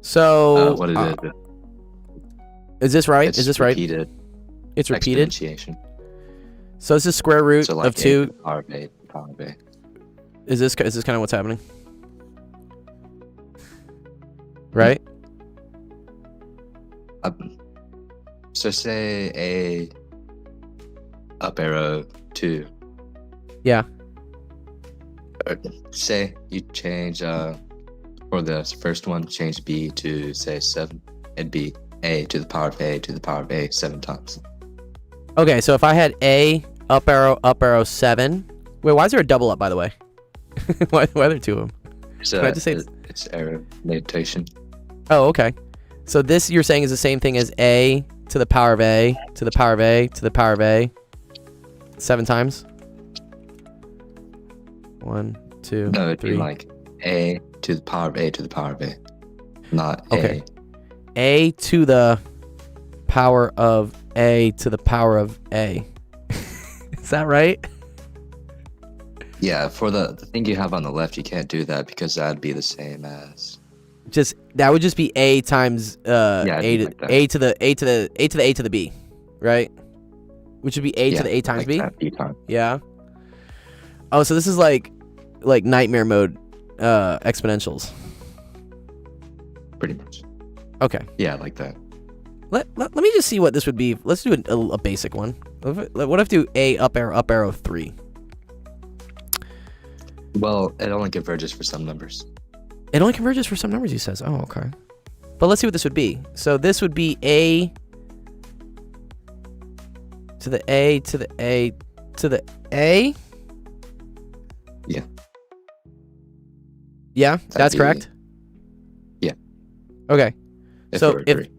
Speaker 1: So
Speaker 5: What it
Speaker 1: is this right?
Speaker 5: It's
Speaker 1: Is this right?
Speaker 5: repeated
Speaker 1: It's repeated.
Speaker 5: exponentiation.
Speaker 1: So is this square root
Speaker 5: So like
Speaker 1: of 2?
Speaker 5: power of a, power of a.
Speaker 1: Is this kind of what's happening? Right?
Speaker 5: So say a up arrow 2.
Speaker 1: Yeah.
Speaker 5: Say you change for the first one, change b to say 7. It'd be a to the power of a to the power of a 7 times.
Speaker 1: Okay, so if I had a up arrow 7. Wait, why is there a double up, by the way? why are there 2 of them?
Speaker 5: So
Speaker 1: Can I just say
Speaker 5: it's arrow notation.
Speaker 1: Oh, okay. So this you're saying is the same thing as a to the power of a to the power of a to the power of a 7 times? 1, 2,
Speaker 5: No, it'd
Speaker 1: 3.
Speaker 5: be like a to the power of a to the power of a, not
Speaker 1: Okay. A to the power of a to the power of a. Is that right?
Speaker 5: Yeah, for the thing you have on the left, you can't do that because that'd be the same as.
Speaker 1: Just that would just be a times
Speaker 5: it'd
Speaker 1: a
Speaker 5: be
Speaker 1: to
Speaker 5: like that.
Speaker 1: a to the a to the a to the a to the b, right? Which would be a to the a times
Speaker 5: like
Speaker 1: b.
Speaker 5: that, b times.
Speaker 1: Yeah. Oh, so this is like nightmare mode exponentials.
Speaker 5: Pretty much.
Speaker 1: Okay.
Speaker 5: Yeah, like that.
Speaker 1: Let me just see what this would be. Let's do a basic one. What if I do a up arrow 3?
Speaker 5: Well, it only converges for some numbers.
Speaker 1: It only converges for some numbers, he says. Oh, okay. But let's see what this would be. So this would be a to the a to the a to the a.
Speaker 5: Yeah.
Speaker 1: Yeah, that's
Speaker 5: be-
Speaker 1: correct.
Speaker 5: Yeah.
Speaker 1: Okay.
Speaker 5: If
Speaker 1: So
Speaker 5: it were
Speaker 1: if
Speaker 5: three.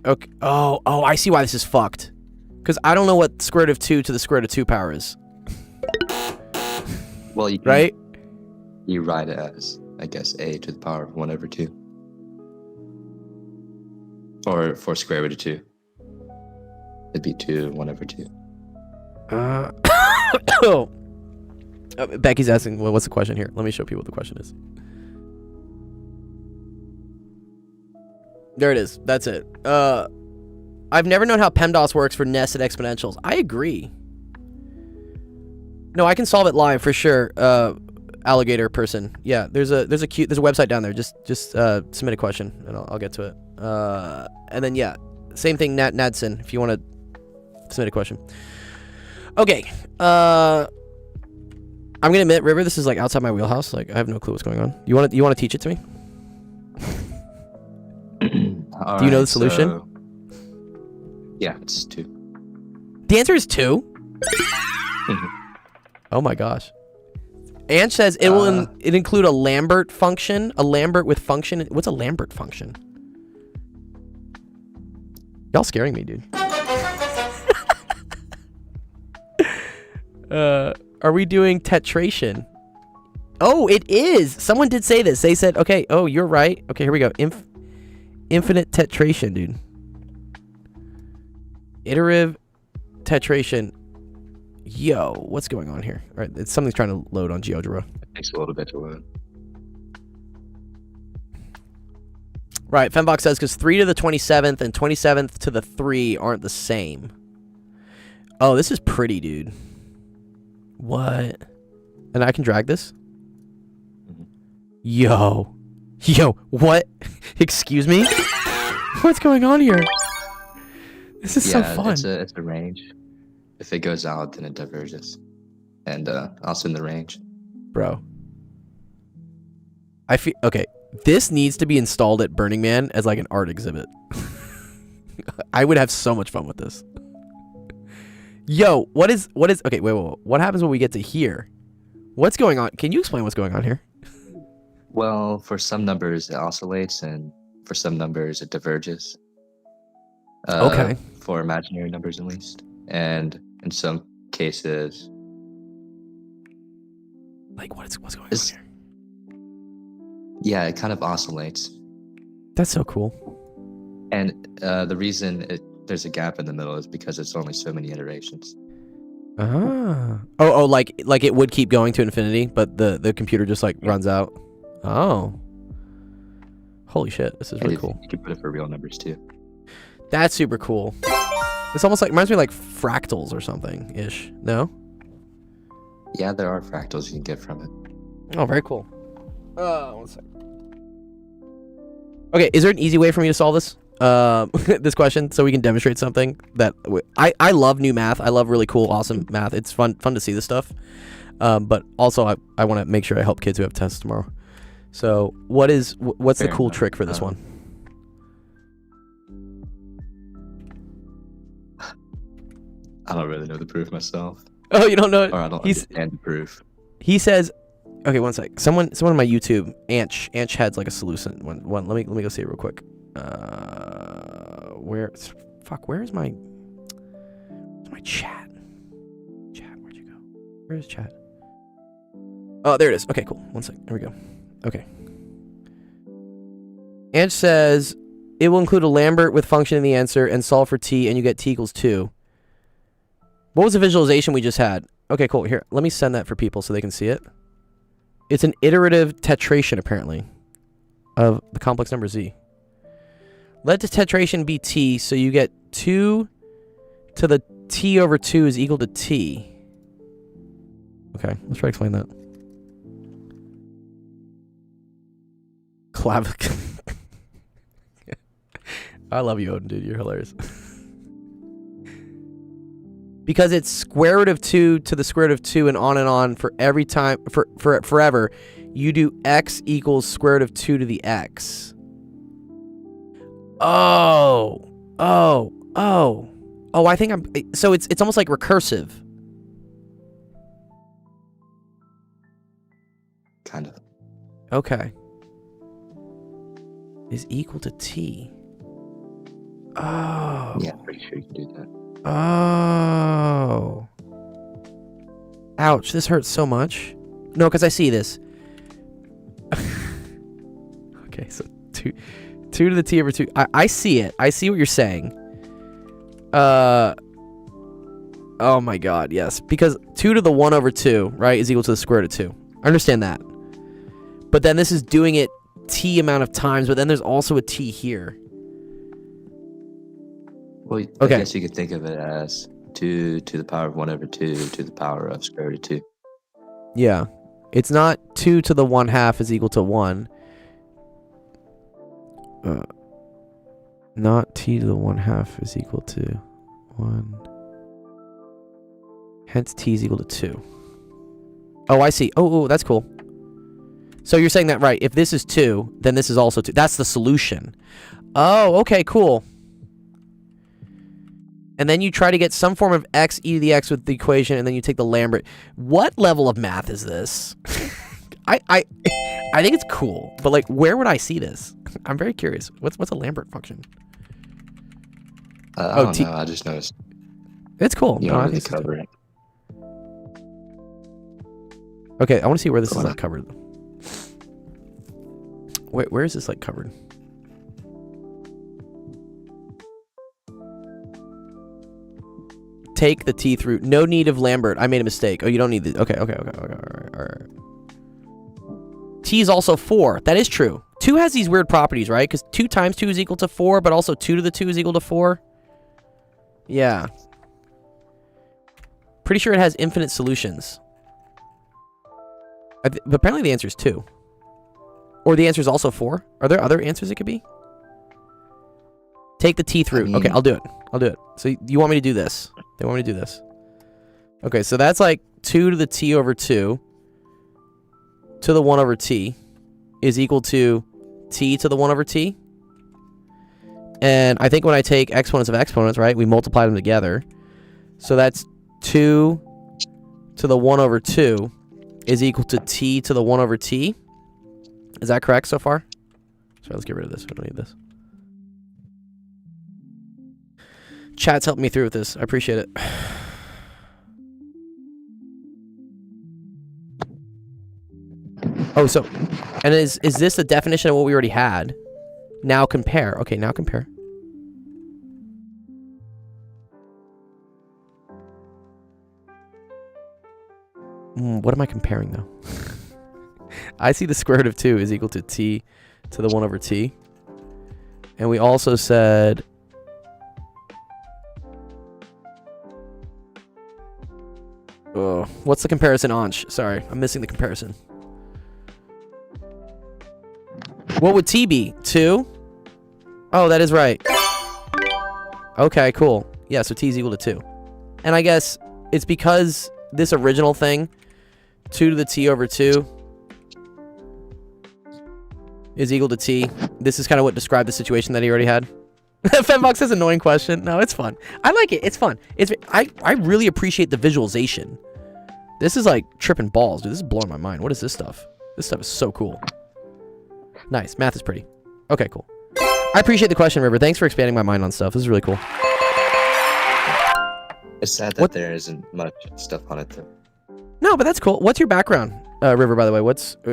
Speaker 1: okay, oh, I see why this is fucked. Because I don't know what square root of 2 to the square root of 2 power is.
Speaker 5: Well, you can,
Speaker 1: Right?
Speaker 5: You write it as, I guess, a to the power of 1 over 2. Or for square root of 2. It'd be 2, 1 over 2.
Speaker 1: Becky's asking, well, what's the question here? Let me show people what the question is. There it is. That's it. I've never known how PEMDAS works for nested exponentials. I agree. No, I can solve it live for sure. Alligator person. Yeah, there's a website down there. Just submit a question and I'll get to it. And then yeah, same thing. Nadson, if you want to submit a question. Okay. I'm gonna admit, River, this is like outside my wheelhouse. Like I have no clue what's going on. You want to teach it to me? Do you know the solution?
Speaker 5: Yeah, it's 2.
Speaker 1: The answer is 2. Oh my gosh. Ange says it will it include a Lambert function, a Lambert with function. What's a Lambert function? Y'all scaring me, dude. Are we doing tetration? Oh, it is. Someone did say this. They said, okay, oh, you're right. Okay, here we go. Infinite tetration, dude. Iterative tetration. Yo, what's going on here? All right, something's trying to load on GeoGebra.
Speaker 5: It takes a little bit to load.
Speaker 1: Right, Fembox says because 3 to the 27th and 27th to the 3 aren't the same. Oh, this is pretty, dude. What? And I can drag this? Yo, what? Excuse me? What's going on here? This is so fun.
Speaker 5: It's a range. If it goes out, then it diverges. And also in the range.
Speaker 1: Bro. I feel okay. This needs to be installed at Burning Man as like an art exhibit. I would have so much fun with this. Yo, what is okay, wait. What happens when we get to here? What's going on? Can you explain what's going on here?
Speaker 5: Well, for some numbers it oscillates, and for some numbers it diverges.
Speaker 1: Okay.
Speaker 5: For imaginary numbers at least. And in some cases,
Speaker 1: Like what's going on
Speaker 5: It's-
Speaker 1: here?
Speaker 5: yeah, it kind of oscillates.
Speaker 1: That's so cool.
Speaker 5: And the reason it there's a gap in the middle is because it's only so many iterations.
Speaker 1: Oh, like it would keep going to infinity, but the computer just like runs out. Oh. Holy shit, this is really cool.
Speaker 5: You can put it for real numbers too.
Speaker 1: That's super cool. It's almost like, reminds me of like fractals or something ish. No?
Speaker 5: Yeah, there are fractals you can get from it.
Speaker 1: Oh, very cool. 1 second. Okay, is there an easy way for me to solve this? This question, so we can demonstrate something that I love new math. I love really cool, awesome math. It's fun to see this stuff. But also I want to make sure I help kids who have tests tomorrow. So what's the cool trick for this one?
Speaker 5: I don't really know the proof myself.
Speaker 1: Oh, you don't know it?
Speaker 5: Or I don't understand the proof.
Speaker 1: He says, okay, 1 sec. Someone on my YouTube, Anch has like a solution. One. Let me go see it real quick. Where's my chat? Chat, where'd you go? Where's chat? Oh, there it is. Okay, cool. 1 sec. Here we go. Okay. Anch says it will include a Lambert with function in the answer and solve for t, and you get t equals 2. What was the visualization we just had? Okay, cool. Here, let me send that for people so they can see it. It's an iterative tetration, apparently, of the complex number z. Let the tetration be t, so you get 2 to the t over 2 is equal to t. Okay, let's try to explain that. I love you, Odin, dude. You're hilarious. Because it's square root of 2 to the square root of 2 and on for every time, for forever, you do x equals square root of 2 to the x. Oh, I think so it's almost like recursive.
Speaker 5: Kind of.
Speaker 1: Okay. Is equal to t. Oh.
Speaker 5: Yeah, I'm pretty sure you can do that.
Speaker 1: Oh. Ouch, this hurts so much. No, because I see this. Okay, so 2 to the t over 2. I see it. I see what you're saying. Oh my god, yes. Because 2 to the 1 over 2, right, is equal to the square root of 2. I understand that. But then this is doing it t amount of times, but then there's also a t here.
Speaker 5: Well,
Speaker 1: okay.
Speaker 5: I guess you could think of it as 2 to the power of 1 over 2 to the power of square root of 2.
Speaker 1: Yeah. It's not 2 to the 1/2 is equal to 1. Not t to the 1/2 is equal to 1. Hence t is equal to 2. Oh, I see. Oh, that's cool. So you're saying that, right, if this is 2, then this is also 2. That's the solution. Oh, okay, cool. And then you try to get some form of x e to the x with the equation, and then you take the Lambert. What level of math is this? I think it's cool, but like, where would I see this? I'm very curious. What's a Lambert function?
Speaker 5: I don't know. I just noticed.
Speaker 1: It's cool.
Speaker 5: You don't really cover it.
Speaker 1: Okay, I want to see where this is like covered. Wait, where is this like covered? Take the t through. No need of Lambert. I made a mistake. Oh, you don't need the. Okay. All right. T is also 4. That is true. 2 has these weird properties, right? Because 2 times 2 is equal to 4, but also 2 to the 2 is equal to 4. Yeah. Pretty sure it has infinite solutions. But apparently the answer is 2. Or the answer is also 4. Are there other answers it could be? Take the t through. Okay, I'll do it. So you want me to do this? They want me to do this. Okay, so that's like 2 to the t over 2 to the 1 over t is equal to t to the 1 over t. And I think when I take exponents of exponents, right, we multiply them together. So that's 2 to the 1 over 2 is equal to t to the 1 over t. Is that correct so far? Sorry, let's get rid of this. We don't need this. Chat's helping me through with this. I appreciate it. Oh, so, and is this the definition of what we already had? Now compare. Okay, now compare. What am I comparing, though? I see the square root of 2 is equal to t to the 1 over t. And we also said... Oh, what's the comparison, Ansh? Sorry, I'm missing the comparison. What would t be? 2? Oh, that is right. Okay, cool. Yeah, so t is equal to 2. And I guess it's because this original thing, 2 to the t over 2, is equal to t. This is kind of what described the situation that he already had. Fembox says annoying question. No, it's fun. I like it. It's fun. I really appreciate the visualization. This is like tripping balls, dude. This is blowing my mind. What is this stuff? This stuff is so cool. Nice. Math is pretty. Okay, cool. I appreciate the question, River. Thanks for expanding my mind on stuff. This is really cool.
Speaker 5: It's sad that there isn't much stuff on it though.
Speaker 1: No, but that's cool. What's your background, River? By the way,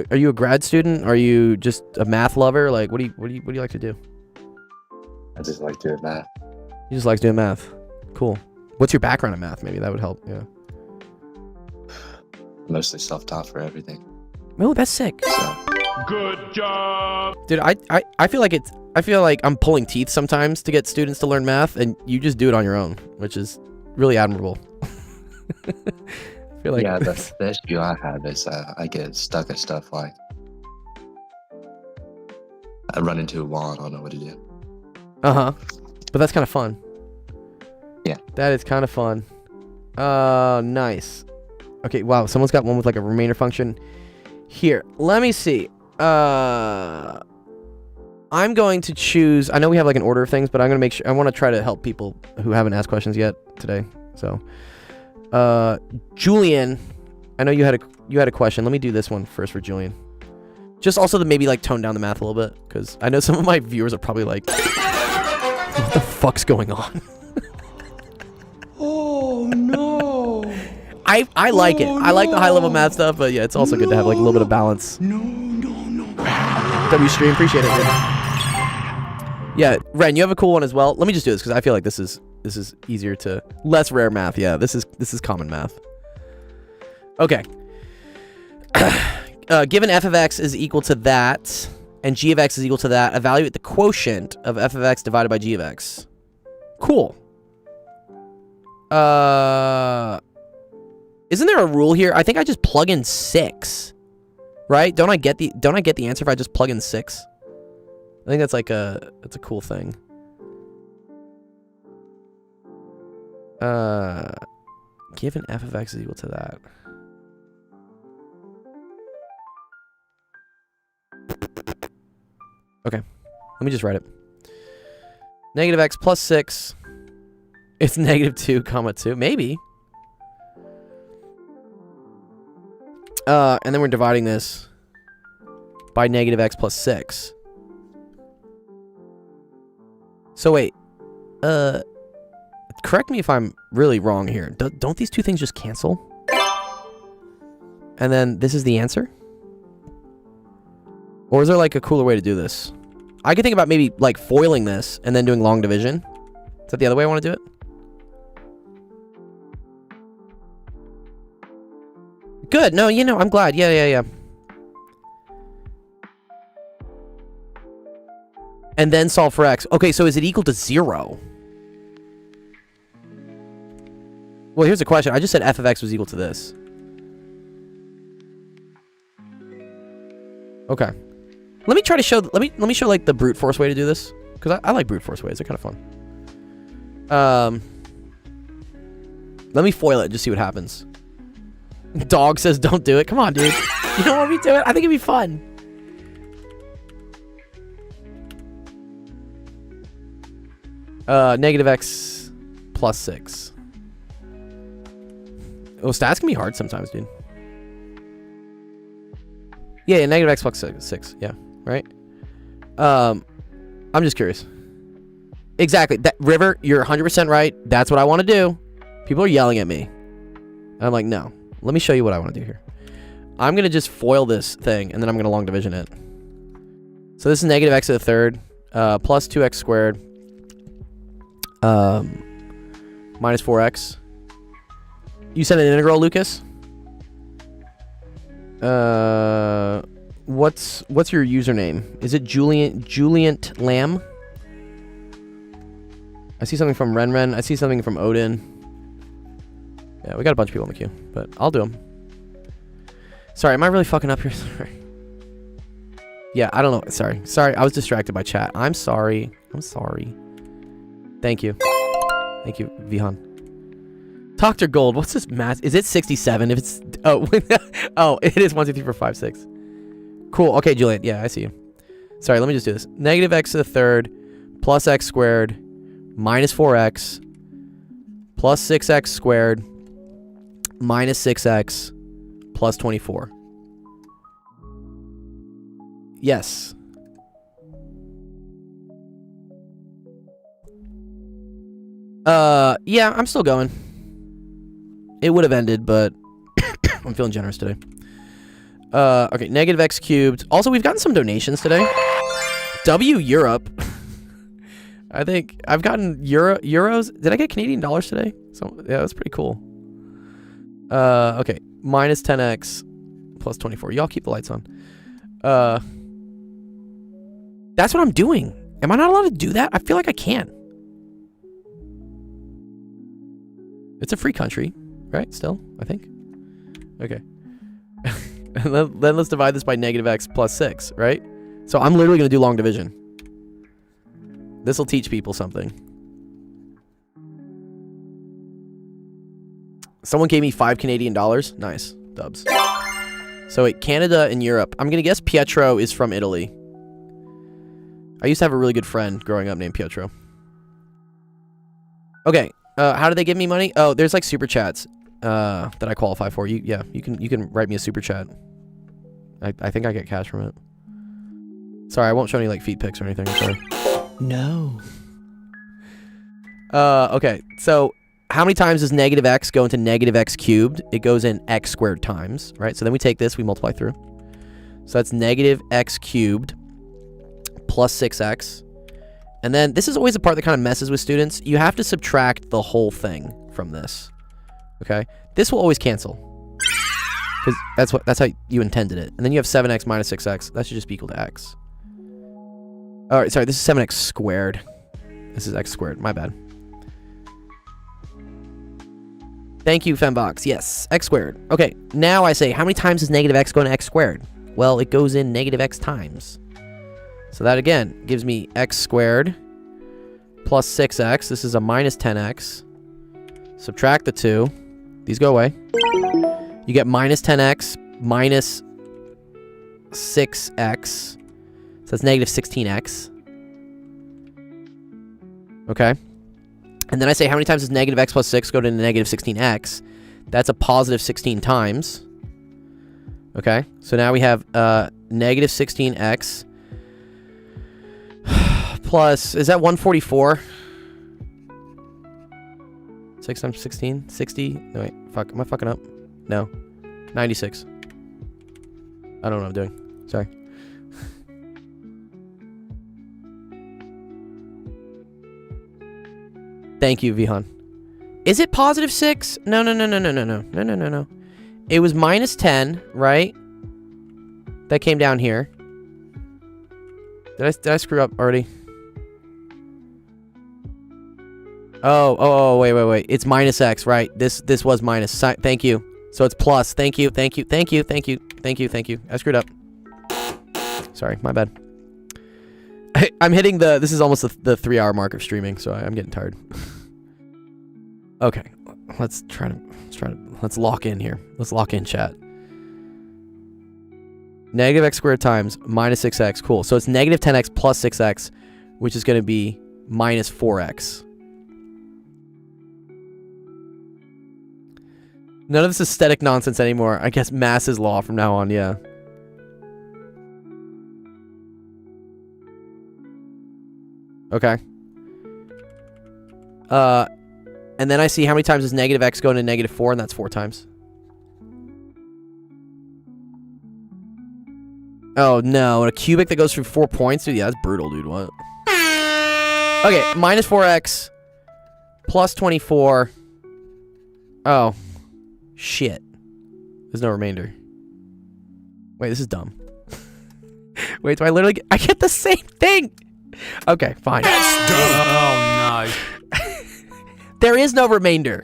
Speaker 1: are you a grad student? Are you just a math lover? Like, what do you like to do?
Speaker 5: I just like doing math.
Speaker 1: You just like doing math. Cool. What's your background in math? Maybe that would help. Yeah.
Speaker 5: Mostly self-taught for everything.
Speaker 1: Oh, that's sick.
Speaker 5: So.
Speaker 2: Good job.
Speaker 1: Dude, I feel like I'm pulling teeth sometimes to get students to learn math, and you just do it on your own, which is really admirable. I feel like
Speaker 5: yeah, the issue I have is I get stuck at stuff like I run into a wall and I don't know what to do.
Speaker 1: Uh-huh. But that's kind of fun.
Speaker 5: Yeah.
Speaker 1: That is kind of fun. Nice. Okay, wow, someone's got one with like a remainder function. Here, let me see. I'm going to choose, I know we have like an order of things, but I'm going to make sure, I want to try to help people who haven't asked questions yet today. So, Julian, I know you had a question. Let me do this one first for Julian. Just also to maybe like tone down the math a little bit, because I know some of my viewers are probably like, what the fuck's going on?
Speaker 2: Oh no.
Speaker 1: I like it. I like the high level math stuff, but yeah, it's also good to have like a little bit of balance.
Speaker 2: No.
Speaker 1: W stream, appreciate it. Yeah, Ren, you have a cool one as well. Let me just do this because I feel like this is easier to less rare math. Yeah, this is common math. Okay. Given f of x is equal to that and g of x is equal to that, evaluate the quotient of f of x divided by g of x. Cool. Isn't there a rule here? I think I just plug in 6. Right? Don't I get the answer if I just plug in 6? I think that's like that's a cool thing. Given f of x is equal to that. Okay. Let me just write it. Negative x plus 6. It's negative 2 comma 2. Maybe. And then we're dividing this by negative x plus 6. So wait. Correct me if I'm really wrong here. Don't these two things just cancel? And then this is the answer? Or is there like a cooler way to do this? I could think about maybe like foiling this and then doing long division. Is that the other way I want to do it? Good. No, I'm glad. Yeah. And then solve for x. Okay, so is it equal to 0? Well, here's the question. I just said f of x was equal to this. Okay. Let me try to show. Let me show like the brute force way to do this, because I like brute force ways. They're kind of fun. Let me foil it and just see what happens. Dog says don't do it. Come on, dude. You don't want me to do it? I think it'd be fun. Negative x plus 6. Oh, stats can be hard sometimes, dude. Yeah, negative x plus 6. Yeah, right? I'm just curious. Exactly. River, you're 100% right. That's what I want to do. People are yelling at me. And I'm like, no. Let me show you what I want to do here. I'm going to just foil this thing, and then I'm going to long division it. So this is negative x to the third, plus 2x squared, minus 4x. You said an integral, Lucas? What's your username? Is it Juliant Lamb? I see something from Renren. I see something from Odin. Yeah, we got a bunch of people in the queue, but I'll do them. Sorry, am I really fucking up here? Sorry. Yeah, I don't know. Sorry. Sorry, I was distracted by chat. I'm sorry. I'm sorry. Thank you. Thank you, Vihan. Dr. Gold, what's this math? Is it 67? If it's... Oh, oh, it is 1, 2, 3, 4, 5, 6. Cool. Okay, Julian. Yeah, I see you. Sorry, let me just do this. Negative x to the third plus x squared minus 4x plus 6x squared minus 6x plus 24. Yes. Yeah, I'm still going. It would have ended, but I'm feeling generous today. Okay, negative x cubed. Also, we've gotten some donations today. W Europe. I think I've gotten euros. Did I get Canadian dollars today? So yeah, that's pretty cool. Okay, minus 10x plus 24. Y'all keep the lights on. That's what I'm doing. Am I not allowed to do that? I feel like I can. It's a free country, right? Still, I think. Okay. And then let's divide this by negative x plus 6, right? So I'm literally going to do long division. This will teach people something. Someone gave me 5 Canadian dollars. Nice. Dubs. So wait, Canada and Europe. I'm going to guess Pietro is from Italy. I used to have a really good friend growing up named Pietro. Okay. How do they give me money? Oh, there's like super chats that I qualify for. You can write me a super chat. I think I get cash from it. Sorry, I won't show any like feet pics or anything. I'm sorry. No. Okay. So how many times does negative x go into negative x cubed? It goes in x squared times, right? So then we take this, we multiply through. So that's negative x cubed plus 6x. And then this is always the part that kind of messes with students. You have to subtract the whole thing from this. Okay? This will always cancel. Because that's how you intended it. And then you have 7x minus 6x. That should just be equal to x. Alright, sorry, this is 7x squared. This is x squared. My bad. Thank you, Fembox. Yes, x squared. Okay, now I say, how many times does negative x go into x squared? Well, it goes in negative x times. So that, again, gives me x squared plus 6x. This is a minus 10x. Subtract the 2. These go away. You get minus 10x minus 6x. So that's negative 16x. Okay. And then I say, how many times does negative x plus 6 go to negative 16x? That's a positive 16 times. Okay. So now we have negative 16x plus, is that 144? 6 times 16? 60? No, wait. Fuck. Am I fucking up? No. 96. I don't know what I'm doing. Sorry. Thank you, Vihan. Is it positive 6? No. It was minus 10, right? That came down here. Did I screw up already? Oh, wait. It's minus x, right? This was minus. Thank you. So it's plus. Thank you. I screwed up. Sorry, my bad. I'm hitting this is almost the 3-hour mark of streaming, so I'm getting tired. Okay, let's lock in here. Let's lock in, chat. Negative x squared times minus 6x. Cool. So it's negative 10x plus 6x, which is going to be minus 4x. None of this aesthetic nonsense anymore. I guess mass is law from now on, yeah. Okay. And then I see how many times does negative x go into negative 4, and that's 4 times. Oh, no. A cubic that goes through 4 points? Dude, yeah, that's brutal, dude. What? Okay, minus 4x plus 24. Oh. Shit. There's no remainder. Wait, this is dumb. Wait, do I literally I get the same thing? Okay, fine.
Speaker 7: Oh no.
Speaker 1: There is no remainder.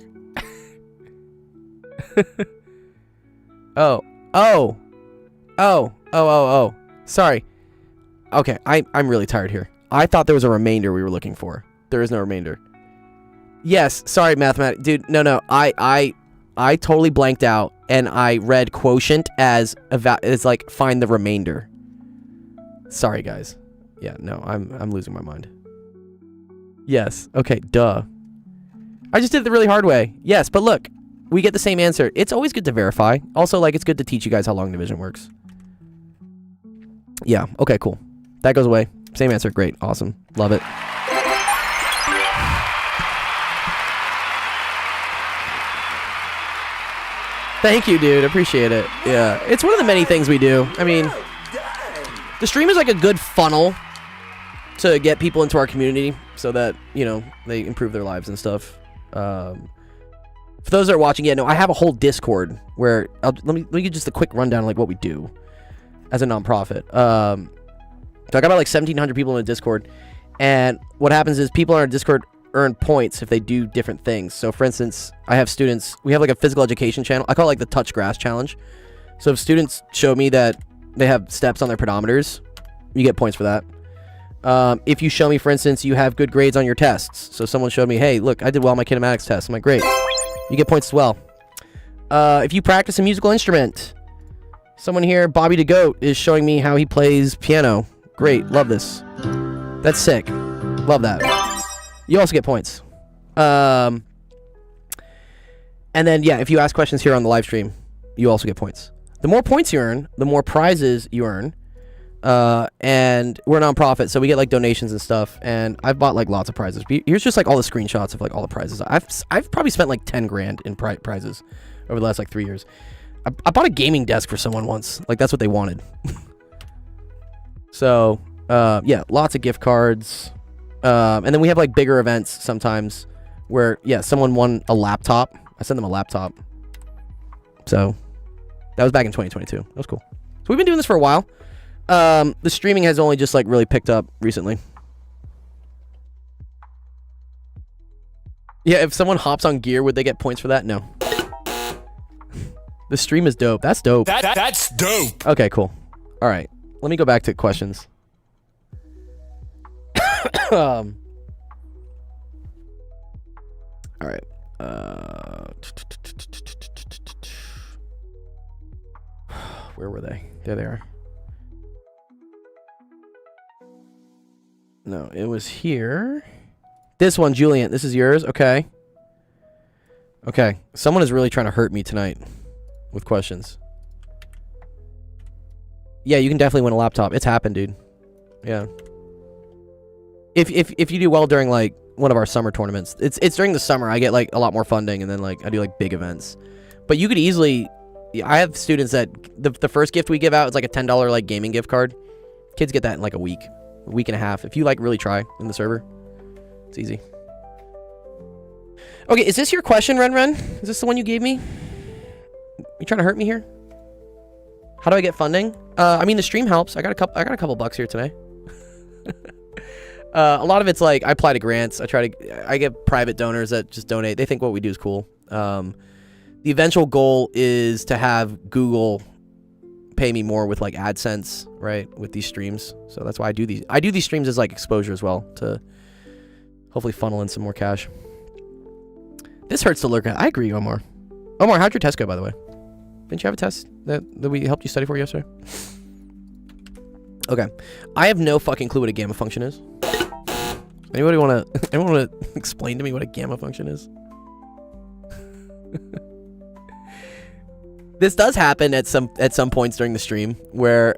Speaker 1: Oh. Sorry. Okay, I'm really tired here. I thought there was a remainder we were looking for. There is no remainder. Yes, sorry, mathematics. Dude, no. I totally blanked out, and I read quotient as like find the remainder. Sorry, guys. Yeah, no, I'm losing my mind. Yes. Okay, duh. I just did it the really hard way. Yes, but look, we get the same answer. It's always good to verify. Also, like, it's good to teach you guys how long division works. Yeah, okay, cool. That goes away. Same answer. Great. Awesome. Love it. Thank you, dude. Appreciate it. Yeah, it's one of the many things we do. I mean, the stream is like a good funnel to get people into our community so that, you know, they improve their lives and stuff. For those that are watching, yeah, no, I have a whole Discord where let me give just a quick rundown of like what we do as a nonprofit. So I got about like 1,700 people in a Discord, and what happens is people on our Discord earn points if they do different things. So for instance, I have students, we have like a physical education channel. I call it like the touch grass challenge. So if students show me that they have steps on their pedometers, you get points for that. If you show me, for instance, you have good grades on your tests. So someone showed me, hey, look, I did well on my kinematics test. I'm like, great. You get points as well. If you practice a musical instrument, someone here, Bobby the Goat, is showing me how he plays piano. Great. Love this. That's sick. Love that. You also get points. And then, yeah, if you ask questions here on the live stream, you also get points. The more points you earn, the more prizes you earn. And we're a nonprofit, so we get like donations and stuff. And I've bought like lots of prizes. Here's just like all the screenshots of like all the prizes. I've probably spent like 10 grand in prizes over the last like 3 years. I bought a gaming desk for someone once. Like, that's what they wanted. So, yeah, lots of gift cards. And then we have like bigger events sometimes where, yeah, someone won a laptop. I sent them a laptop. So that was back in 2022. That was cool. So we've been doing this for a while. The streaming has only just like really picked up recently. Yeah, if someone hops on gear, would they get points for that? No. The stream is dope. That's dope.
Speaker 2: That's dope.
Speaker 1: Okay, cool. All right. Let me go back to questions. All right. Where were they? There they are. No, it was here. This one, Julian. This is yours? Okay. Okay. Someone is really trying to hurt me tonight with questions. Yeah, you can definitely win a laptop. It's happened, dude. Yeah. If you do well during like one of our summer tournaments, it's during the summer. I get like a lot more funding, and then like I do like big events. But you could easily, I have students that the first gift we give out is like a $10 like gaming gift card. Kids get that in like a week and a half. If you like really try in the server, it's easy. Okay, is this your question, Ren? Is this the one you gave me? You trying to hurt me here? How do I get funding? I mean, the stream helps. I got a couple bucks here today. A lot of it's like I apply to grants. I get private donors that just donate. They think what we do is cool. The eventual goal is to have Google pay me more with like AdSense, right? With these streams. So that's why I do these. I do these streams as like exposure as well to hopefully funnel in some more cash. This hurts to look at. I agree, Omar. Omar, how'd your test go, by the way? Didn't you have a test that we helped you study for yesterday? Okay. I have no fucking clue what a gamma function is. Anyone want to explain to me what a gamma function is? This does happen at some points during the stream where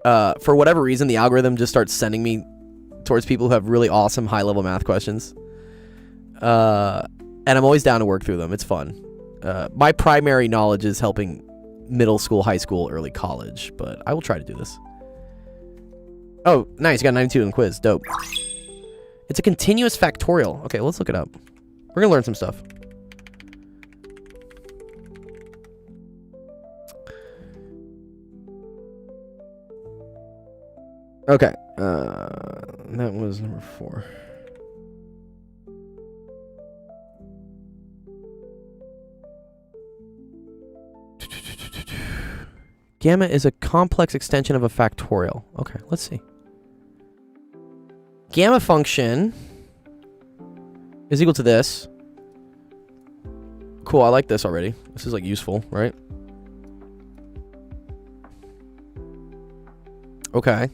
Speaker 1: for whatever reason the algorithm just starts sending me towards people who have really awesome high level math questions. And I'm always down to work through them. It's fun. My primary knowledge is helping middle school, high school, early college, but I will try to do this. Oh, nice. You got 92 in the quiz. Dope. It's a continuous factorial. Okay, let's look it up. We're going to learn some stuff. Okay. That was number 4. Gamma is a complex extension of a factorial. Okay, let's see. Gamma function is equal to this. Cool, I like this already. This is like useful, right? Okay.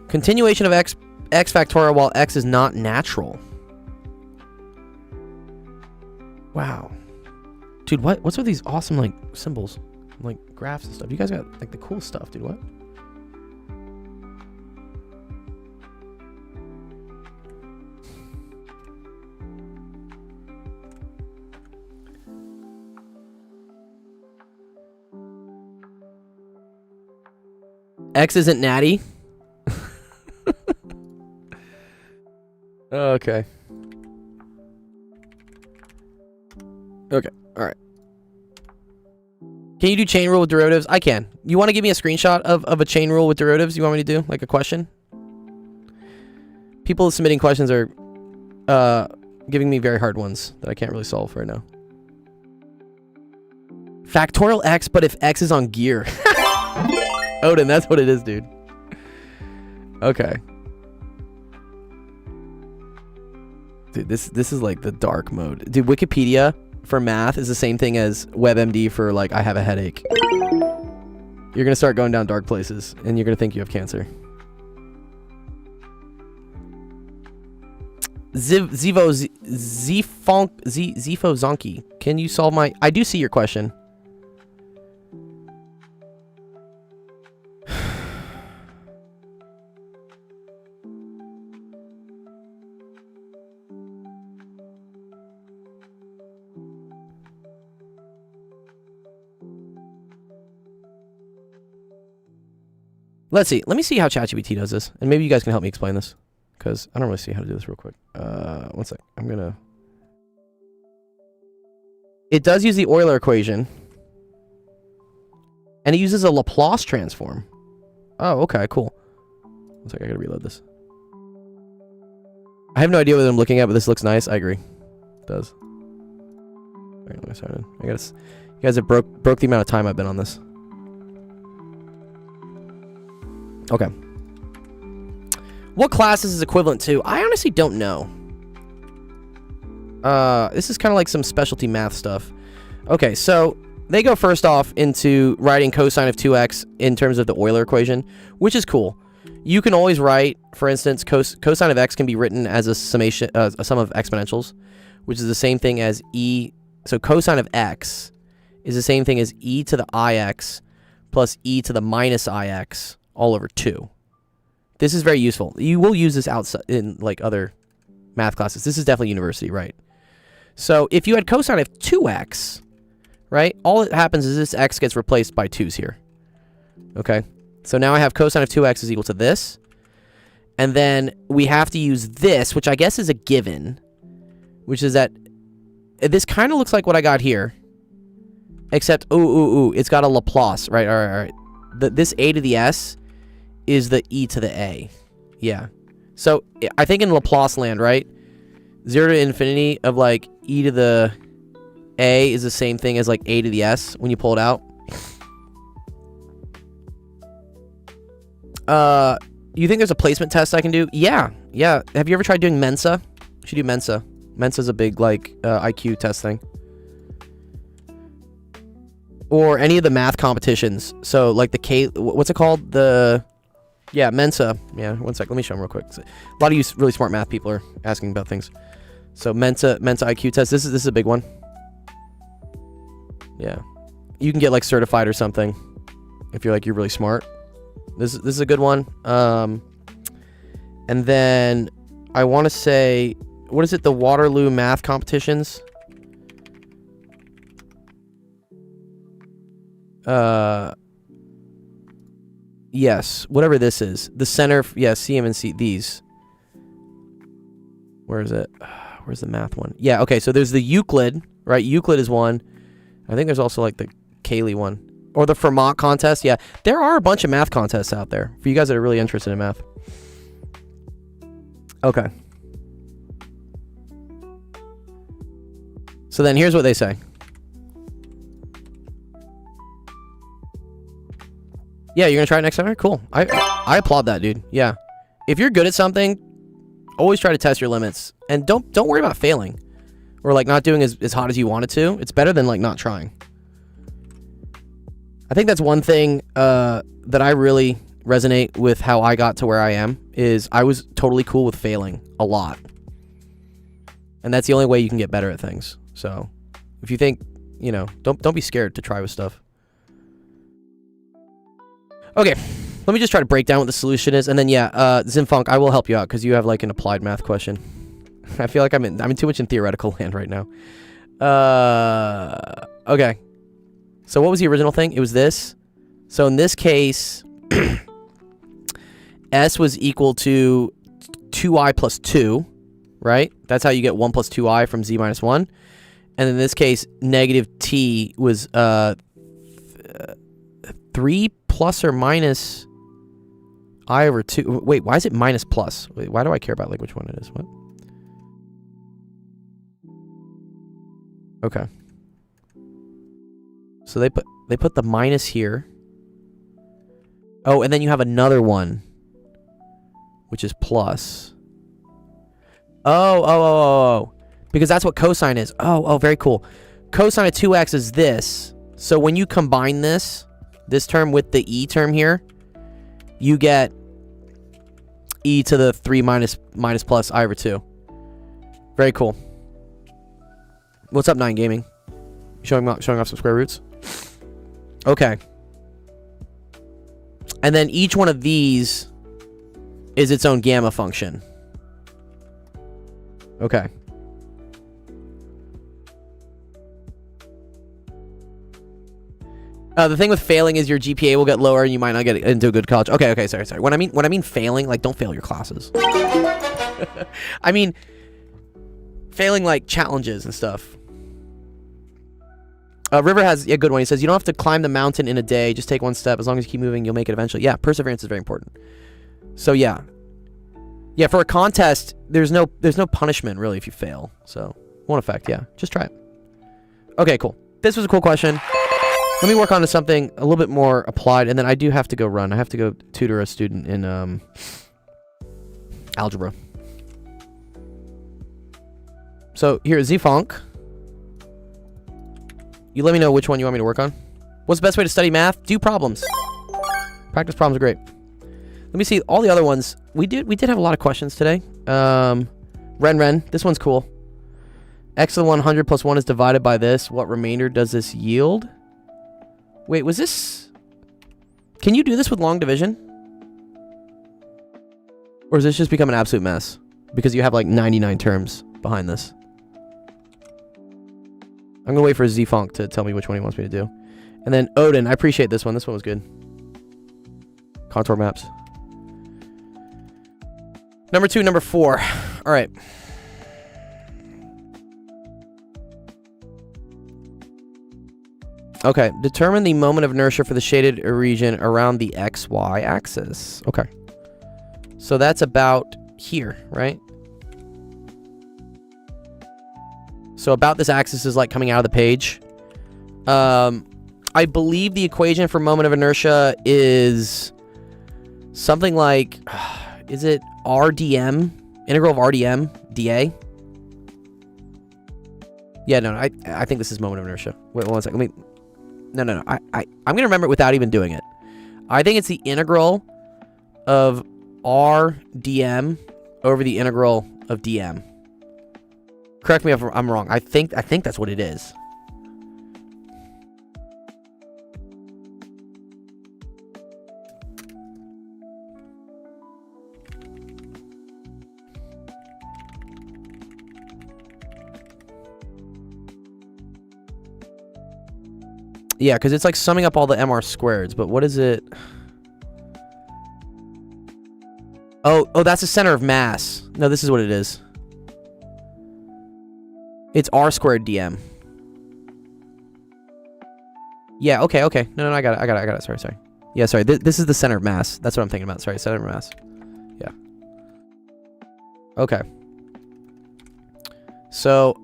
Speaker 1: Continuation of x factorial while x is not natural. Wow. Dude, what's with these awesome like symbols? Like graphs and stuff. You guys got like the cool stuff, dude. What? X isn't natty. Okay. Okay. All right. Can you do chain rule with derivatives? I can. You want to give me a screenshot of a chain rule with derivatives? You want me to do like a question? People submitting questions are giving me very hard ones that I can't really solve right now. Factorial x, but if x is on gear. Odin, that's what it is, dude. Okay. Dude, this is like the dark mode. Dude, Wikipedia for math is the same thing as WebMD for like I have a headache. You're gonna start going down dark places, and you're gonna think you have cancer. Zifo Zonky, can you solve my? I do see your question. Let's see. Let me see how ChatGPT does this, and maybe you guys can help me explain this, because I don't really see how to do this real quick. One sec. I'm gonna. It does use the Euler equation, and it uses a Laplace transform. Oh, okay, cool. One sec. I gotta reload this. I have no idea what I'm looking at, but this looks nice. I agree. It does. All right, let me start in. I guess you guys have broke the amount of time I've been on this. Okay. What class is this equivalent to? I honestly don't know. This is kind of like some specialty math stuff. Okay, so they go first off into writing cosine of 2x in terms of the Euler equation, which is cool. You can always write, for instance, cosine of x can be written as a summation, a sum of exponentials, which is the same thing as e. So cosine of x is the same thing as e to the ix plus e to the minus ix all over 2. This is very useful. You will use this outside in like other math classes. This is definitely university, right? So if you had cosine of 2x, right, all that happens is this x gets replaced by 2's here. Okay? So now I have cosine of 2x is equal to this. And then we have to use this, which I guess is a given, which is that this kind of looks like what I got here, except, it's got a Laplace, right? All right. This a to the s is the e to the a. Yeah. So I think in Laplace land, right? 0 to infinity of like e to the a is the same thing as like a to the s when you pull it out. You think there's a placement test I can do? Yeah. Have you ever tried doing Mensa? You should do Mensa. Mensa's a big like IQ test thing. Or any of the math competitions. So like the what's it called? Mensa. Yeah, one sec. Let me show them real quick. A lot of you really smart math people are asking about things. So Mensa IQ test. This is a big one. Yeah, you can get like certified or something if you're really smart. This is a good one. And then I want to say, what is it? The Waterloo math competitions. Yes, whatever this is. The center, CM&C, these. Where is it? Where's the math one? Yeah, okay, so there's the Euclid, right? Euclid is one. I think there's also like the Cayley one. Or the Fermat contest. Yeah, there are a bunch of math contests out there for you guys that are really interested in math. Okay. So then here's what they say. Yeah, you're gonna try it next time? Cool. I applaud that, dude. Yeah. If you're good at something, always try to test your limits. And don't worry about failing. Or like not doing as hot as you wanted to. It's better than like not trying. I think that's one thing that I really resonate with how I got to where I am is I was totally cool with failing a lot. And that's the only way you can get better at things. So if you think, you know, don't be scared to try with stuff. Okay, let me just try to break down what the solution is. And then, yeah, Zimfunk, I will help you out because you have like an applied math question. I feel like I'm in too much in theoretical land right now. Okay. So what was the original thing? It was this. So in this case, S was equal to 2i plus 2, right? That's how you get 1 plus 2i from z minus 1. And in this case, negative t was 3 plus or minus I over 2. Wait, why is it minus plus? Wait, why do I care about like which one it is? What? Okay. So they put the minus here. Oh, and then you have another one, which is plus. Oh. Because that's what cosine is. Oh, very cool. Cosine of 2x is this. So when you combine this term with the e term here, you get e to the 3 minus plus I over 2. Very cool. What's up, 9 Gaming? Showing off some square roots. Okay. And then each one of these is its own gamma function. Okay. The thing with failing is your GPA will get lower and you might not get into a good college. Okay, sorry. When I mean failing, like don't fail your classes. I mean failing like challenges and stuff. River has a good one. He says you don't have to climb the mountain in a day. Just take one step. As long as you keep moving, you'll make it eventually. Yeah, perseverance is very important. So yeah, for a contest, there's no punishment really if you fail. So won't affect. Yeah, just try it. Okay, cool. This was a cool question. Let me work on to something a little bit more applied, and then I do have to go run. I have to go tutor a student in algebra. So here, Zfunk. You let me know which one you want me to work on. What's the best way to study math? Do problems. Practice problems are great. Let me see all the other ones. We did have a lot of questions today. Ren, this one's cool. X to the 100 plus 1 is divided by this. What remainder does this yield? Wait, was this... Can you do this with long division? Or does this just become an absolute mess? Because you have like 99 terms behind this. I'm going to wait for Zfunk to tell me which one he wants me to do. And then Odin, I appreciate this one. This one was good. Contour maps. Number 2, number 4. All right. Okay, determine the moment of inertia for the shaded region around the XY axis. Okay. So that's about here, right? So about this axis is like coming out of the page. I believe the equation for moment of inertia is something like, is it RdM? Integral of RdM dA? Yeah, no, I think this is moment of inertia. Wait, one second. Let me... No. I'm going to remember it without even doing it. I think it's the integral of R dm over the integral of dm. Correct me if I'm wrong. I think that's what it is. Yeah, because it's like summing up all the MR squareds, but what is it? Oh, that's the center of mass. No, this is what it is. It's R squared dm. Yeah, okay. No, I got it. Sorry. Yeah, sorry. This is the center of mass. That's what I'm thinking about. Sorry, center of mass. Yeah. Okay. So,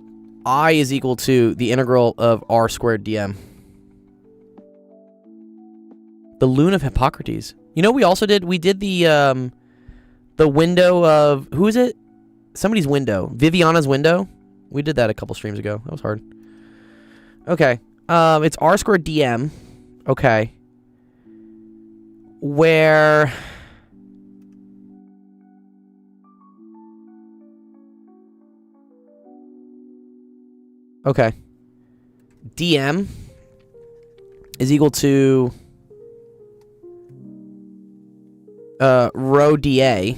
Speaker 1: I is equal to the integral of r squared dm. The loon of Hippocrates. You know what we also did? We did the window of... Who is it? Somebody's window. Viviana's window. We did that a couple streams ago. That was hard. Okay. It's r squared dm. Okay. Where... Okay. dm is equal to rho dA,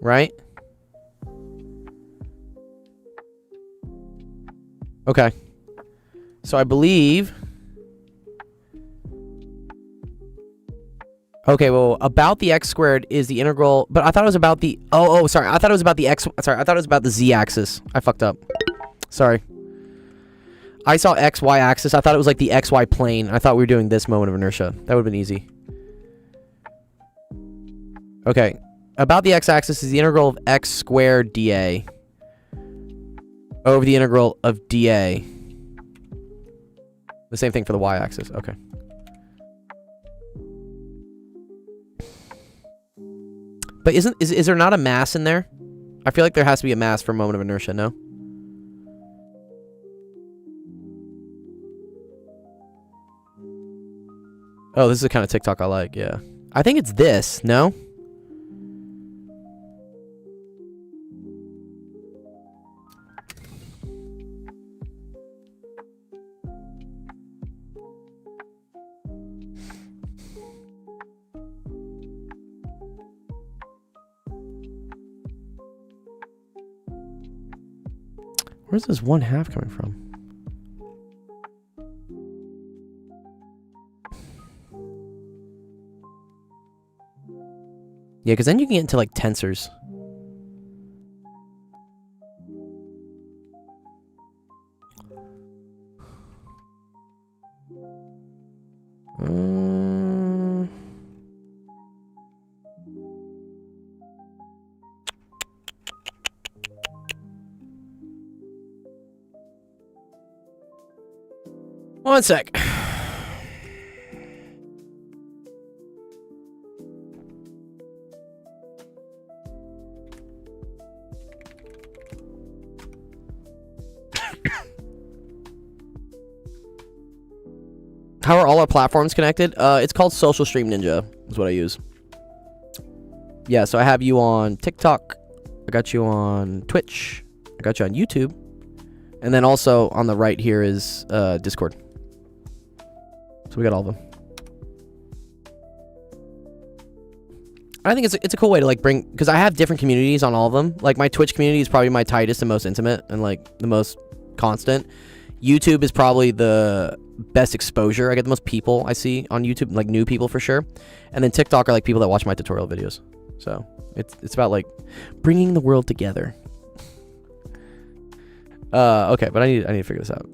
Speaker 1: right? Okay. So I believe... Okay, well, about the x squared is the integral... But I thought it was about the... Oh, sorry. I thought it was about the x... Sorry, I thought it was about the z-axis. I fucked up. Sorry. I saw x, y axis. I thought it was like the xy plane. I thought we were doing this moment of inertia. That would have been easy. Okay. About the x-axis is the integral of x squared dA over the integral of dA. The same thing for the y-axis. Okay. But is there not a mass in there? I feel like there has to be a mass for a moment of inertia, no? Oh, this is the kind of TikTok I like, yeah. I think it's this, no? Where's this 1/2 coming from? Yeah, because then you can get into like tensors. One sec. How are all our platforms connected? It's called Social Stream Ninja, is what I use. Yeah, so I have you on TikTok. I got you on Twitch. I got you on YouTube. And then also on the right here is Discord. So we got all of them. I think it's a cool way to like bring, because I have different communities on all of them. Like my Twitch community is probably my tightest and most intimate and like the most constant. YouTube is probably the best exposure. I get the most people I see on YouTube, like new people for sure. And then TikTok are like people that watch my tutorial videos. So it's about like bringing the world together. Okay, but I need to figure this out.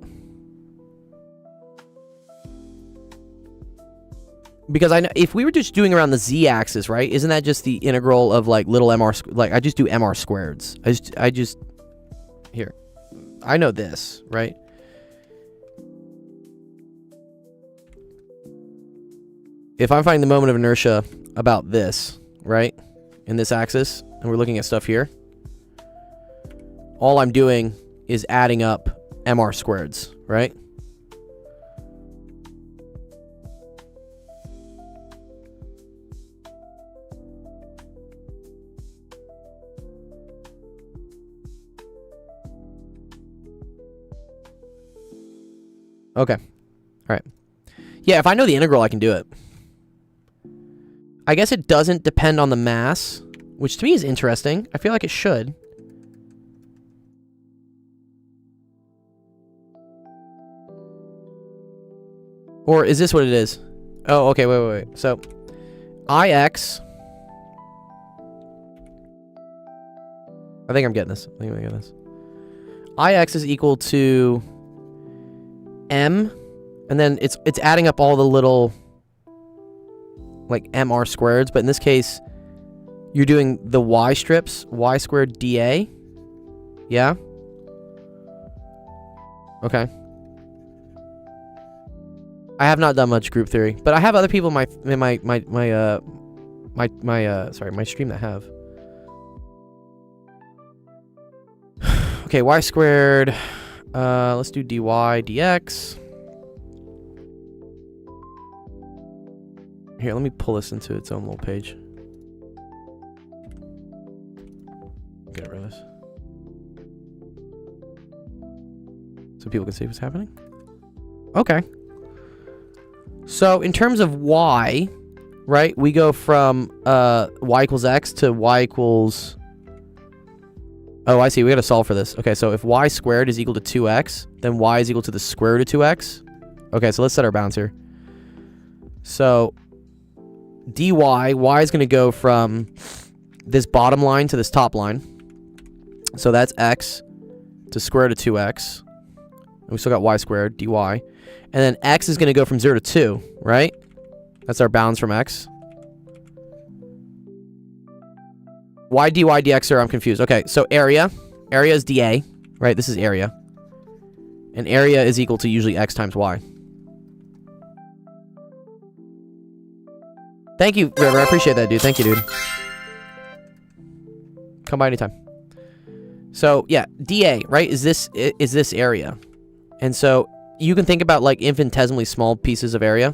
Speaker 1: Because I know if we were just doing around the z-axis, right? Isn't that just the integral of like little mr? Like I just do mr squareds. I just here. I know this, right? If I'm finding the moment of inertia about this, right, in this axis, and we're looking at stuff here, all I'm doing is adding up mr squareds, right? Okay. All right. Yeah, if I know the integral, I can do it. I guess it doesn't depend on the mass, which to me is interesting. I feel like it should. Or is this what it is? Oh, okay, wait. So, Ix... I think I'm getting this. Ix is equal to m And then it's adding up all the little like MR squareds, but in this case, you're doing the Y strips, Y squared dA. Yeah? Okay. I have not done much group theory, but I have other people in my stream that have. Okay, Y squared. Let's do dy dx. Here, let me pull this into its own little page. Get rid of this. So people can see what's happening. Okay. So in terms of y, right, we go from y equals x to y equals... Oh, I see. We got to solve for this. Okay, so if y squared is equal to 2x, then y is equal to the square root of 2x. Okay, so let's set our bounds here. So dy, y is going to go from this bottom line to this top line. So that's x to square root of 2x. And we still got y squared, dy. And then x is going to go from 0 to 2, right? That's our bounds from x. Y dy dx, or I'm confused. Okay, so area is dA, right? This is area. And area is equal to usually x times y. Thank you, River. I appreciate that, dude. Thank you, dude. Come by anytime. So, yeah, dA, right, is this area. And so you can think about like infinitesimally small pieces of area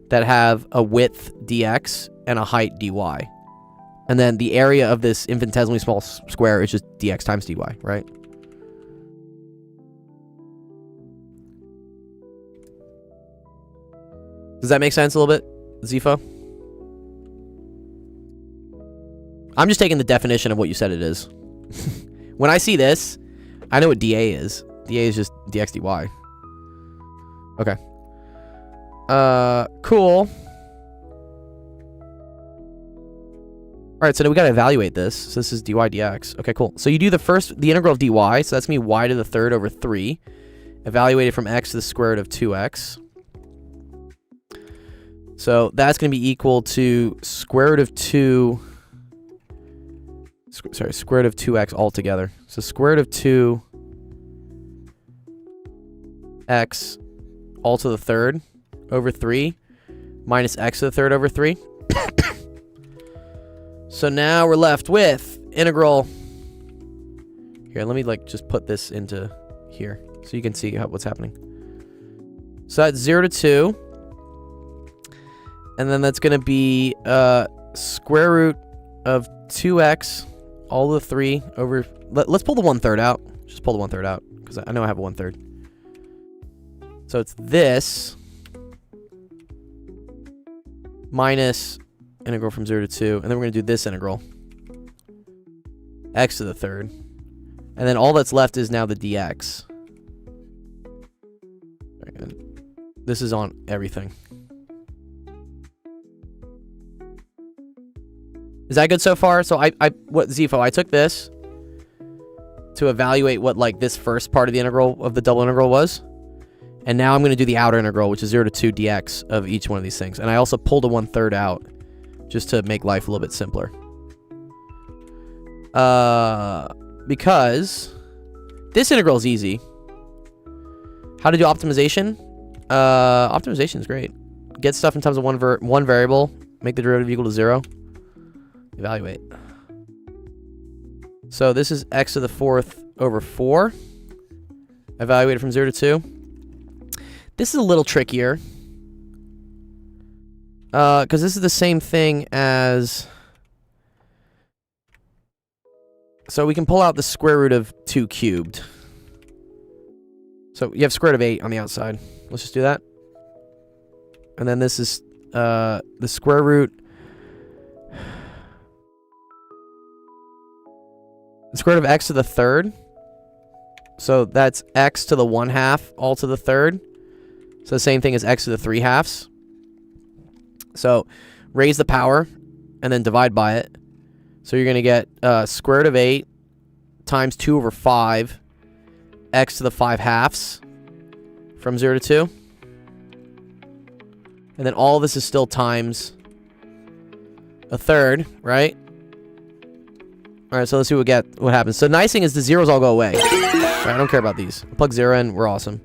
Speaker 1: that have a width dx and a height dy. And then the area of this infinitesimally small square is just dx times dy, right? Does that make sense a little bit, Zifo? I'm just taking the definition of what you said it is. When I see this, I know what dA is. dA is just dx dy. Okay. Cool. Alright, so now we gotta evaluate this. So this is dy dx. Okay, cool. So you do the integral of dy, so that's gonna be y to the third over 3. Evaluated from x to the square root of 2x. So that's gonna be equal to square root of 2... square root of 2x altogether. So square root of 2x all to the third over 3 minus x to the third over 3. So now we're left with integral. Here, let me like just put this into here so you can see what's happening. So that's 0 to 2. And then that's going to be square root of 2x all to the 3 over... Let's pull the 1/3 out. Just pull the 1/3 out because I know I have a 1/3. So it's this minus integral from 0 to 2. And then we're going to do this integral. X to the third. And then all that's left is now the dx. And this is on everything. Is that good so far? So what Zifo, I took this to evaluate what like this first part of the integral of the double integral was. And now I'm going to do the outer integral, which is 0 to 2 dx of each one of these things. And I also pulled a 1/3 out just to make life a little bit simpler. Because this integral is easy. How to do optimization? Optimization is great. Get stuff in terms of one variable, make the derivative equal to 0. Evaluate. So this is x to the 4th over 4. Evaluate it from 0 to 2. This is a little trickier. Because this is the same thing as... So we can pull out the square root of 2 cubed. So you have square root of 8 on the outside. Let's just do that. And then this is the square root... The square root of x to the third. So that's x to the 1/2 all to the third. So the same thing as x to the 3/2. So raise the power and then divide by it. So you're going to get square root of 8 times 2 over 5 x to the 5/2 from 0 to 2. And then all this is still times a third, right? All right, so let's see what happens. So nice thing is the zeros all go away. All right, I don't care about these. Plug 0 in, we're awesome.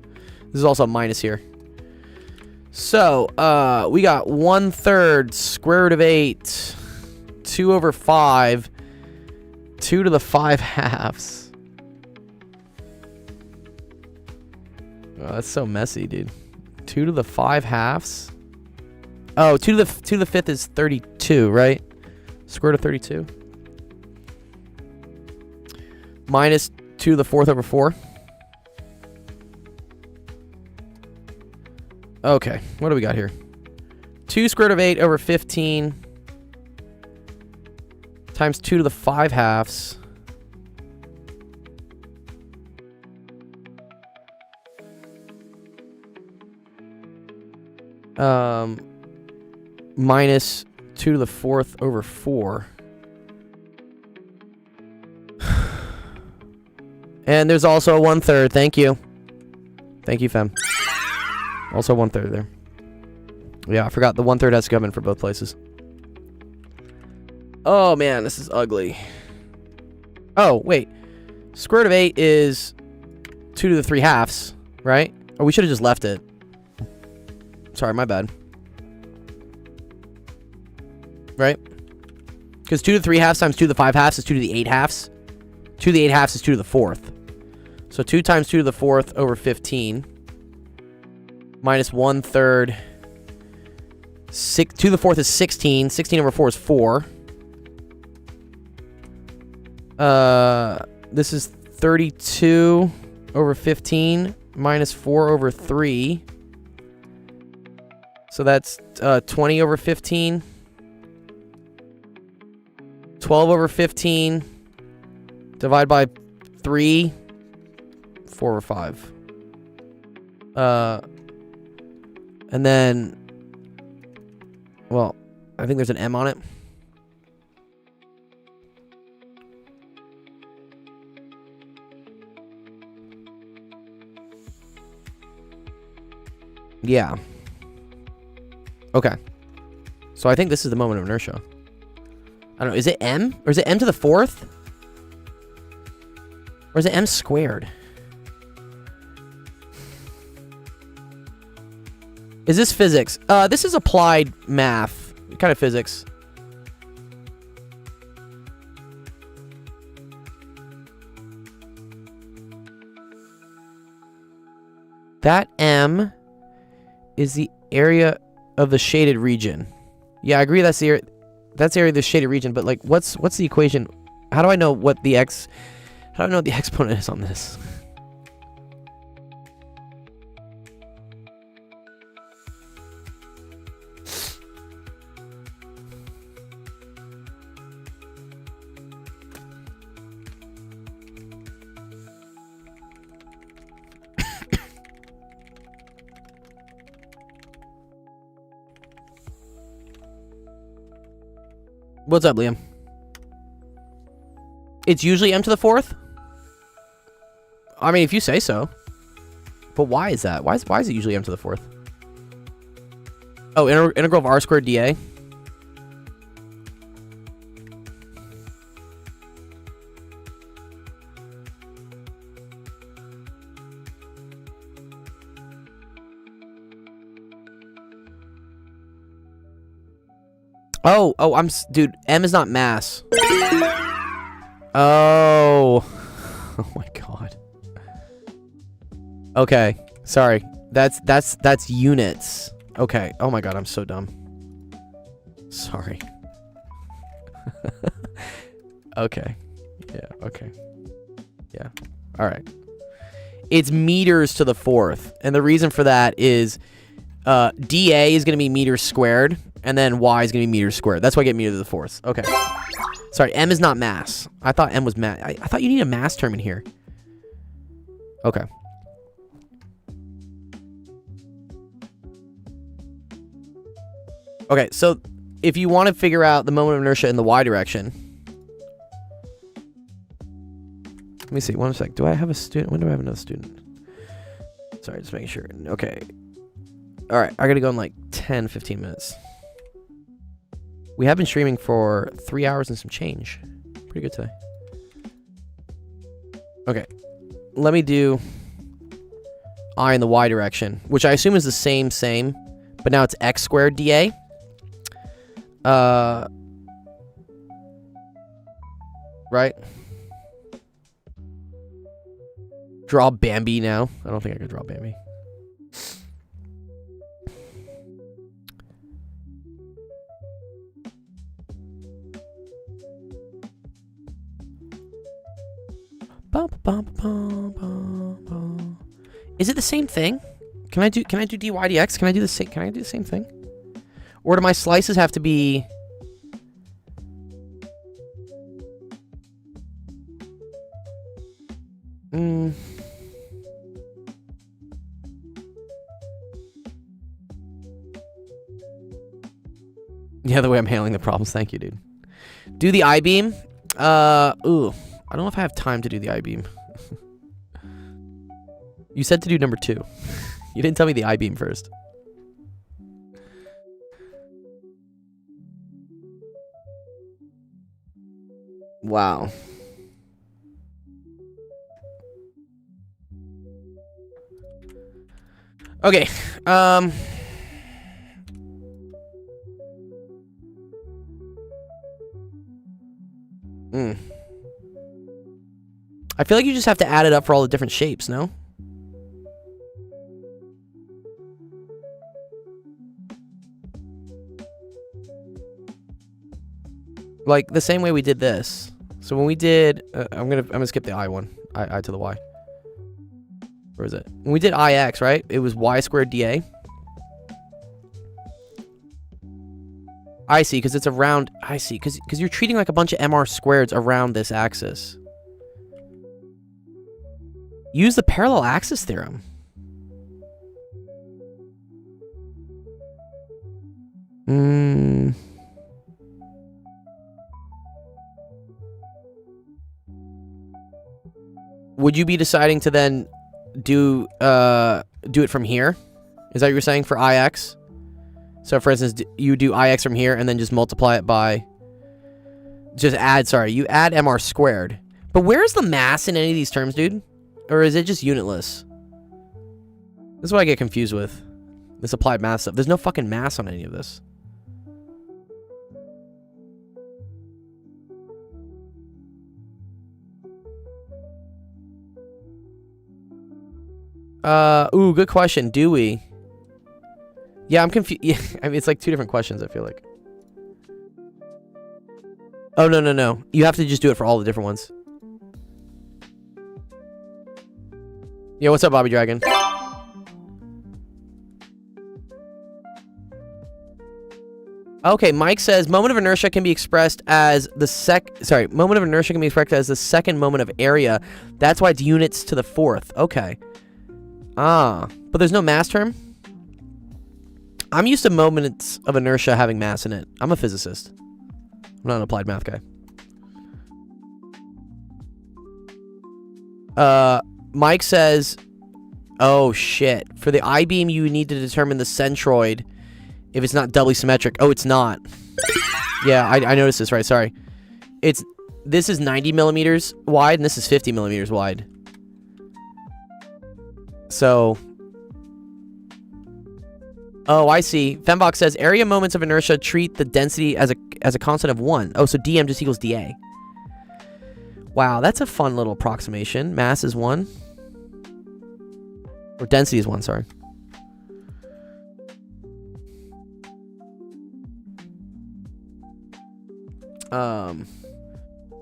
Speaker 1: This is also a minus here. So, we got 1/3 square root of 8, 2 over 5, 2 to the 5 halves. Oh, that's so messy, dude. 2 to the 5 halves. Oh, 2 to the 5th is 32, right? Square root of 32. Minus 2 to the 4th over 4. Okay, what do we got here? 2 square root of 8 over 15 times 2 to the 5 halves. Minus 2 to the 4th over 4. And there's also a 1/3. Thank you. Thank you, Fem. Also 1/3 there. Yeah, I forgot the 1/3 has to come in for both places. Oh, man, this is ugly. Oh, wait. Square root of 8 is 2 to the 3 halves, right? Or we should have just left it. Sorry, my bad. Right? Because 2 to the 3 halves times 2 to the 5 halves is 2 to the 8 halves. 2 to the 8 halves is 2 to the 4th. So 2 times 2 to the 4th over 15. Minus 1/3. 2 to the 4th is 16. 16 over 4 is 4. This is 32 over 15 minus 4 over 3. So that's 20 over 15. 12 over 15. Divide by 3. 4 over 5. And then, well, I think there's an M on it. Yeah. Okay. So I think this is the moment of inertia. I don't know. Is it M? Or is it M to the 4th? Or is it M squared? Is this physics? This is applied math. Kind of physics. That M is the area of the shaded region. Yeah, I agree that's the area of the shaded region, but like what's the equation? How do I know what the how do I know what the exponent is on this? What's up, Liam? It's usually M to the 4th? I mean, if you say so. But why is that? Why is it usually M to the 4th? Oh, integral of r squared dA? Oh, dude, M is not mass. Oh. Oh my god. Okay, sorry. That's units. Okay. Oh my god, I'm so dumb. Sorry. Okay. Yeah, okay. Yeah. All right. It's meters to the 4th. And the reason for that is dA is going to be meters squared, and then y is going to be meters squared. That's why I get meter to the 4th. Okay. Sorry, M is not mass. I thought M was mass. I thought you need a mass term in here. Okay. Okay, so if you want to figure out the moment of inertia in the y direction... Let me see, one sec. Do I have a student? When do I have another student? Sorry, just making sure. Okay. All right, I gotta go in like 10, 15 minutes. We have been streaming for 3 hours and some change. Pretty good today. Okay, let me do I in the y direction, which I assume is the same, but now it's x squared dA. Right? Draw Bambi now. I don't think I can draw Bambi. Is it the same thing? Can I do dy dx? Can I do the same thing? Or do my slices have to be Yeah, the way I'm handling the problems. Thank you, dude. Do the I-beam. Ooh. I don't know if I have time to do the I-beam. You said to do number 2. You didn't tell me the I-beam first. Wow. Okay. I feel like you just have to add it up for all the different shapes, no? Like the same way we did this. So when we did, I'm gonna skip the I one, I to the y. Where is it? When we did ix, right? It was y squared dA. I see, because it's around. I see, because you're treating like a bunch of mr squareds around this axis. Use the parallel axis theorem. Would you be deciding to then do it from here? Is that what you're saying for ix? So for instance, you do ix from here and then just multiply it by, you add mr squared. But where's the mass in any of these terms, dude? Or is it just unitless? This is what I get confused with. This applied math stuff. There's no fucking mass on any of this. Ooh, good question. Do we? Yeah, I'm confused. Yeah, I mean, it's like 2 different questions, I feel like. Oh, no. You have to just do it for all the different ones. Yeah, what's up, Bobby Dragon? Okay, Mike says moment of inertia can be expressed as the moment of inertia can be expressed as the second moment of area. That's why it's units to the 4th. Okay. But there's no mass term? I'm used to moments of inertia having mass in it. I'm a physicist. I'm not an applied math guy. Mike says, oh shit. For the I-beam, you need to determine the centroid if it's not doubly symmetric. Oh, it's not. Yeah, I noticed this, right? Sorry. This is 90 millimeters wide, and this is 50 millimeters wide. So... Oh, I see. Fembox says, area moments of inertia treat the density as a constant of 1. Oh, so dm just equals dA. Wow, that's a fun little approximation. Mass is 1. Or density is 1, sorry.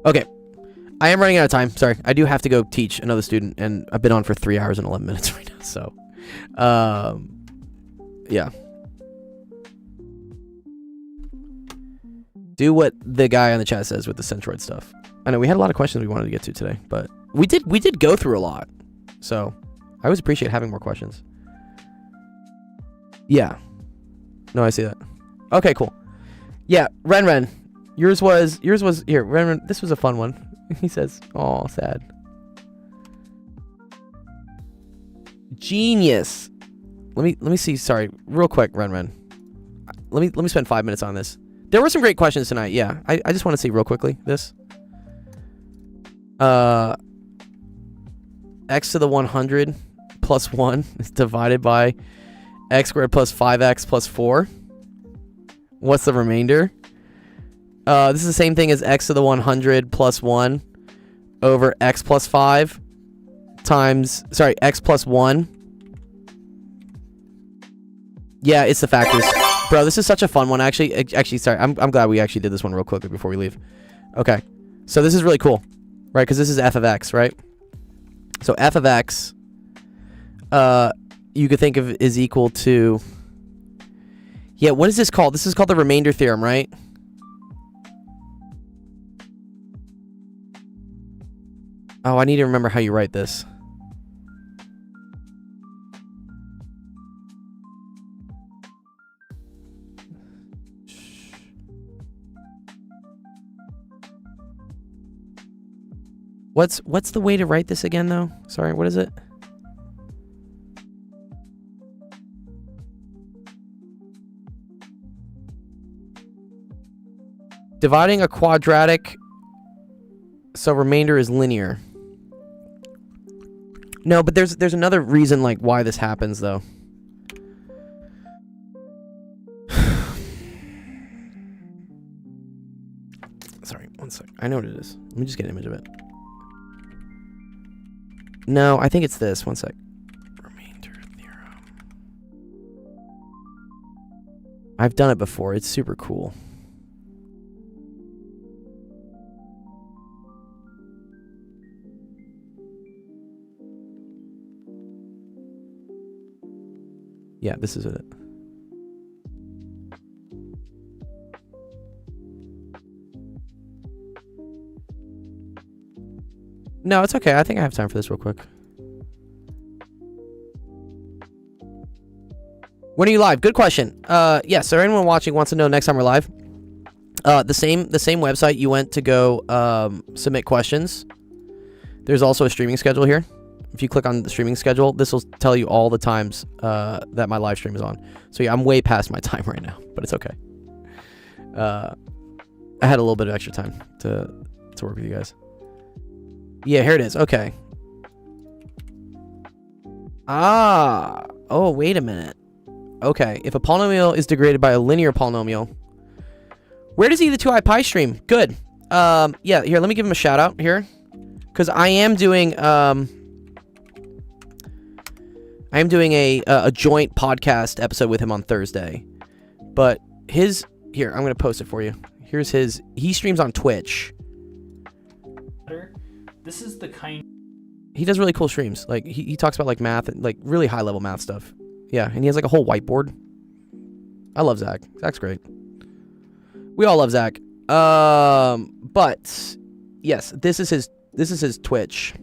Speaker 1: Okay. I am running out of time. Sorry. I do have to go teach another student, and I've been on for 3 hours and 11 minutes right now, so... yeah. Do what the guy on the chat says with the centroid stuff. I know we had a lot of questions we wanted to get to today, but we did go through a lot. So I always appreciate having more questions. Yeah. No, I see that. Okay, cool. Yeah, Ren. Yours was here, Ren, this was a fun one. He says, "Oh, sad." Genius. Let me see. Sorry, real quick, Ren. Let me spend 5 minutes on this. There were some great questions tonight. Yeah, I just want to see real quickly this. X to the 100 plus 1 is divided by x squared plus 5x plus 4. What's the remainder? This is the same thing as x to the 100 plus 1 over x plus 5 times, sorry, x plus 1. Yeah, it's the factors. Bro, this is such a fun one, actually. Actually, sorry, I'm glad we actually did this one real quickly before we leave. Okay, so this is really cool, right? Because this is f of x, right? So f of x, you could think of is equal to, yeah, what is this called? This is called the remainder theorem, right? Oh, I need to remember how you write this. What's the way to write this again, though? Sorry, what is it? Dividing a quadratic, so remainder is linear. No, but there's another reason like why this happens, though. Sorry, one sec. I know what it is. Let me just get an image of it. No, I think it's this. One sec. Remainder theorem. I've done it before. It's super cool. Yeah, this is it. No, it's okay. I think I have time for this real quick. When are you live? Good question. Yeah, so anyone watching wants to know next time we're live. The same website you went to go submit questions. There's also a streaming schedule here. If you click on the streaming schedule, this will tell you all the times that my live stream is on. So yeah, I'm way past my time right now, but it's okay. I had a little bit of extra time to work with you guys. Yeah, here it is. Okay. Oh, wait a minute. Okay, if a polynomial is degraded by a linear polynomial, where does E2I pi stream? Good. Yeah, here, let me give him a shout out here. Because I am doing a joint podcast episode with him on Thursday. But here, I'm going to post it for you. Here's his, he streams on Twitch.
Speaker 7: This is the kind.
Speaker 1: He does really cool streams. Like he talks about like math and like really high level math stuff. Yeah, and he has like a whole whiteboard. I love Zach. Zach's great. We all love Zach. But yes, this is his Twitch.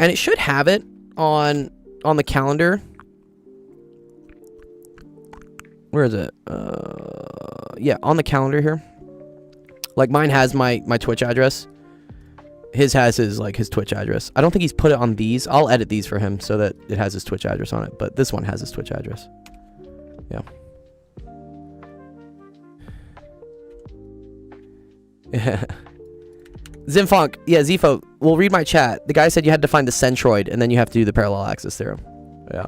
Speaker 1: And it should have it on the calendar. Where is it? Yeah, on the calendar here. Like mine has my Twitch address. His has his Twitch address. I don't think he's put it on these. I'll edit these for him so that it has his Twitch address on it. But this one has his Twitch address. Yeah. Zimfunk. Yeah, Zifo. We'll read my chat. The guy said you had to find the centroid and then you have to do the parallel axis theorem. Yeah.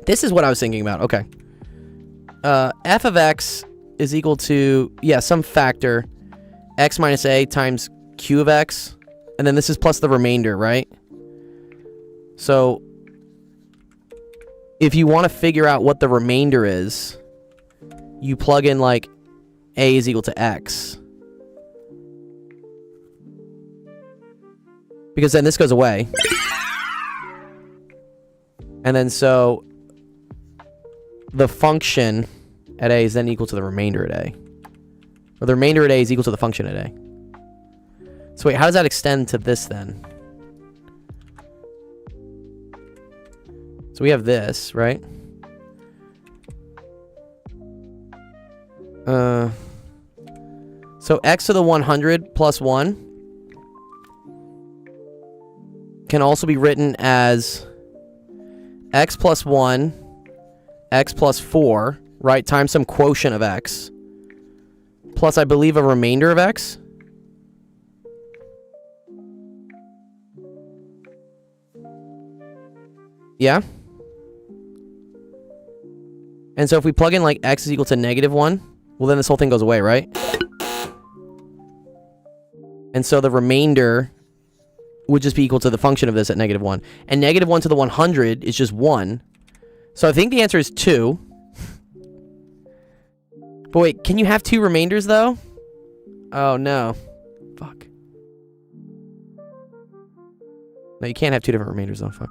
Speaker 1: This is what I was thinking about. Okay. F of x is equal to, yeah, some factor x minus a times q of x, and then this is plus the remainder, right? So if you want to figure out what the remainder is, you plug in like a is equal to x, because then this goes away, and then so the function at a is then equal to the remainder at a. Or the remainder at a is equal to the function at a. So wait, how does that extend to this then? So we have this, right? So x to the 100 plus 1 can also be written as x plus 1, x plus 4, right, times some quotient of x, plus I believe a remainder of x. Yeah? And so if we plug in like x is equal to -1, well then this whole thing goes away, right? And so the remainder would just be equal to the function of this at -1. And -1 to the 100 is just 1. So I think the answer is 2. But wait, can you have 2 remainders though? Oh no. Fuck. No, you can't have 2 different remainders though. Fuck.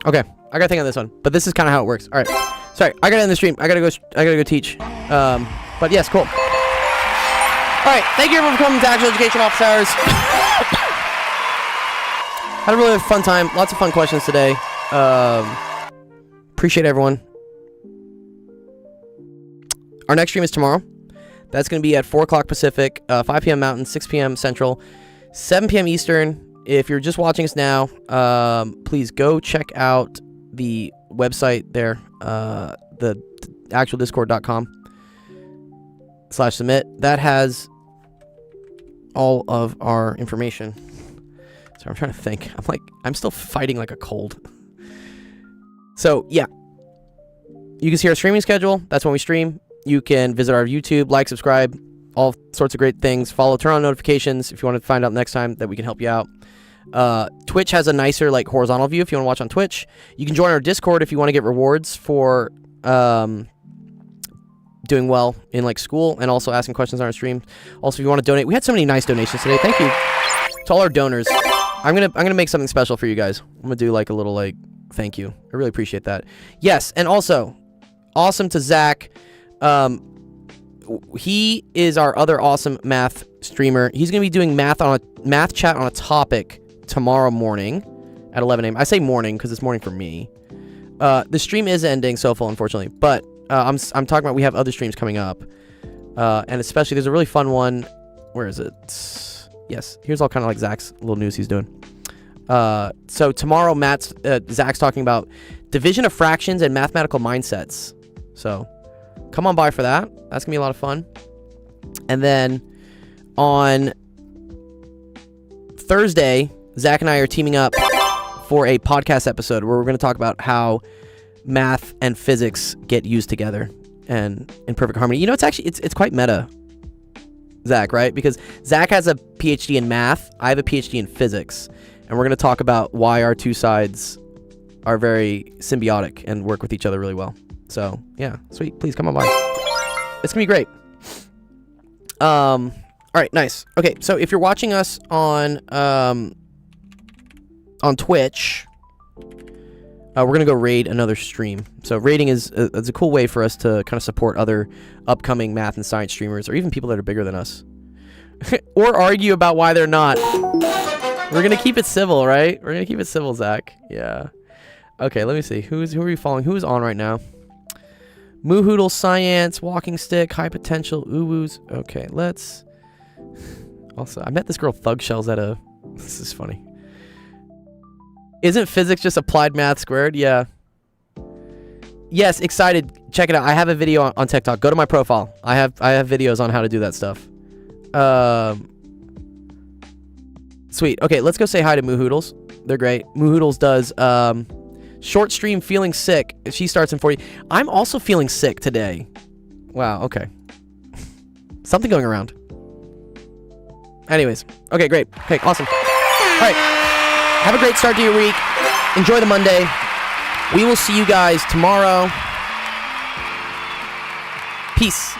Speaker 1: Okay, I gotta think on this one, but this is kind of how it works. All right, sorry, I gotta end the stream. I gotta go teach. But yes, cool. All right, thank you everyone for coming to Actual Education Office Hours. Had a really fun time. Lots of fun questions today. Appreciate everyone. Our next stream is tomorrow. That's gonna be at 4 o'clock Pacific, 5 p.m. Mountain, 6 p.m. Central, 7 p.m. Eastern. If you're just watching us now, please go check out the website there, the actualdiscord.com/submit. That has all of our information. So I'm trying to think. I'm still fighting like a cold. So yeah, you can see our streaming schedule. That's when we stream. You can visit our YouTube, like, subscribe, all sorts of great things. Follow, turn on notifications if you want to find out next time that we can help you out. Twitch has a nicer like horizontal view if you want to watch on Twitch. You can join our Discord if you want to get rewards for doing well in like school and also asking questions on our stream. Also, if you want to donate, we had so many nice donations today. Thank you to all our donors. I'm gonna make something special for you guys. I'm gonna do like a little like thank you. I really appreciate that. Yes, and also awesome to Zach. He is our other awesome math streamer. He's gonna be doing math chat on a topic tomorrow morning at 11 a.m. I say morning because it's morning for me. The stream is ending so full, unfortunately, but I'm talking about we have other streams coming up, and especially there's a really fun one. Where is it? Yes, here's all kind of like Zach's little news he's doing. So tomorrow, Zach's talking about division of fractions and mathematical mindsets. So come on by for that. That's gonna be a lot of fun. And then on Thursday, Zach and I are teaming up for a podcast episode where we're going to talk about how math and physics get used together and in perfect harmony. You know, it's quite meta, Zach, right? Because Zach has a PhD in math, I have a PhD in physics, and we're going to talk about why our two sides are very symbiotic and work with each other really well. So, yeah, sweet. Please come on by. It's going to be great. All right, nice. Okay, so if you're watching us on Twitch, we're gonna go raid another stream. So raiding is a cool way for us to kind of support other upcoming math and science streamers, or even people that are bigger than us, or argue about why they're not. We're gonna keep it civil, right? We're gonna keep it civil, Zach. Yeah. Okay, let me see. Who are we following? Who is on right now? Moohoodle, Science, Walking Stick, High Potential, Uwoos. Okay, let's. Also, I met this girl Thug Shells at a. This is funny. Isn't physics just applied math squared? Yeah. Yes, excited. Check it out. I have a video on TikTok. Go to my profile. I have videos on how to do that stuff. Sweet. Okay, let's go say hi to Moohoodles. They're great. Moohoodles does short stream feeling sick. She starts in 40. I'm also feeling sick today. Wow, okay. Something going around. Anyways. Okay, great. Okay, awesome. All right. Have a great start to your week. Enjoy the Monday. We will see you guys tomorrow. Peace.